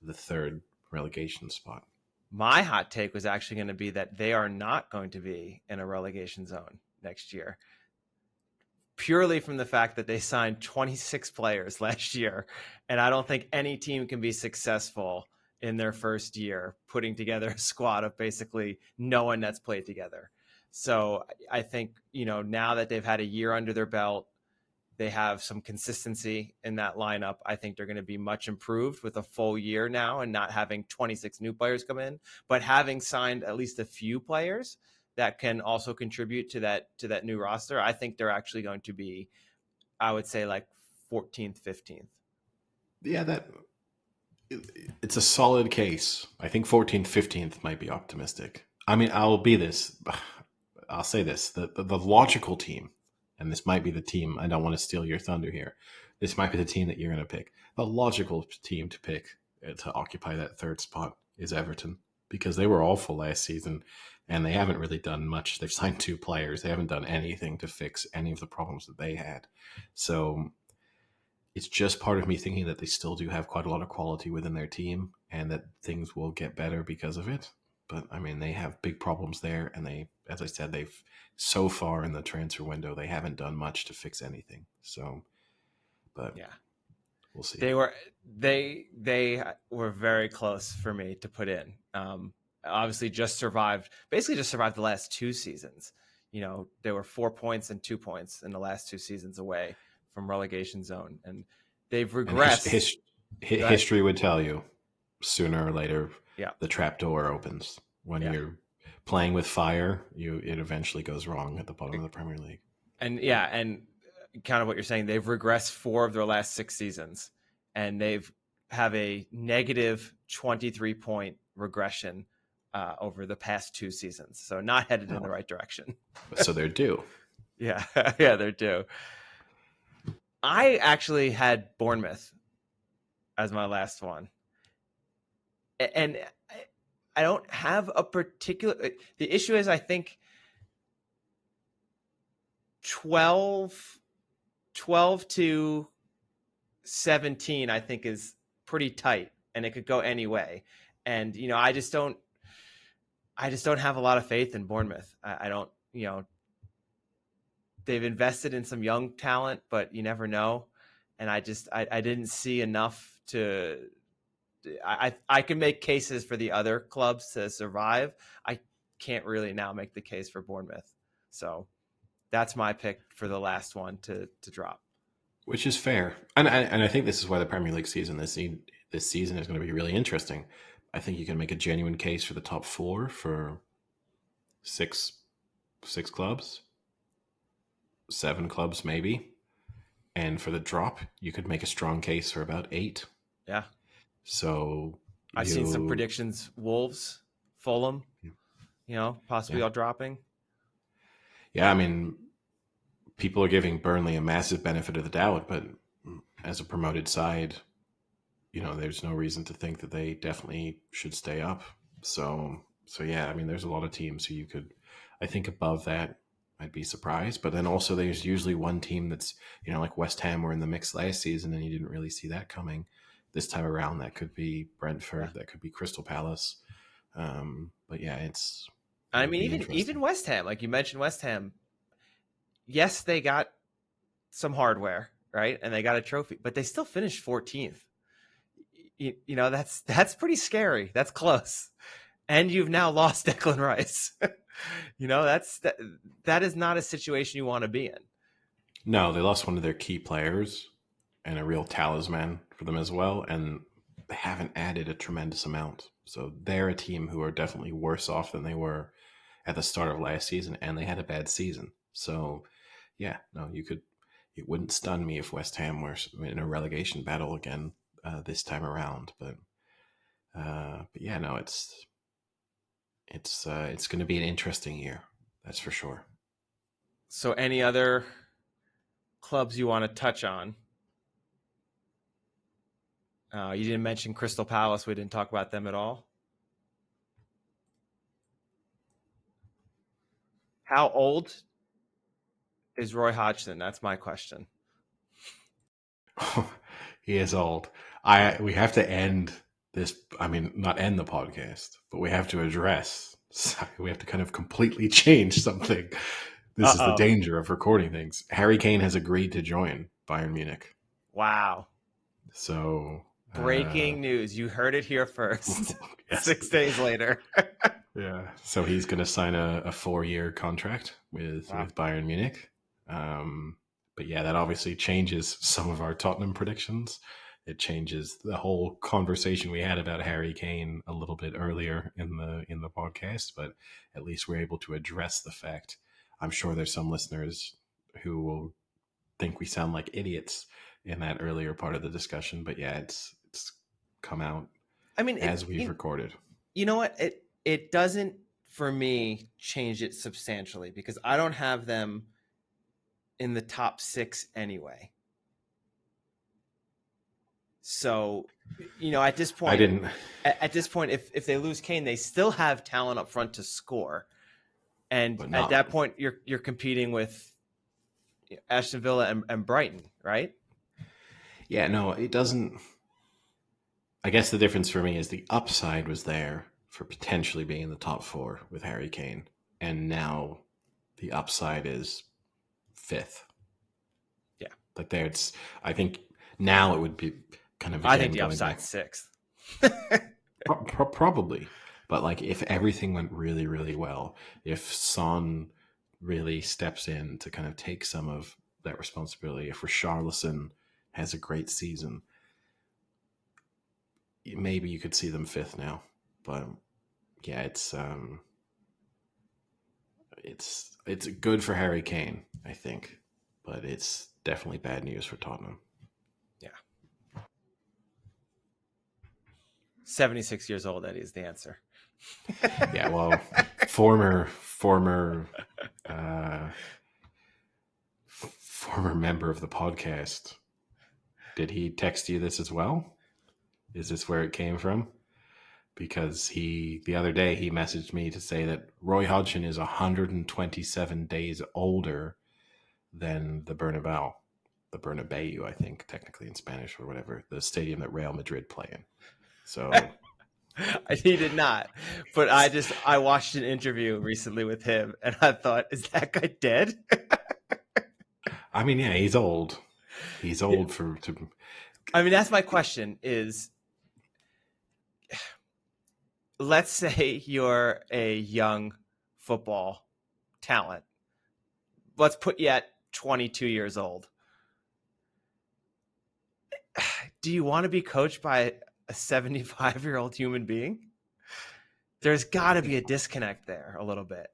the third relegation spot. My hot take was actually going to be that they are not going to be in a relegation zone next year. purely from the fact that they signed 26 players last year. And I don't think any team can be successful in their first year putting together a squad of basically no one that's played together. So I think, now that they've had a year under their belt, they have some consistency in that lineup. I think they're going to be much improved with a full year now and not having 26 new players come in, but having signed at least a few players that can also contribute to that new roster. I think they're actually going to be, I would say, like 14th, 15th. Yeah, it's a solid case. I think 14th, 15th might be optimistic. I mean, I'll say this, the logical team, and this might be the team, I don't want to steal your thunder here. This might be the team that you're going to pick. The logical team to pick to occupy that third spot is Everton, because they were awful last season and they haven't really done much. They've signed 2 players. They haven't done anything to fix any of the problems that they had. So it's just part of me thinking that they still do have quite a lot of quality within their team and that things will get better because of it. But I mean, they have big problems there. And they, as I said, they've so far in the transfer window, they haven't done much to fix anything. So, but yeah, we'll see. They were very close for me to put in. Obviously basically just survived the last 2 seasons. They were 4 points and 2 points in the last 2 seasons away from relegation zone, and they've regressed. History would tell you sooner or later, yeah, the trap door opens. When you're playing with fire, it eventually goes wrong at the bottom of the Premier League. And kind of what you're saying, they've regressed 4 of their last 6 seasons, and they've have a negative 23 point regression over the past 2 seasons. So not headed in the right direction. So they're due. Yeah, they're due. I actually had Bournemouth as my last one. And I don't have a particular... The issue is, I think 12 to 17, I think, is pretty tight, and it could go any way. And, I just don't have a lot of faith in Bournemouth. I don't, they've invested in some young talent, but you never know. And I didn't see enough to, I can make cases for the other clubs to survive. I can't really now make the case for Bournemouth. So that's my pick for the last one to drop. Which is fair. And I think this is why the Premier League season this season is going to be really interesting. I think you can make a genuine case for the top 4 for 6 clubs, 7 clubs maybe. And for the drop, you could make a strong case for about 8. Yeah. So I've seen some predictions. Wolves, Fulham, possibly all dropping. Yeah, I mean, people are giving Burnley a massive benefit of the doubt, but as a promoted side, there's no reason to think that they definitely should stay up. So yeah, I mean, there's a lot of teams who you could, I think above that, I'd be surprised. But then also there's usually one team that's, like West Ham were in the mix last season and you didn't really see that coming. This time around, that could be Brentford, that could be Crystal Palace. But yeah, I mean, even West Ham, like you mentioned, West Ham, yes, they got some hardware, right? And they got a trophy, but they still finished 14th. That's pretty scary. That's close. And you've now lost Declan Rice. That is not a situation you want to be in. No, they lost one of their key players and a real talisman for them as well. And they haven't added a tremendous amount. So they're a team who are definitely worse off than they were at the start of last season. And they had a bad season. So yeah, no, it wouldn't stun me if West Ham were in a relegation battle again this time around. But yeah, no, it's going to be an interesting year. That's for sure. So any other clubs you want to touch on? You didn't mention Crystal Palace. We didn't talk about them at all. How old is Roy Hodgson? That's my question. He is old. We have to end this. I mean, not end the podcast, but we have to address. We have to kind of completely change something this is the danger of recording things. Harry Kane has agreed to join Bayern Munich. Wow. So breaking news. You heard it here first. yes. 6 days later. Yeah. So he's going to sign a 4-year contract with Bayern Munich. But yeah, that obviously changes some of our Tottenham predictions. It changes the whole conversation we had about Harry Kane a little bit earlier in the podcast, but at least we're able to address the fact. I'm sure there's some listeners who will think we sound like idiots in that earlier part of the discussion, but yeah, it's come out. I mean, as we've recorded. You know what? It doesn't for me change it substantially because I don't have them in the top 6 anyway. So, at this point, I didn't. At this point, if they lose Kane, they still have talent up front to score, and at that point, you're competing with Aston Villa and Brighton, right? Yeah, no, it doesn't. I guess the difference for me is the upside was there for potentially being in the top 4 with Harry Kane, and now the upside is 5th. Yeah, like there, it's. I think now it would be. Kind of I think the upside's 6th. Probably. But like if everything went really, really well, if Son really steps in to kind of take some of that responsibility, if Richarlison has a great season, maybe you could see them 5th now. But yeah, it's good for Harry Kane, I think. But it's definitely bad news for Tottenham. 76 years old, Eddie, is the answer. Yeah, well, former member of the podcast. Did he text you this as well? Is this where it came from? Because the other day he messaged me to say that Roy Hodgson is 127 days older than the Bernabeu, I think, technically in Spanish or whatever, the stadium that Real Madrid play in. So he did not, but I watched an interview recently with him and I thought, is that guy dead? I mean, yeah, he's old. He's old I mean, that's my question is, let's say you're a young football talent. Let's put you at 22 years old. Do you want to be coached by a 75-year-old human being? There's got to be a disconnect there a little bit.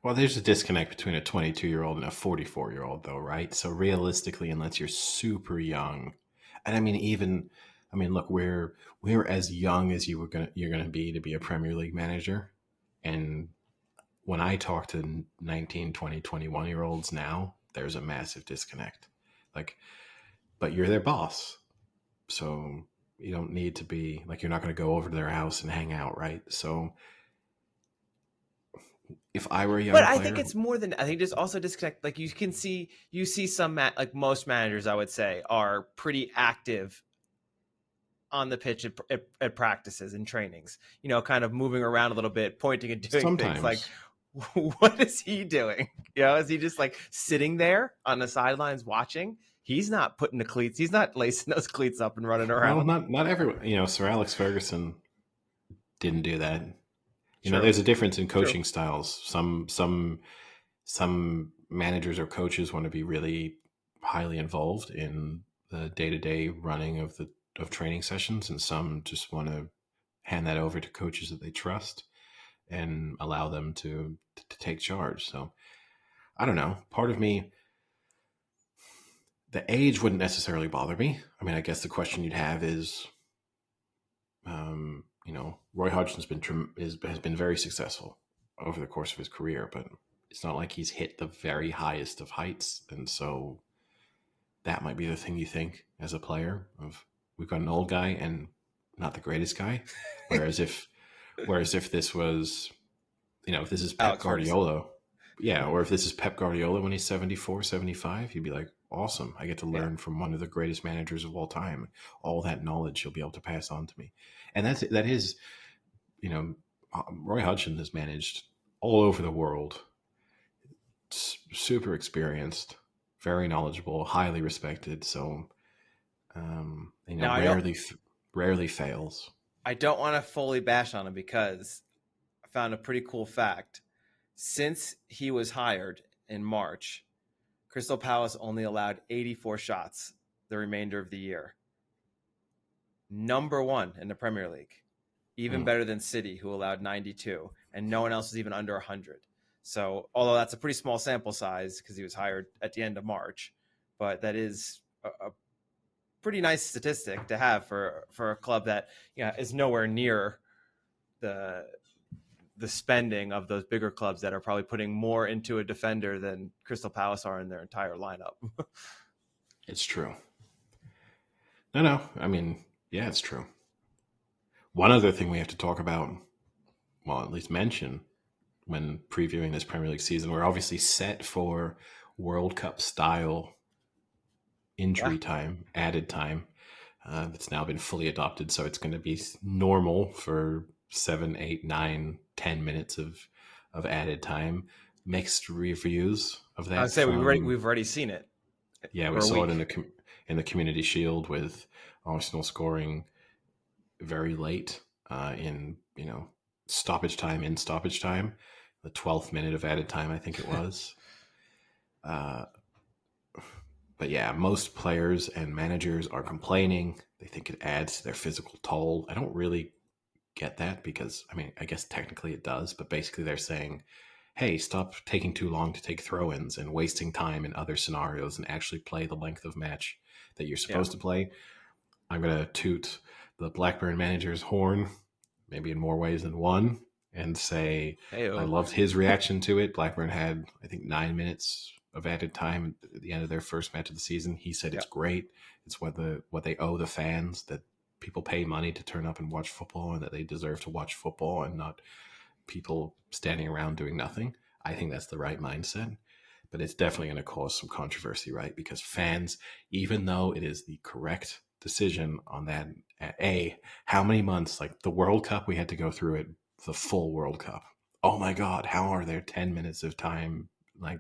Well, there's a disconnect between a 22-year-old and a 44-year-old, though, right? So realistically, unless you're super young, and I mean, look, we're as young as you're gonna be to be a Premier League manager, and when I talk to 19, 20, 21-year-olds now, there's a massive disconnect. But you're their boss, so you don't need to be you're not going to go over to their house and hang out, right? So if I were a young player, I think it's more than. I think there's also disconnect. You see some most managers, I would say, are pretty active on the pitch at practices and trainings. Kind of moving around a little bit, pointing and doing sometimes. Things what is he doing? Is he just sitting there on the sidelines watching? He's not putting the cleats. He's not lacing those cleats up and running around. Well, not everyone. Sir Alex Ferguson didn't do that. There's a difference in coaching styles. Some managers or coaches want to be really highly involved in the day-to-day running of training sessions, and some just want to hand that over to coaches that they trust and allow them to take charge. So I don't know. Part of me, the age wouldn't necessarily bother me. I mean, I guess the question you'd have is, Roy Hodgson has been very successful over the course of his career, but it's not like he's hit the very highest of heights. And so that might be the thing you think as a player of, we've got an old guy and not the greatest guy. Whereas if this was, if this is Pep Guardiola, or if this is Pep Guardiola when he's 74, 75, you'd be like, awesome. I get to learn from one of the greatest managers of all time. All that knowledge he'll be able to pass on to me. And that is, Roy Hodgson has managed all over the world. super experienced, very knowledgeable, highly respected. So, Now rarely fails. I don't want to fully bash on him because I found a pretty cool fact. Since he was hired in March, Crystal Palace only allowed 84 shots the remainder of the year. Number one in the Premier League, even better than City, who allowed 92, and no one else is even under 100. So, although that's a pretty small sample size because he was hired at the end of March, but that is a pretty nice statistic to have for a club that is nowhere near the spending of those bigger clubs that are probably putting more into a defender than Crystal Palace are in their entire lineup. It's true. No. I mean, yeah, it's true. One other thing we have to talk about, well, at least mention when previewing this Premier League season, we're obviously set for World Cup style injury time, added time. That's now been fully adopted, so it's going to be normal for 7, 8, 9, 10 minutes of added time. Mixed reviews of that. I would say we've already seen it. Yeah, we saw it in the Community Shield with Arsenal scoring very late in stoppage time, the 12th minute of added time, I think it was. But yeah, most players and managers are complaining. They think it adds to their physical toll. I don't really get that because, I mean, I guess technically it does, but basically they're saying, hey, stop taking too long to take throw-ins and wasting time in other scenarios and actually play the length of match that you're supposed to play. I'm going to toot the Blackburn manager's horn, maybe in more ways than one, and say I loved his reaction to it. Blackburn had, I think, 9 minutes of added time at the end of their first match of the season. He said it's great. It's what they owe the fans, that people pay money to turn up and watch football and that they deserve to watch football and not people standing around doing nothing. I think that's the right mindset. But it's definitely going to cause some controversy, right? Because fans, even though it is the correct decision on that, how many months, like the World Cup, we had to go through it, the full World Cup. Oh my God, how are there 10 minutes of time? Like,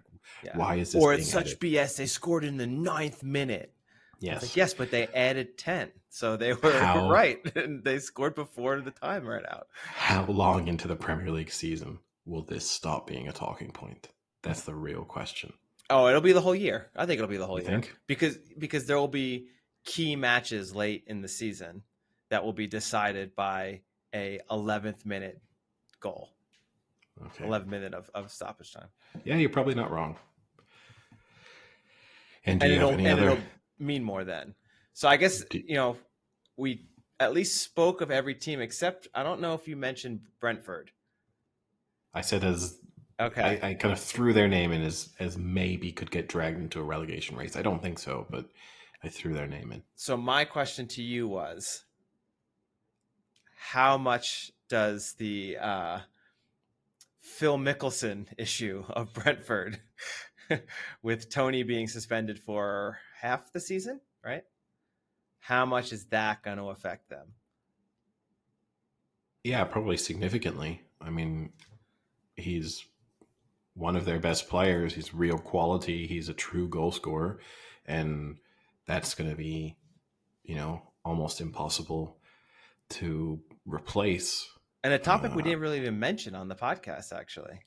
why is this? Or it's such added? BS. They scored in the 9th minute. Yes. Like, yes, but they added 10. So they were right. And they scored before the time ran out. How long into the Premier League season will this stop being a talking point? That's the real question. Oh, it'll be the whole year. I think it'll be the whole year. Think? Because there will be key matches late in the season that will be decided by a 11th minute goal. Okay. 11 minute of stoppage time. Yeah, you're probably not wrong. And it'll mean more then. So I guess, we at least spoke of every team except, I don't know if you mentioned Brentford. I said okay. I kind of threw their name in as maybe could get dragged into a relegation race. I don't think so, but I threw their name in. So my question to you was, how much does the Phil Mickelson issue of Brentford with Tony being suspended for half the season, right? How much is that going to affect them? Yeah, probably significantly. I mean, he's one of their best players. He's real quality. He's a true goal scorer. And that's going to be, almost impossible to replace. And a topic we didn't really even mention on the podcast, actually.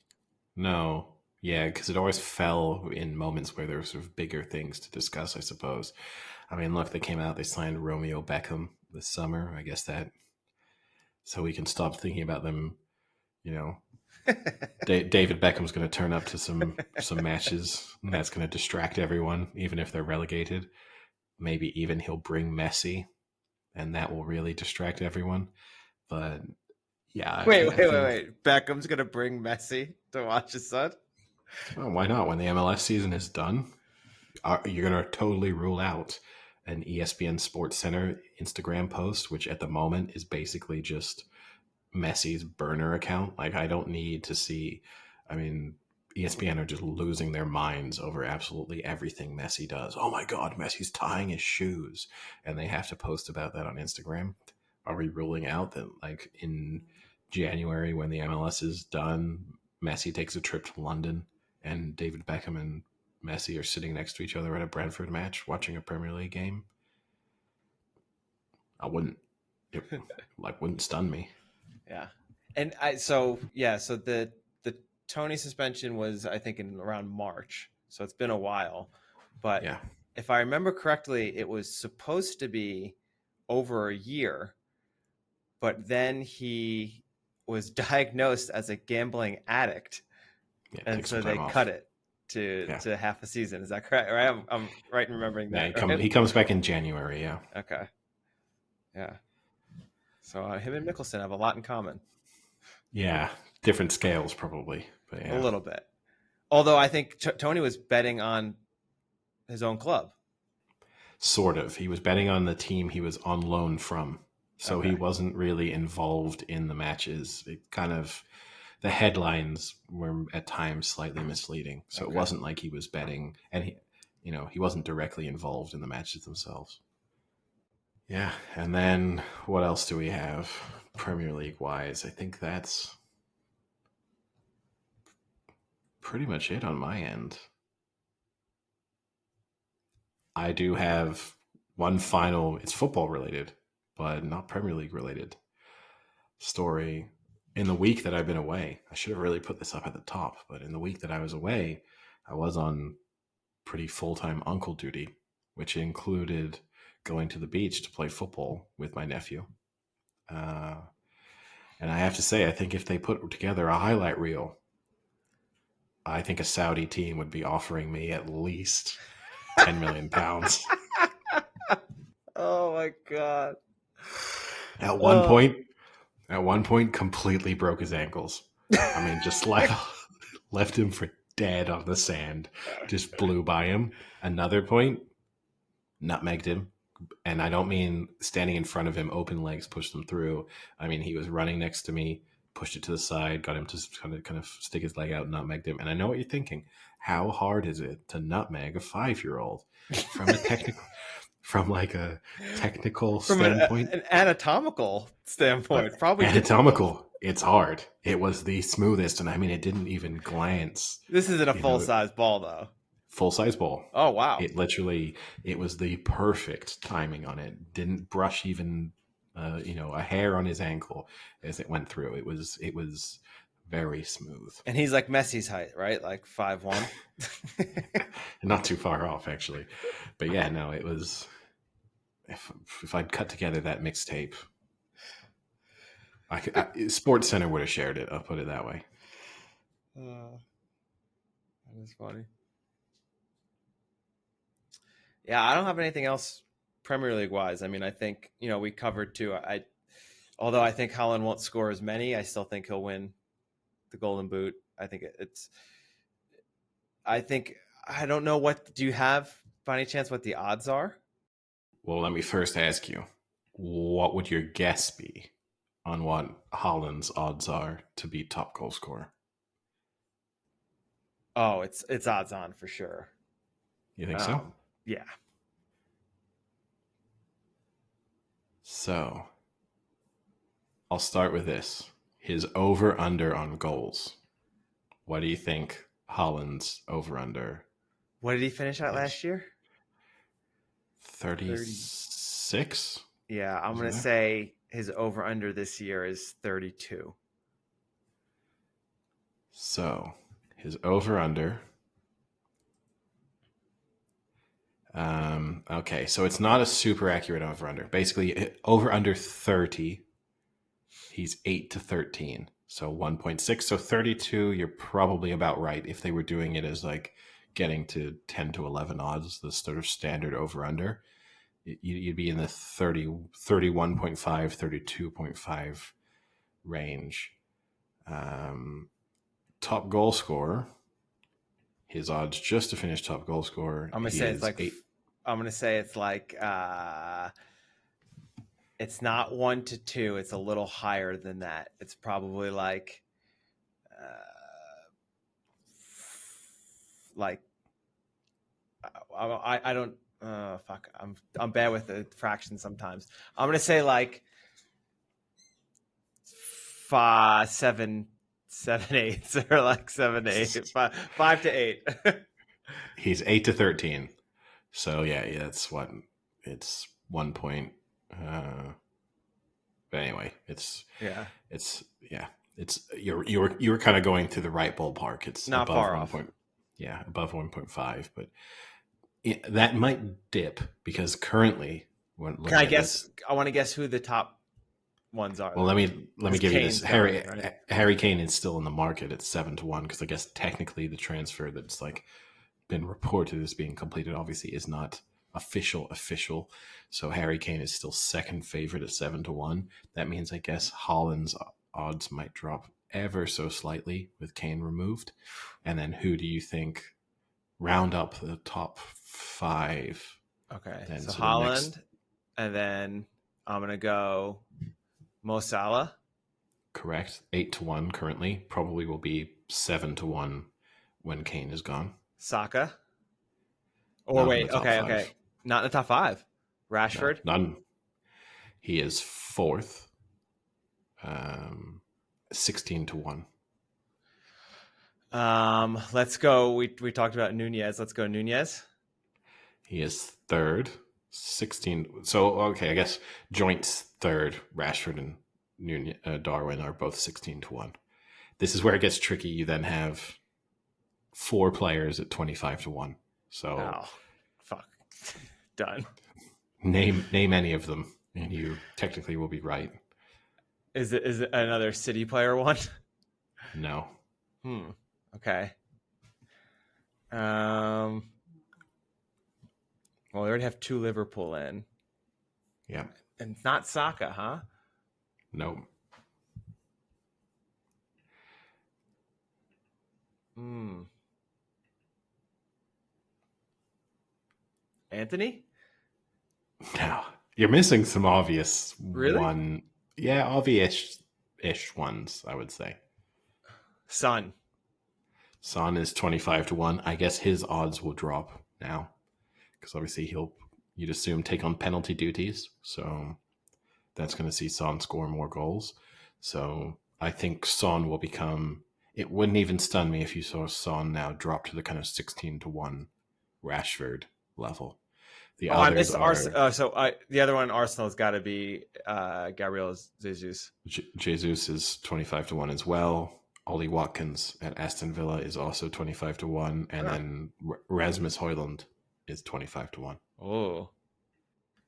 No. Yeah, because it always fell in moments where there were sort of bigger things to discuss, I suppose. I mean, look, they came out, they signed Romeo Beckham this summer. I guess that so we can stop thinking about them, David Beckham's going to turn up to some matches, and that's going to distract everyone, even if they're relegated. Maybe even he'll bring Messi, and that will really distract everyone. But yeah. Wait. Beckham's going to bring Messi to watch his son? Well, why not? When the MLS season is done, you're going to totally rule out an ESPN Sports Center Instagram post, which at the moment is basically just Messi's burner account. Like, I don't need to see. I mean, ESPN are just losing their minds over absolutely everything Messi does. Oh my God, Messi's tying his shoes, and they have to post about that on Instagram. Are we ruling out that, like, in January when the MLS is done, Messi takes a trip to London and David Beckham and Messi are sitting next to each other at a Brentford match watching a Premier League game, it wouldn't stun me. Yeah. And so the Tony suspension was, I think, in around March. So it's been a while. But Yeah. if I remember correctly, it was supposed to be over a year, but then he was diagnosed as a gambling addict, Yeah, and take some so they time off. cut it Yeah. to half a season. Is that correct? Right? I'm right in remembering Yeah, that, right? he comes back in January, yeah. Okay. Yeah. So him and Mickelson have a lot in common. Yeah, different scales probably, but A yeah. little bit. Although I think Tony was betting on his own club. Sort of. He was betting on the team he was on loan from. So Okay. he wasn't really involved in the matches. It kind of, the headlines were at times slightly misleading. So Okay. it wasn't like he was betting, and he wasn't directly involved in the matches themselves. Yeah. And then what else do we have Premier League wise? I think that's pretty much it on my end. I do have one final, it's football related, but not Premier League related story. In the week that I've been away, I should have really put this up at the top, but in the week that I was away, I was on pretty full time uncle duty, which included going to the beach to play football with my nephew. And I have to say, I think if they put together a highlight reel, I think a Saudi team would be offering me at least £10 million. Oh my god. At one Oh. point, completely broke his ankles. I mean, just like left him for dead on the sand, just blew by him. Another point, nutmegged him. And I don't mean standing in front of him, open legs, pushed him through. I mean, he was running next to me, pushed it to the side, got him to kind of stick his leg out, nutmegged him. And I know what you're thinking. How hard is it to nutmeg a 5-year-old from a technical, from like a technical From standpoint? an anatomical standpoint, But probably difficult. anatomical, it's hard. It was the smoothest, and I mean, it didn't even glance. This isn't a full size ball, though. Full size ball. Oh wow! It was the perfect timing on it. Didn't brush even, a hair on his ankle as it went through. It was very smooth. And he's like Messi's height, right? Like 5'1". Not too far off, actually. But yeah, no, it was. If I'd cut together that mixtape, Sports Center would have shared it. I'll put it that way. That is funny. Yeah, I don't have anything else Premier League wise. I mean, I think we covered too. Although I think Haaland won't score as many, I still think he'll win the Golden Boot. I think I don't know what. Do you have by any chance what the odds are? Well, let me first ask you, what would your guess be on what Haaland's odds are to be top goal scorer? Oh, it's odds on for sure. You think so? Yeah. So, I'll start with this. His over-under on goals. What do you think Haaland's over-under? What did he finish at last year? 36? Yeah, I'm going to say his over-under this year is 32. So, his over-under. Okay, so it's not a super accurate over-under. Basically, over-under 30, he's 8 to 13. So 1.6. So 32, you're probably about right if they were doing it as like getting to 10 to 11 odds, the sort of standard over-under. You'd be in the 31.5, 32.5 range. Top goal scorer, his odds just to finish top goal scorer. I'm gonna say it's like it's not 1 to 2. It's a little higher than that. It's probably like I don't fuck. I'm bad with the fractions sometimes. I'm gonna say like 7 7/8 or like 7/8, 5 to 8. He's 8 to 13. So yeah, it's what it's 1 point. But anyway, Yeah, yeah, it's you were kind of going through the right ballpark. It's not above far 1 off. point. Yeah, above 1.5, but that might dip because currently when Can I looking at guess? this, I want to guess who the top ones are. well, Then. let me 'Cause give you this. Kane's gone, right? Harry Kane is still in the market at 7 to 1 because I guess technically the transfer that's like been reported as being completed obviously is not official. So Harry Kane is still second favorite at 7 to 1. That means I guess Haaland's odds might drop ever so slightly with Kane removed. And then who do you think round up the top 5? Okay, Then so so the next, Haaland, and then I'm gonna go Mo Salah. correct, 8 to 1 currently, probably will be 7 to 1 when Kane is gone. Saka. Or Not in the wait, top okay, 5. not in the top 5. No, Rashford. none. He is fourth, um, 16 to 1. Let's go. We talked about Nunez. Let's go Nunez. He is third, 16. So okay, I guess joints third. Rashford and Darwin are both 16 to 1. This is where it gets tricky. You then have 4 players at 25 to 1. So Oh, fuck. Done. name any of them, and you technically will be right. Is it another City player one? No. Okay. Well, we already have 2 Liverpool in. Yeah. And not Saka, huh? No. Anthony? No. You're missing some obvious Really? obvious-ish ones, I would say. Son. Son is 25 to 1. I guess his odds will drop now because obviously you'd assume, take on penalty duties. So that's going to see Son score more goals. So I think Son will become. It wouldn't even stun me if you saw Son now drop to the kind of 16 to 1 Rashford level. The I others missed are the other one. Arsenal's got to be Gabriel Jesus. Jesus is 25 to 1 as well. Ollie Watkins at Aston Villa is also 25 to 1, and then Rasmus Højlund is 25 to 1. Oh,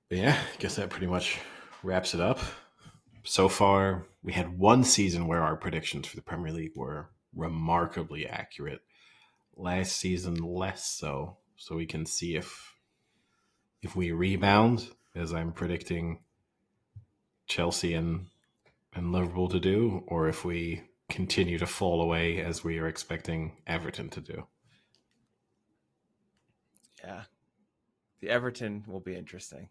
But yeah, I guess that pretty much wraps it up. So far, we had one season where our predictions for the Premier League were remarkably accurate. Last season, less so. So we can see if we rebound, as I'm predicting Chelsea and Liverpool to do, or if we continue to fall away as we are expecting Everton to do. yeah. The Everton will be interesting.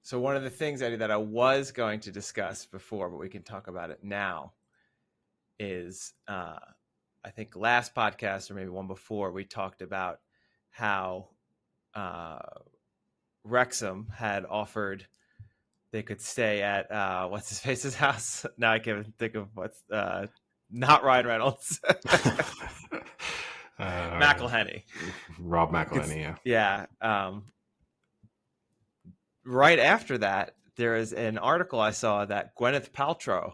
So one of the things, Eddie, that I was going to discuss before, but we can talk about it now, is I think last podcast or maybe one before, we talked about how Wrexham had offered they could stay at what's his face's house. Now I can't even think of what's not Ryan Reynolds. McElhenney. Rob McElhenney, yeah. Right after that, there is an article I saw that Gwyneth Paltrow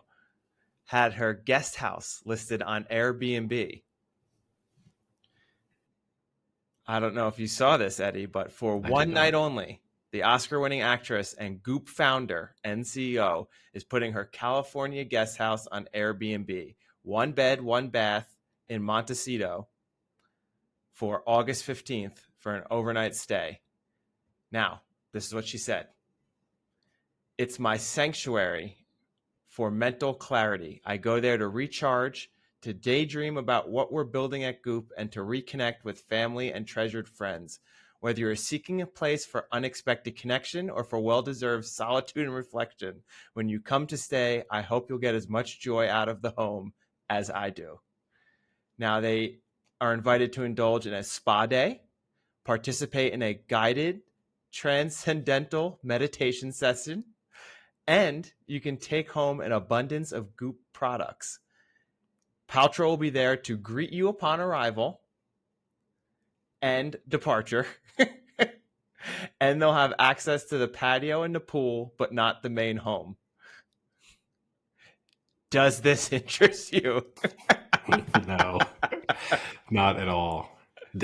had her guest house listed on Airbnb. I don't know if you saw this, Eddie, but for one night only, the Oscar-winning actress and Goop founder and CEO is putting her California guest house on Airbnb. 1 bed, 1 bath in Montecito for August 15th for an overnight stay. Now, this is what she said. It's my sanctuary for mental clarity. I go there to recharge, to daydream about what we're building at Goop, and to reconnect with family and treasured friends. Whether you're seeking a place for unexpected connection or for well-deserved solitude and reflection, when you come to stay, I hope you'll get as much joy out of the home as I do. Now, they are invited to indulge in a spa day, participate in a guided transcendental meditation session, and you can take home an abundance of Goop products. Paltrow will be there to greet you upon arrival and departure. And they'll have access to the patio and the pool, but not the main home. Does this interest you? No, not at all.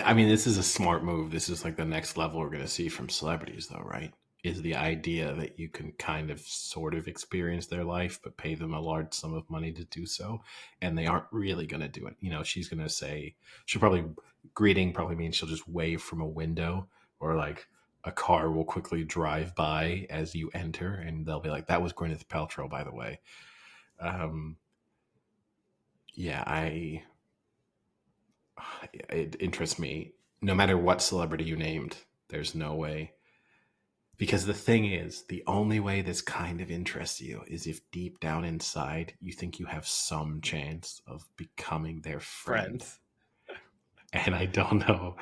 I mean, this is a smart move. This is like the next level we're going to see from celebrities, though, right? Is the idea that you can kind of sort of experience their life, but pay them a large sum of money to do so. And they aren't really going to do it. You know, she's going to say, she'll probably, greeting probably means she'll just wave from a window, or like a car will quickly drive by as you enter. And they'll be like, that was Gwyneth Paltrow, by the way. Um, yeah, it interests me. No matter what celebrity you named, there's no way. Because the thing is, the only way this kind of interests you is if deep down inside you think you have some chance of becoming their friend. Friends. And I don't know.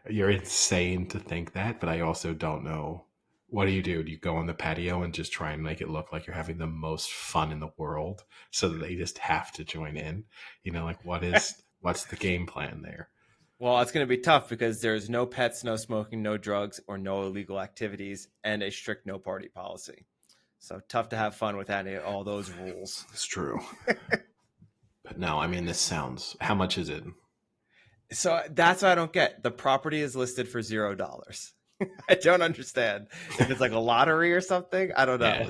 You're insane to think that, but I also don't know. What do? Do you go on the patio and just try and make it look like you're having the most fun in the world so that they just have to join in? You know, like what's the game plan there? All it's going to be tough because there's no pets, no smoking, no drugs, or no illegal activities, and a strict no party policy. So tough to have fun with all those rules. It's true. But no, I mean, this sounds, how much is it? So that's what I don't get. The property is listed for $0. I don't understand. If it's like a lottery or something, I don't know.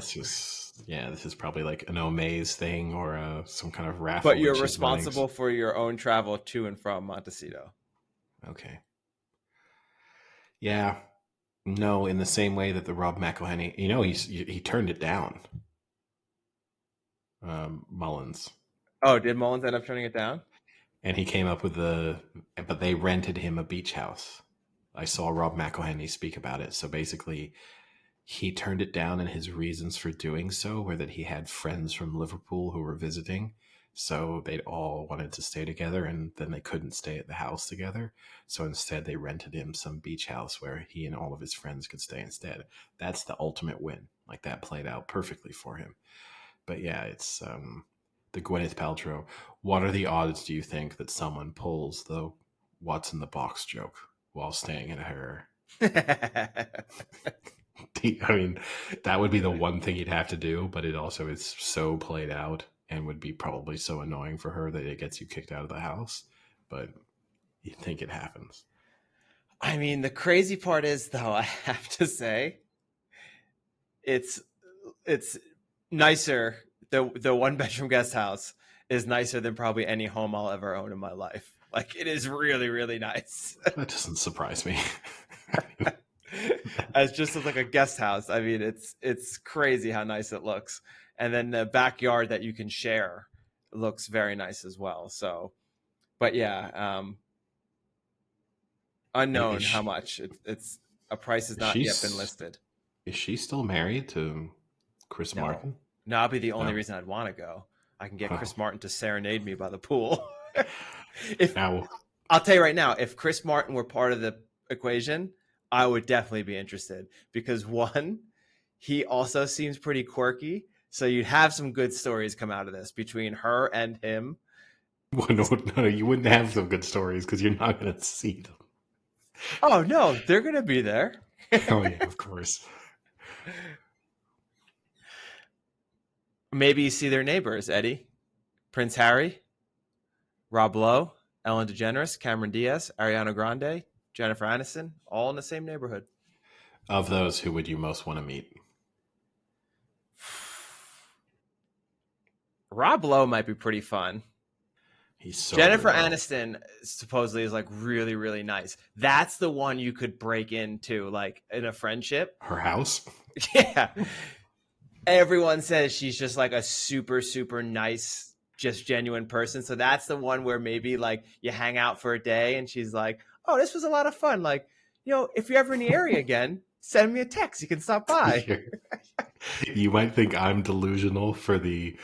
Yeah, this is probably like an Omaze thing or some kind of raffle. But you're responsible for your own travel to and from Montecito. Okay. Yeah. No, in the same way that the Rob McElhenney, you know, he turned it down. Mullins. Oh, did Mullins end up turning it down? And he came up with but they rented him a beach house. I saw Rob McElhenney speak about it. So basically, he turned it down, and his reasons for doing so were that he had friends from Liverpool who were visiting. So they'd all wanted to stay together, and then they couldn't stay at the house together. So instead, they rented him some beach house where he and all of his friends could stay instead. That's the ultimate win. Like, that played out perfectly for him. But yeah, it's the Gwyneth Paltrow. What are the odds, do you think, that someone pulls the what's in the box joke while staying at her? I mean, that would be the one thing you'd have to do, but it also is so played out and would be probably so annoying for her that it gets you kicked out of the house. But you think it happens. I mean, the crazy part is, though, I have to say, it's nicer. The one bedroom guest house is nicer than probably any home I'll ever own in my life. Like, it is really, really nice. That doesn't surprise me. As just like a guest house. I mean, it's crazy how nice it looks. And then the backyard that you can share looks very nice as well. So, but yeah, unknown how much. It's a price has not yet been listed. Is she still married to Chris Martin? No, that'll be the only reason I'd want to go. I can get Chris Martin to serenade me by the pool. I'll tell you right now, if Chris Martin were part of the equation, I would definitely be interested, because one, he also seems pretty quirky. So you'd have some good stories come out of this between her and him. Well, no, you wouldn't have some good stories because you're not going to see them. Oh, no, they're going to be there. Oh, yeah, of course. Maybe you see their neighbors, Eddie. Prince Harry, Rob Lowe, Ellen DeGeneres, Cameron Diaz, Ariana Grande, Jennifer Aniston, all in the same neighborhood. Of those, who would you most want to meet? Rob Lowe might be pretty fun. He's so Jennifer Aniston supposedly is like really, really nice. That's the one you could break into, like, in a friendship. Her house? Yeah. Everyone says she's just like a super, super nice, just genuine person. So that's the one where maybe like you hang out for a day and she's like, oh, this was a lot of fun. Like, you know, if you're ever in the area again, send me a text. You can stop by. You might think I'm delusional for the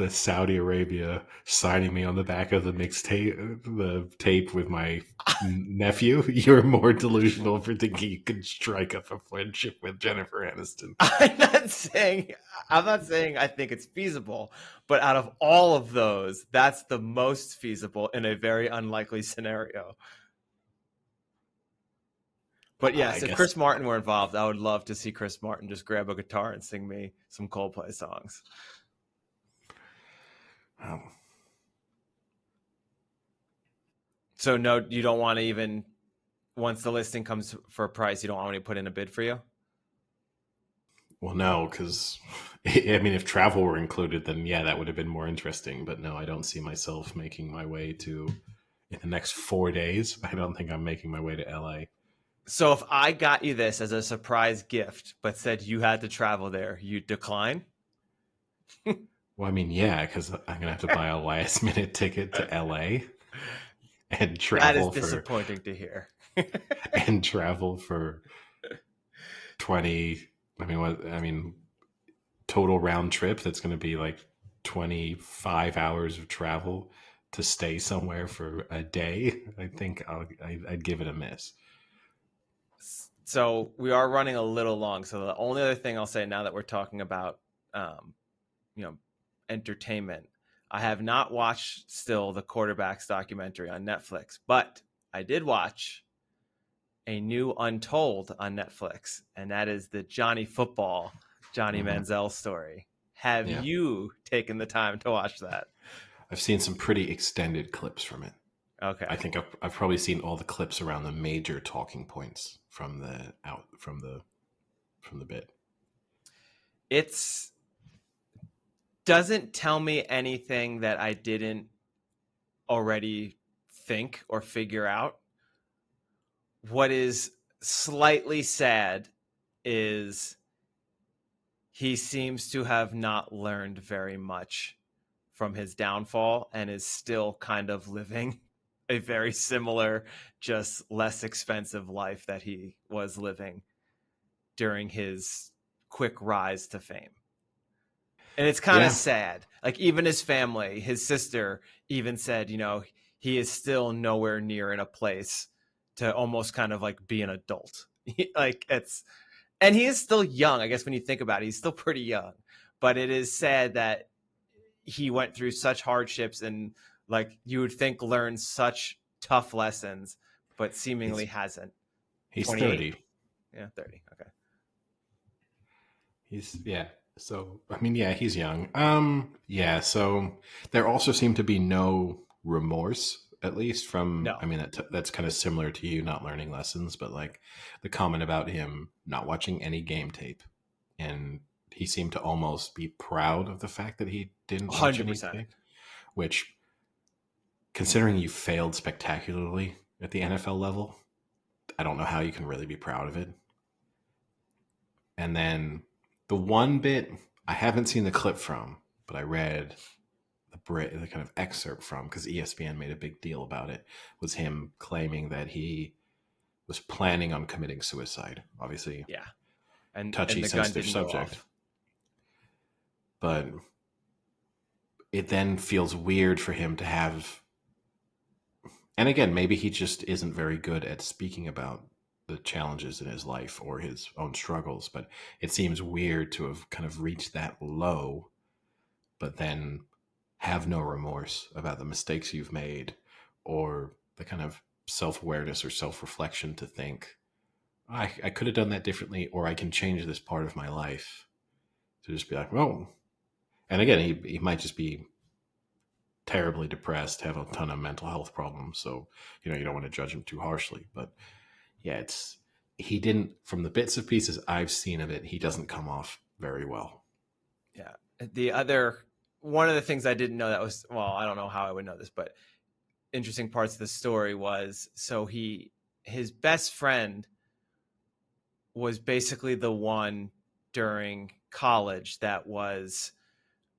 Saudi Arabia signing me on the back of the tape with my nephew. You're more delusional for thinking you could strike up a friendship with Jennifer Aniston. I'm not saying I think it's feasible, but out of all of those, that's the most feasible in a very unlikely scenario. But I yes, if guess. Chris Martin were involved, I would love to see Chris Martin just grab a guitar and sing me some Coldplay songs. Um, So no, you don't want to even once the listing comes for a price, you don't want me to put in a bid for you? well, no, because I mean, if travel were included, then yeah, that would have been more interesting. But no, I don't see myself making my way to in the next 4 days. I don't think I'm making my way to LA. So if I got you this as a surprise gift, but said you had to travel there, you'd decline? Well, I mean, yeah, because I'm gonna have to buy a last minute ticket to LA and That is travel for disappointing to hear. and travel for 20. I mean, what? I mean, total round trip. That's going to be like 25 hours of travel to stay somewhere for a day. I think I'd give it a miss. So we are running a little long. So the only other thing I'll say now that we're talking about, um, you know, entertainment, I have not watched still the quarterbacks documentary on Netflix, but I did watch a new Untold on Netflix, and that is the Johnny Football, Johnny Mm-hmm. Manziel story. Have Yeah, you taken the time to watch that? I've seen some pretty extended clips from it. I Okay. think I've probably seen all the clips around the major talking points from the bit. It's doesn't tell me anything that I didn't already think or figure out. What is slightly sad is he seems to have not learned very much from his downfall and is still kind of living a very similar, just less expensive life that he was living during his quick rise to fame. And it's kind of Yeah, sad. Like, even his family, his sister even said, he is still nowhere near in a place to almost kind of like be an adult. Like, and he is still young. I guess when you think about it, he's still pretty young. But it is sad that he went through such hardships and, like, you would think learned such tough lessons, but seemingly he's hasn't. he's 28? 30. Yeah, 30. Okay. He's yeah. So I mean, yeah, he's young. Yeah. So there also seemed to be no remorse, at least from. No. I mean, that's kind of similar to you not learning lessons, but like the comment about him not watching any game tape, and he seemed to almost be proud of the fact that he didn't watch any 100%. tape, which, considering you failed spectacularly at the NFL level, I don't know how you can really be proud of it. And then the one bit I haven't seen the clip from, but I read the kind of excerpt from, because ESPN made a big deal about it, was him claiming that he was planning on committing suicide. Obviously, Yeah. And touchy, the gun sensitive didn't go subject, off. but it then feels weird for him to have. And again, maybe he just isn't very good at speaking about the challenges in his life or his own struggles, but it seems weird to have kind of reached that low, but then have no remorse about the mistakes you've made or the kind of self-awareness or self-reflection to think, I could have done that differently, or I can change this part of my life. To just be like, well, and again, he might just be terribly depressed, have a ton of mental health problems. So, you don't want to judge him too harshly. But yeah, he didn't, from the bits of pieces I've seen of it, he doesn't come off very well. Yeah. One of the things I didn't know that was, well, I don't know how I would know this, but interesting parts of the story was, so his best friend was basically the one during college that was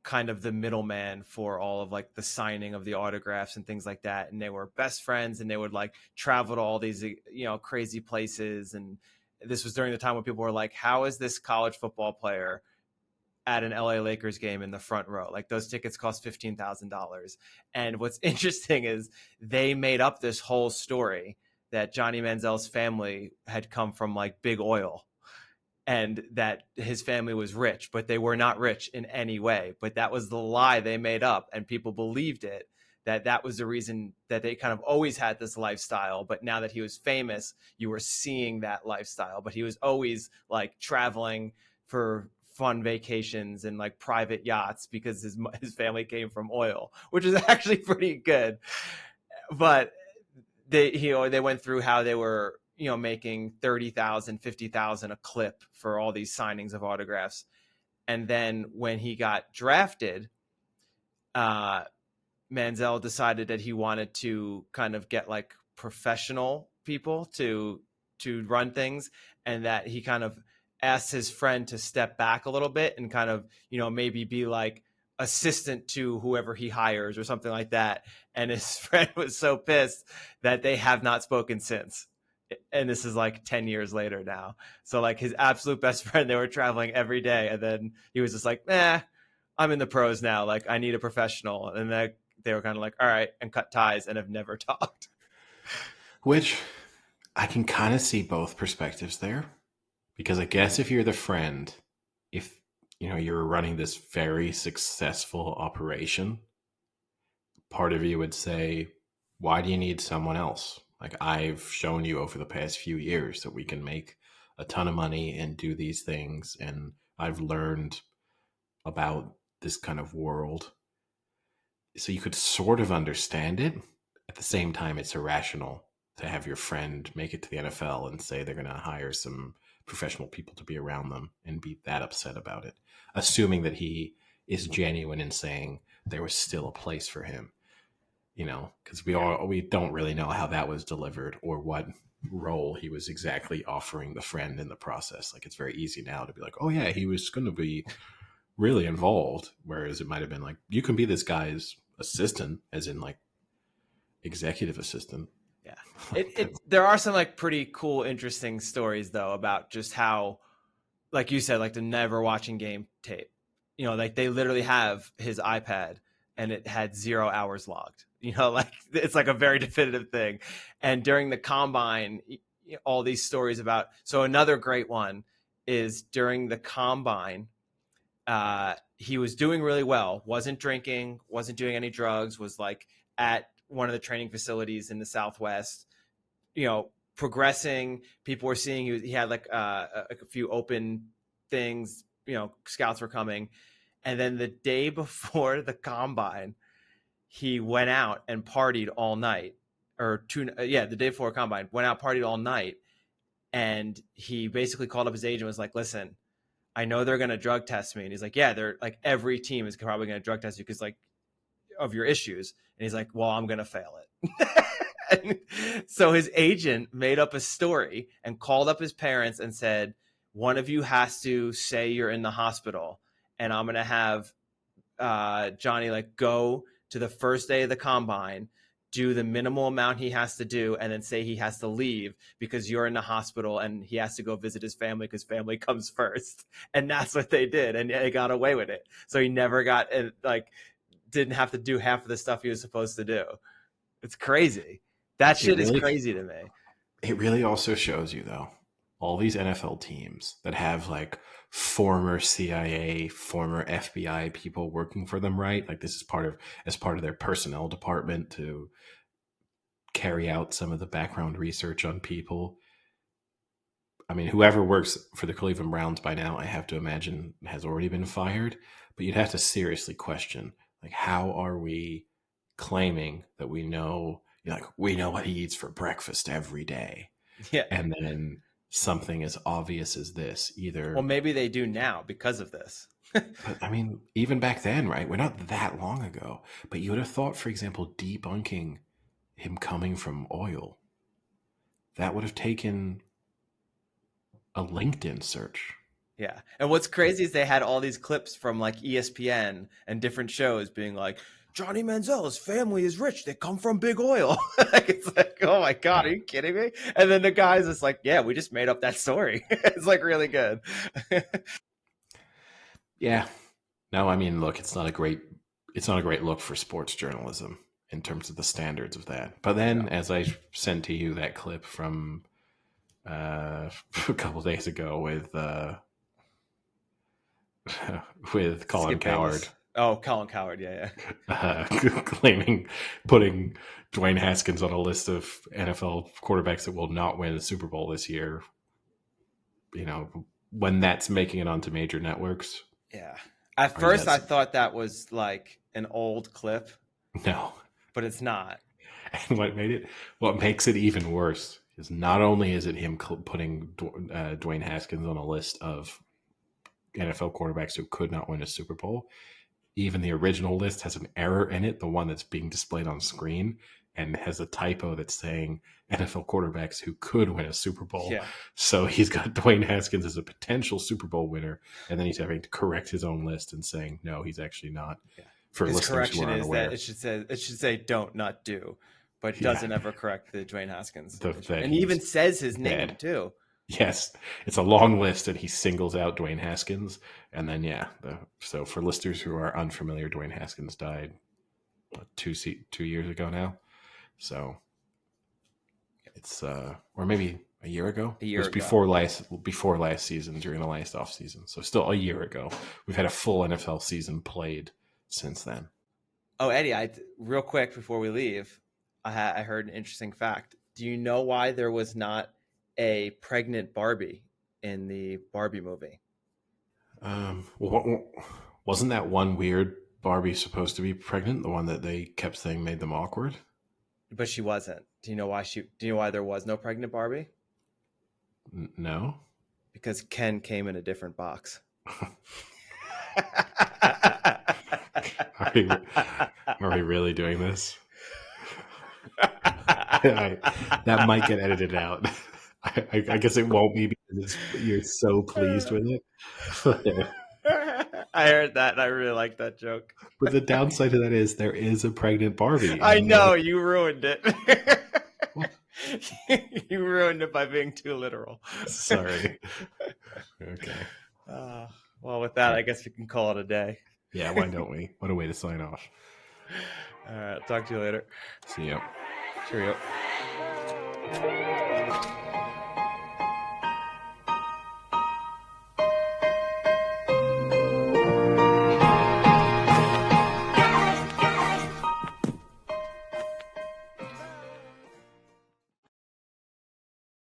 kind of the middleman for all of, like, the signing of the autographs and things like that. And they were best friends, and they would, like, travel to all these, crazy places. And this was during the time when people were like, how is this college football player at an LA Lakers game in the front row. Like those tickets cost $15,000. And what's interesting is they made up this whole story that Johnny Manziel's family had come from like big oil and that his family was rich, but they were not rich in any way. But that was the lie they made up, and people believed it, that was the reason that they kind of always had this lifestyle. But now that he was famous, you were seeing that lifestyle. But he was always like traveling for fun vacations and like private yachts because his family came from oil, which is actually pretty good. But they went through how they were making 30,000, 50,000 a clip for all these signings of autographs. And then when he got drafted, Manziel decided that he wanted to kind of get like professional people to run things, and that he kind of asked his friend to step back a little bit and kind of, maybe be like assistant to whoever he hires or something like that. And his friend was so pissed that they have not spoken since. And this is like 10 years later now. So like his absolute best friend, they were traveling every day. And then he was just like, I'm in the pros now. Like I need a professional. And they were kind of like, all right, and cut ties and have never talked. Which I can kind of see both perspectives there. Because I guess if you're the friend, if you're running this very successful operation, part of you would say, why do you need someone else? Like I've shown you over the past few years that we can make a ton of money and do these things. And I've learned about this kind of world. So you could sort of understand it. At the same time, it's irrational to have your friend make it to the NFL and say they're going to hire some professional people to be around them and be that upset about it, assuming that he is genuine in saying there was still a place for him, because we don't really know how that was delivered or what role he was exactly offering the friend in the process. Like it's very easy now to be like, oh yeah, he was going to be really involved, whereas it might have been like, you can be this guy's assistant, as in like executive assistant. Yeah. There are some like pretty cool, interesting stories though about just how, like you said, like the never watching game tape, like they literally have his iPad and it had 0 hours logged, like it's like a very definitive thing. And during the combine, all these stories about, so another great one is during the combine, he was doing really well, wasn't drinking, wasn't doing any drugs, was like at one of the training facilities in the Southwest, progressing. People were seeing he had like a few open things, scouts were coming. And then the day before the combine, he went out and partied all night, the day before combine, went out, partied all night. And he basically called up his agent and was like, listen, I know they're going to drug test me. And he's like, yeah, they're like, every team is probably going to drug test you because like of your issues. And he's like, well, I'm going to fail it. And so his agent made up a story and called up his parents and said, one of you has to say you're in the hospital, and I'm going to have Johnny like go to the first day of the combine, do the minimal amount he has to do, and then say he has to leave because you're in the hospital and he has to go visit his family because family comes first. And that's what they did. And they got away with it. So he never got didn't have to do half of the stuff he was supposed to do. It's crazy. That shit is crazy to me. It really also shows you, though, all these NFL teams that have like former CIA, former FBI people working for them, right? Like this is as part of their personnel department to carry out some of the background research on people. I mean, whoever works for the Cleveland Browns by now, I have to imagine, has already been fired. But you'd have to seriously question, like, how are we claiming that we know what he eats for breakfast every day? Yeah. And then something as obvious as this, either. Well, maybe they do now because of this. But I mean, even back then, right? We're not that long ago. But you would have thought, for example, debunking him coming from oil, that would have taken a LinkedIn search. Yeah. And what's crazy is they had all these clips from like ESPN and different shows being like, Johnny Manziel's family is rich. They come from big oil. Like, it's like, oh my God, are you kidding me? And then the guy's just like, yeah, we just made up that story. It's like really good. Yeah. No, I mean, look, it's not a great look for sports journalism in terms of the standards of that. But then, Yeah. as I sent to you that clip from a couple days ago with Colin Skip Coward Bayless. Oh, Colin Coward. Yeah, uh, claiming putting Dwayne Haskins on a list of NFL quarterbacks that will not win the Super Bowl this year. When that's making it onto major networks, yeah. At are you first, that? I thought that was like an old clip, No. but it's not. And what makes it even worse is not only is it him putting Dwayne Haskins on a list of NFL quarterbacks who could not win a Super Bowl, even the original list has an error in it, the one that's being displayed on screen, and has a typo that's saying NFL quarterbacks who could win a Super Bowl. Yeah. So he's got Dwayne Haskins as a potential Super Bowl winner, and then he's having to correct his own list and saying, no, he's actually not. Yeah. For His listeners who correction are is that unaware. it should say don't, not do, but Yeah. doesn't ever correct the Dwayne Haskins. That And he even says his name dead. too. Yes, it's a long list, and he singles out Dwayne Haskins. And then, so for listeners who are unfamiliar, Dwayne Haskins died 2 years ago now. So it's or maybe a year ago. A year It was ago. before last season, during the last off season. So still a year ago. We've had a full NFL season played since then. Oh, Eddie, real quick before we leave, I heard an interesting fact. Do you know why there was not a pregnant Barbie in the Barbie movie? Wasn't that one weird Barbie supposed to be pregnant? The one that they kept saying made them awkward? But she wasn't. Do you know why there was no pregnant Barbie? No. Because Ken came in a different box. Are we really doing this? That might get edited out. I guess it won't be because you're so pleased with it. I heard that and I really like that joke. But the downside to that is there is a pregnant Barbie. I know, you ruined it. You ruined it by being too literal. Sorry. Okay. Well, with that, I guess we can call it a day. Yeah, why don't we? What a way to sign off. All right, talk to you later. See you. Cheerio.